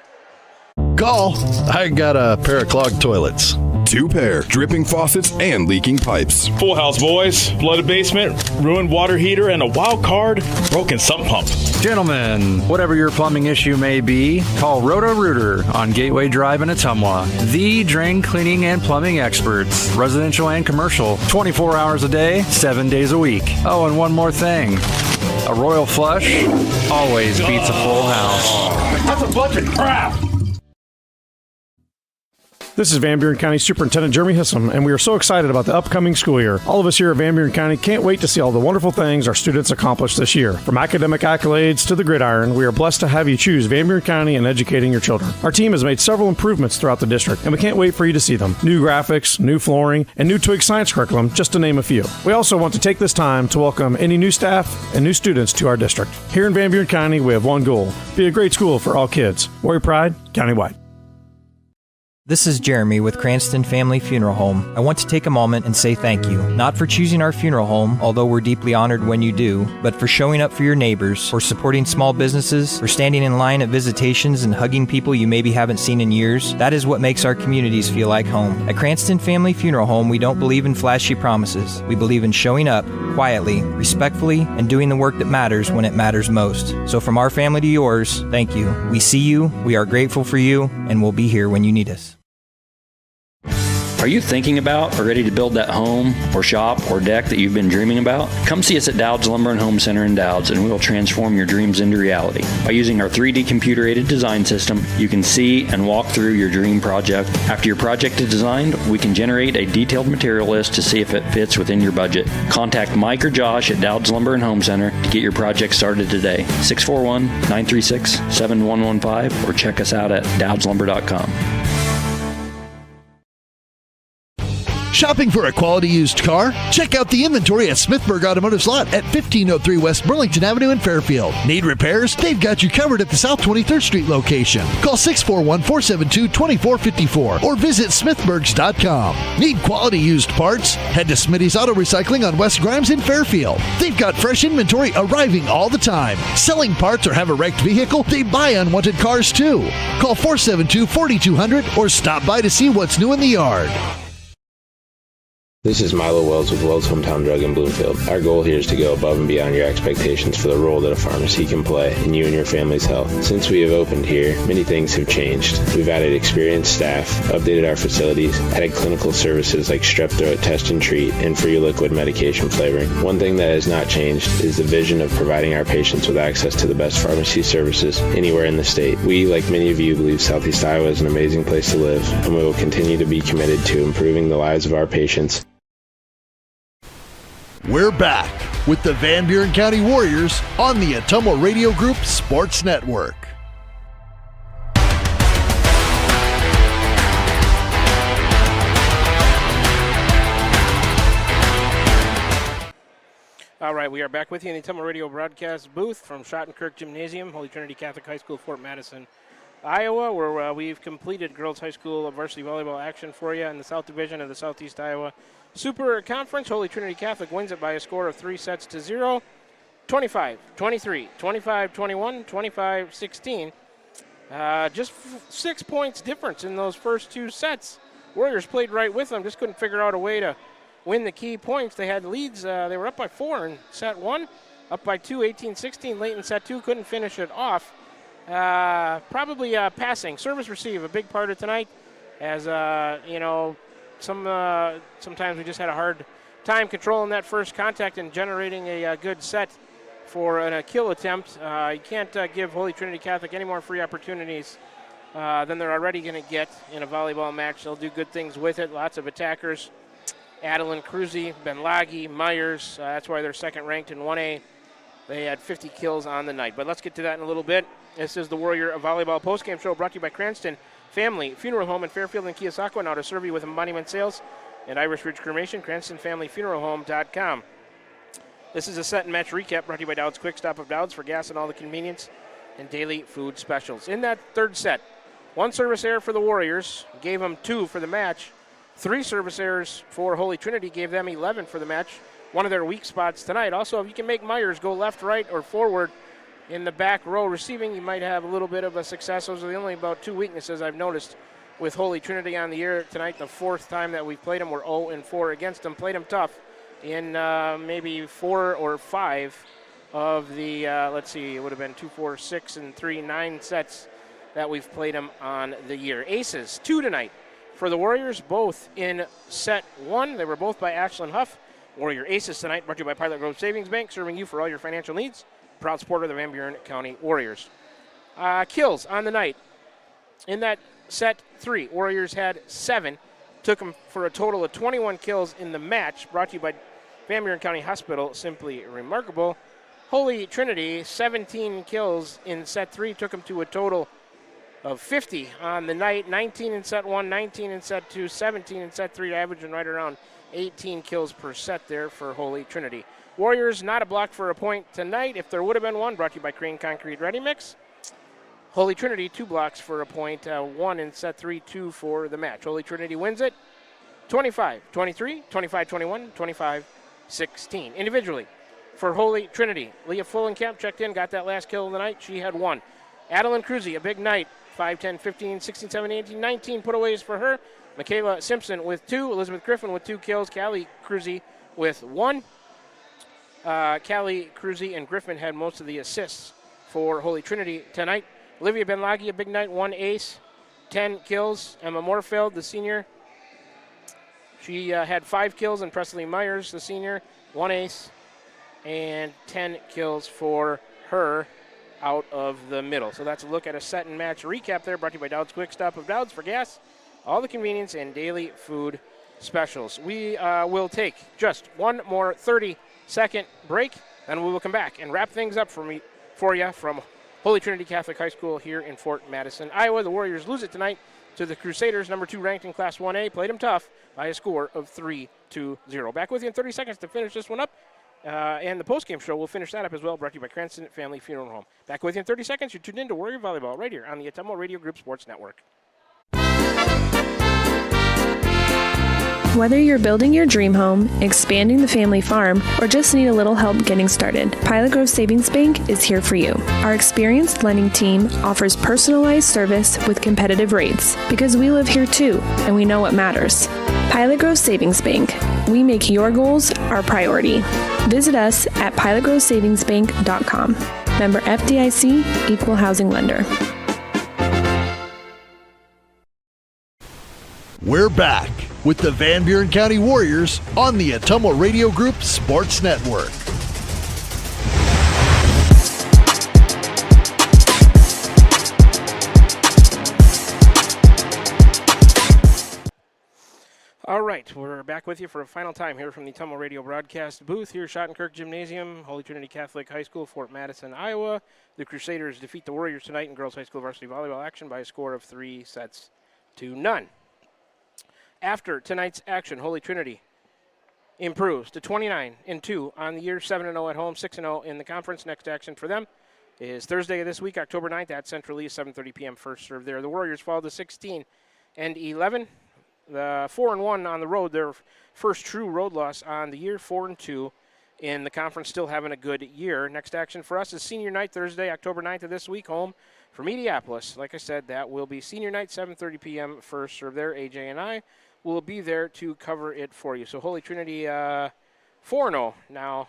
Call. I got a pair of clogged toilets. 2 pair, dripping faucets, and leaking pipes. Full house, boys. Flooded basement, ruined water heater, and a wild card, broken sump pump. Gentlemen, whatever your plumbing issue may be, call Roto-Rooter on Gateway Drive in Ottumwa. The drain cleaning and plumbing experts, residential and commercial, 24 hours a day, 7 days a week. Oh, and one more thing. A royal flush always beats a full house. That's a bunch of crap. This is Van Buren County Superintendent Jeremy Hissam, and we are so excited about the upcoming school year. All of us here at Van Buren County can't wait to see all the wonderful things our students accomplish this year. From academic accolades to the gridiron, we are blessed to have you choose Van Buren County in educating your children. Our team has made several improvements throughout the district, and we can't wait for you to see them. New graphics, new flooring, and new Twig science curriculum, just to name a few. We also want to take this time to welcome any new staff and new students to our district. Here in Van Buren County, we have one goal: be a great school for all kids. Warrior Pride, countywide. This is Jeremy with Cranston Family Funeral Home. I want to take a moment and say thank you, not for choosing our funeral home, although we're deeply honored when you do, but for showing up for your neighbors, for supporting small businesses, for standing in line at visitations and hugging people you maybe haven't seen in years. That is what makes our communities feel like home. At Cranston Family Funeral Home, we don't believe in flashy promises. We believe in showing up quietly, respectfully, and doing the work that matters when it matters most. So from our family to yours, thank you. We see you, we are grateful for you, and we'll be here when you need us. Are you thinking about or ready to build that home or shop or deck that you've been dreaming about? Come see us at Dowd's Lumber and Home Center in Dowd's, and we will transform your dreams into reality. By using our 3D computer-aided design system, you can see and walk through your dream project. After your project is designed, we can generate a detailed material list to see if it fits within your budget. Contact Mike or Josh at Dowd's Lumber and Home Center to get your project started today. 641-936-7115 or check us out at dowdslumber.com. Shopping for a quality used car? Check out the inventory at Smithburg Automotive's lot at 1503 West Burlington Avenue in Fairfield. Need repairs? They've got you covered at the South 23rd Street location. Call 641-472-2454 or visit smithburgs.com. Need quality used parts? Head to Smitty's Auto Recycling on West Grimes in Fairfield. They've got fresh inventory arriving all the time. Selling parts or have a wrecked vehicle? They buy unwanted cars too. Call 472-4200 or stop by to see what's new in the yard. This is Milo Wells with Wells Hometown Drug in Bloomfield. Our goal here is to go above and beyond your expectations for the role that a pharmacy can play in you and your family's health. Since we have opened here, many things have changed. We've added experienced staff, updated our facilities, added clinical services like strep throat test and treat, and free liquid medication flavoring. One thing that has not changed is the vision of providing our patients with access to the best pharmacy services anywhere in the state. We, like many of you, believe Southeast Iowa is an amazing place to live, and we will continue to be committed to improving the lives of our patients. We're back with the Van Buren County Warriors on the Ottumwa Radio Group Sports Network. All right, we are back with you in the Ottumwa Radio broadcast booth from Schottenkirk Gymnasium, Holy Trinity Catholic High School, Fort Madison, Iowa, where we've completed girls high school varsity volleyball action for you in the South Division of the Southeast Iowa Super Conference. Holy Trinity Catholic wins it by a score of 3-0, 25-23, 25-21, 25-16. Just 6 points difference in those first two sets. Warriors played right with them, just couldn't figure out a way to win the key points. They had leads. They were up by 4 in set 1, up by 2, 18-16. Late in set 2, couldn't finish it off. Probably passing. Service receive, a big part of tonight. As, sometimes we just had a hard time controlling that first contact and generating a good set for a kill attempt. You can't give Holy Trinity Catholic any more free opportunities than they're already going to get in a volleyball match. They'll do good things with it. Lots of attackers. Adeline Cruzy, Ben Laghi, Myers. That's why they're second ranked in 1A. They had 50 kills on the night. But let's get to that in a little bit. This is the Warrior Volleyball postgame show brought to you by Cranston Family Funeral Home in Fairfield and Keosauqua. Now to serve you with monument sales and Irish Ridge Cremation, CranstonFamilyFuneralHome.com. This is a set and match recap brought to you by Dowd's Quick Stop of Dowd's for gas and all the convenience and daily food specials. In that third set, 1 service error for the Warriors, gave them 2 for the match. 3 service errors for Holy Trinity, gave them 11 for the match. one of their weak spots tonight. Also, if you can make Myers go left, right, or forward in the back row receiving, you might have a little bit of a success. Those are the only about 2 weaknesses I've noticed with Holy Trinity on the year tonight. The 4th time that we've played them, we're 0-4 against them. Played them tough in maybe 4 or 5 of the, let's see, it would have been 2, 4, 6, and 3, 9 sets that we've played them on the year. Aces, 2 tonight for the Warriors, both in set 1. They were both by Ashlyn Huff. Warrior Aces tonight, brought to you by Pilot Grove Savings Bank, serving you for all your financial needs. Proud supporter of the Van Buren County Warriors. Kills on the night. In that set 3, Warriors had 7. Took them for a total of 21 kills in the match, brought to you by Van Buren County Hospital. Simply remarkable. Holy Trinity, 17 kills in set 3, took them to a total of 50 on the night. 19 in set 1, 19 in set 2, 17 in set 3, averaging right around 18 kills per set there for Holy Trinity. Warriors, not a block for a point tonight. If there would have been one, brought to you by Crane Concrete Ready Mix. Holy Trinity, 2 blocks for a point, 1 in set 3, 2 for the match. Holy Trinity wins it 25-23, 25-21, 25-16. Individually, for Holy Trinity, Leah Fullenkamp checked in, got that last kill of the night. She had 1. Adeline Cruzy, a big night, 5, 10, 15, 16, 17, 18, 19 putaways for her. Michaela Simpson with 2. Elizabeth Griffin with 2 kills. Callie Cruzy with 1. Callie Cruzy and Griffin had most of the assists for Holy Trinity tonight. Olivia Benlagi, a big night, 1 ace, 10 kills. Emma Moorfeld, the senior, she had 5 kills. And Presley Myers, the senior, 1 ace and 10 kills for her out of the middle. So that's a look at a set and match recap there, brought to you by Dowd's Quick Stop of Dowd's for gas, all the convenience and daily food specials. We will take just one more 30-second break, and we will come back and wrap things up for you from Holy Trinity Catholic High School here in Fort Madison, Iowa. The Warriors lose it tonight to the Crusaders, number 2 ranked in Class 1A. Played them tough by a score of 3-0. Back with you in 30 seconds to finish this one up. And the postgame show, we'll finish that up as well, brought to you by Cranston Family Funeral Home. Back with you in 30 seconds. You're tuned in to Warrior Volleyball right here on the Ottumwa Radio Group Sports Network. Whether you're building your dream home, expanding the family farm, or just need a little help getting started, Pilot Grove Savings Bank is here for you. Our experienced lending team offers personalized service with competitive rates because we live here too, and we know what matters. Pilot Grove Savings Bank. We make your goals our priority. Visit us at pilotgrovesavingsbank.com. Member FDIC, Equal Housing Lender. We're back with the Van Buren County Warriors on the Ottumwa Radio Group Sports Network. All right, we're back with you for a final time here from the Ottumwa Radio broadcast booth here at Schottenkirk Gymnasium, Holy Trinity Catholic High School, Fort Madison, Iowa. The Crusaders defeat the Warriors tonight in girls high school varsity volleyball action by a score of 3-0. After tonight's action, Holy Trinity improves to 29-2 on the year, 7-0 at home, 6-0 in the conference. Next action for them is Thursday of this week, October 9th at Central East, 7:30 p.m. first serve there. The Warriors fall to 16-11. The 4-1 on the road, their first true road loss on the year, 4-2 in the conference, still having a good year. Next action for us is senior night, Thursday, October 9th of this week, home for Mediapolis. Like I said, that will be senior night, 7:30 p.m. first serve there. AJ and I will be there to cover it for you. So Holy Trinity 4-0 now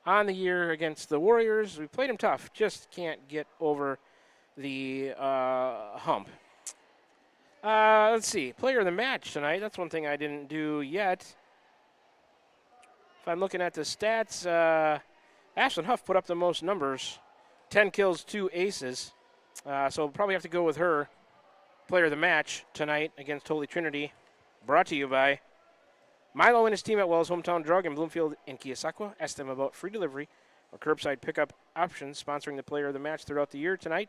on the year against the Warriors. We played them tough, just can't get over the hump. Let's see, player of the match tonight. That's one thing I didn't do yet. If I'm looking at the stats, Ashlyn Huff put up the most numbers, 10 kills, 2 aces. So we'll probably have to go with her. Player of the match tonight against Holy Trinity. Brought to you by Milo and his team at Wells Hometown Drug in Bloomfield and Keosauqua. Ask them about free delivery or curbside pickup options, sponsoring the player of the match throughout the year tonight.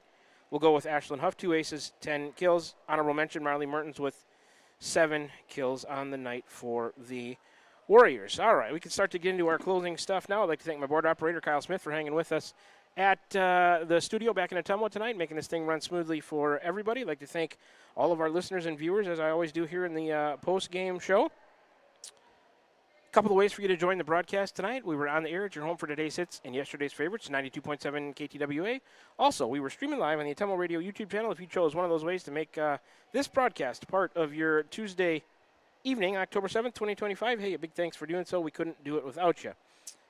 We'll go with Ashlyn Huff, 2 aces, 10 kills. Honorable mention, Marley Mertens with 7 kills on the night for the Warriors. All right, we can start to get into our closing stuff now. I'd like to thank my board operator, Kyle Smith, for hanging with us at the studio back in Ottumwa tonight, making this thing run smoothly for everybody. I'd like to thank all of our listeners and viewers, as I always do here in the post-game show. couple of ways for you to join the broadcast tonight. We were on the air at your home for today's hits and yesterday's favorites, 92.7 KTWA. Also, we were streaming live on the Ottumwa Radio YouTube channel if you chose one of those ways to make this broadcast part of your Tuesday evening, October 7th, 2025. Hey, a big thanks for doing so. We couldn't do it without you.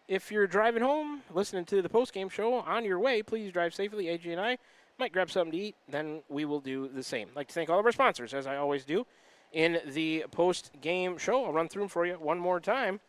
If you're driving home, listening to the post-game show on your way, please drive safely. AJ and I might grab something to eat, then we will do the same. I'd like to thank all of our sponsors, as I always do, in the post-game show. I'll run through them for you one more time.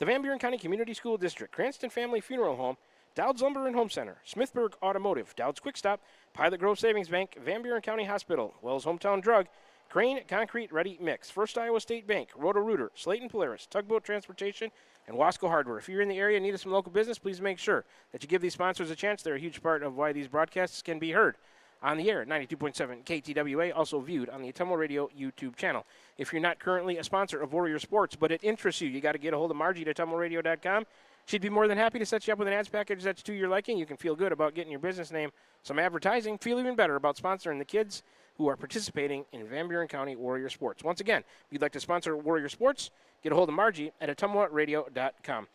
The Van Buren County Community School District, Cranston Family Funeral Home, Dowd's Lumber and Home Center, Smithburg Automotive, Dowd's Quick Stop, Pilot Grove Savings Bank, Van Buren County Hospital, Wells Hometown Drug, Crane Concrete Ready Mix, First Iowa State Bank, Roto-Rooter, Slayton Polaris, Tugboat Transportation, and Wasco Hardware. If you're in the area and need some local business, please make sure that you give these sponsors a chance. They're a huge part of why these broadcasts can be heard on the air at 92.7 KTWA, also viewed on the Ottumwa Radio YouTube channel. If you're not currently a sponsor of Warrior Sports, but it interests you, you got to get a hold of Margie at OttumwaRadio.com. She'd be more than happy to set you up with an ads package that's to your liking. You can feel good about getting your business name some advertising. Feel even better about sponsoring the kids who are participating in Van Buren County Warrior Sports. Once again, if you'd like to sponsor Warrior Sports, get a hold of Margie at OttumwaRadio.com.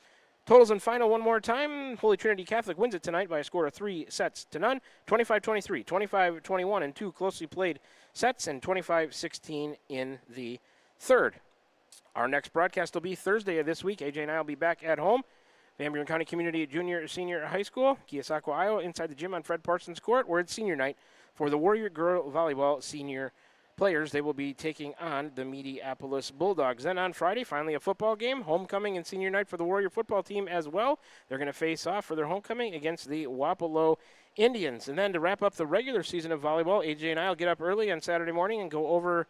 Totals and final one more time. Holy Trinity Catholic wins it tonight by a score of 3-0, 25-23, 25-21 in two closely played sets, and 25-16 in the third. Our next broadcast will be Thursday of this week. AJ and I will be back at home. Van Buren County Community Junior Senior High School, Keosauqua, Iowa, inside the gym on Fred Parsons Court, where it's senior night for the Warrior Girl Volleyball senior players. They will be taking on the Mediapolis Bulldogs. Then on Friday, finally a football game, homecoming and senior night for the Warrior football team as well. They're going to face off for their homecoming against the Wapello Indians. And then to wrap up the regular season of volleyball, AJ and I will get up early on Saturday morning and go over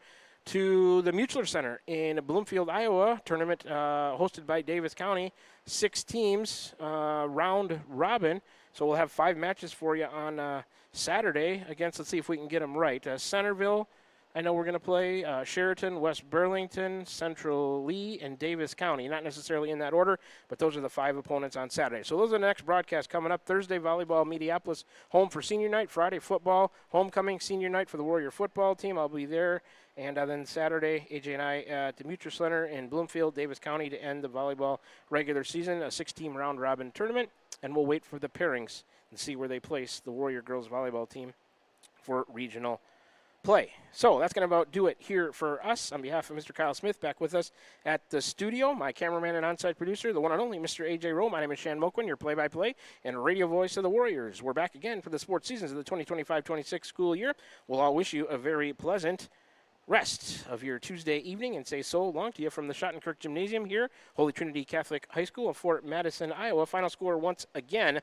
to the Muchler Center in Bloomfield, Iowa, tournament hosted by Davis County. 6 teams, round robin. So we'll have 5 matches for you on Saturday against, let's see if we can get them right, Centerville, I know we're going to play Sheraton, West Burlington, Central Lee, and Davis County. Not necessarily in that order, but those are the 5 opponents on Saturday. So those are the next broadcasts coming up. Thursday, volleyball, Mediapolis, home for senior night. Friday, football, homecoming, senior night for the Warrior football team. I'll be there. And then Saturday, AJ and I at the Mutual Center in Bloomfield, Davis County to end the volleyball regular season, a 6-team round-robin tournament. And we'll wait for the pairings and see where they place the Warrior girls volleyball team for regional play. So that's going to about do it here for us. On behalf of Mr. Kyle Smith, back with us at the studio, my cameraman and on-site producer, the one and only Mr. A.J. Rowe. My name is Shan Moquin, your play-by-play and radio voice of the Warriors. We're back again for the sports seasons of the 2025-26 school year. We'll all wish you a very pleasant rest of your Tuesday evening and say so long to you from the Schottenkirk Gymnasium here, Holy Trinity Catholic High School in Fort Madison, Iowa. Final score once again,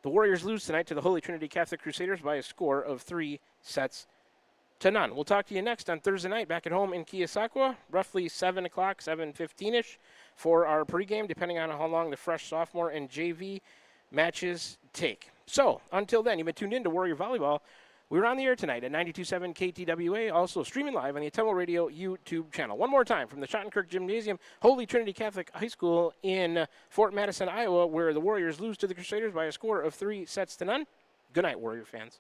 the Warriors lose tonight to the Holy Trinity Catholic Crusaders by a score of 3-0. We'll talk to you next on Thursday night back at home in Keosauqua, roughly 7 o'clock, 7:15-ish for our pregame, depending on how long the fresh sophomore and JV matches take. So until then, you've been tuned in to Warrior Volleyball. We're on the air tonight at 92.7 KTWA, also streaming live on the Ottumwa Radio YouTube channel. One more time from the Schottenkirk Gymnasium, Holy Trinity Catholic High School in Fort Madison, Iowa, where the Warriors lose to the Crusaders by a score of 3-0. Good night, Warrior fans.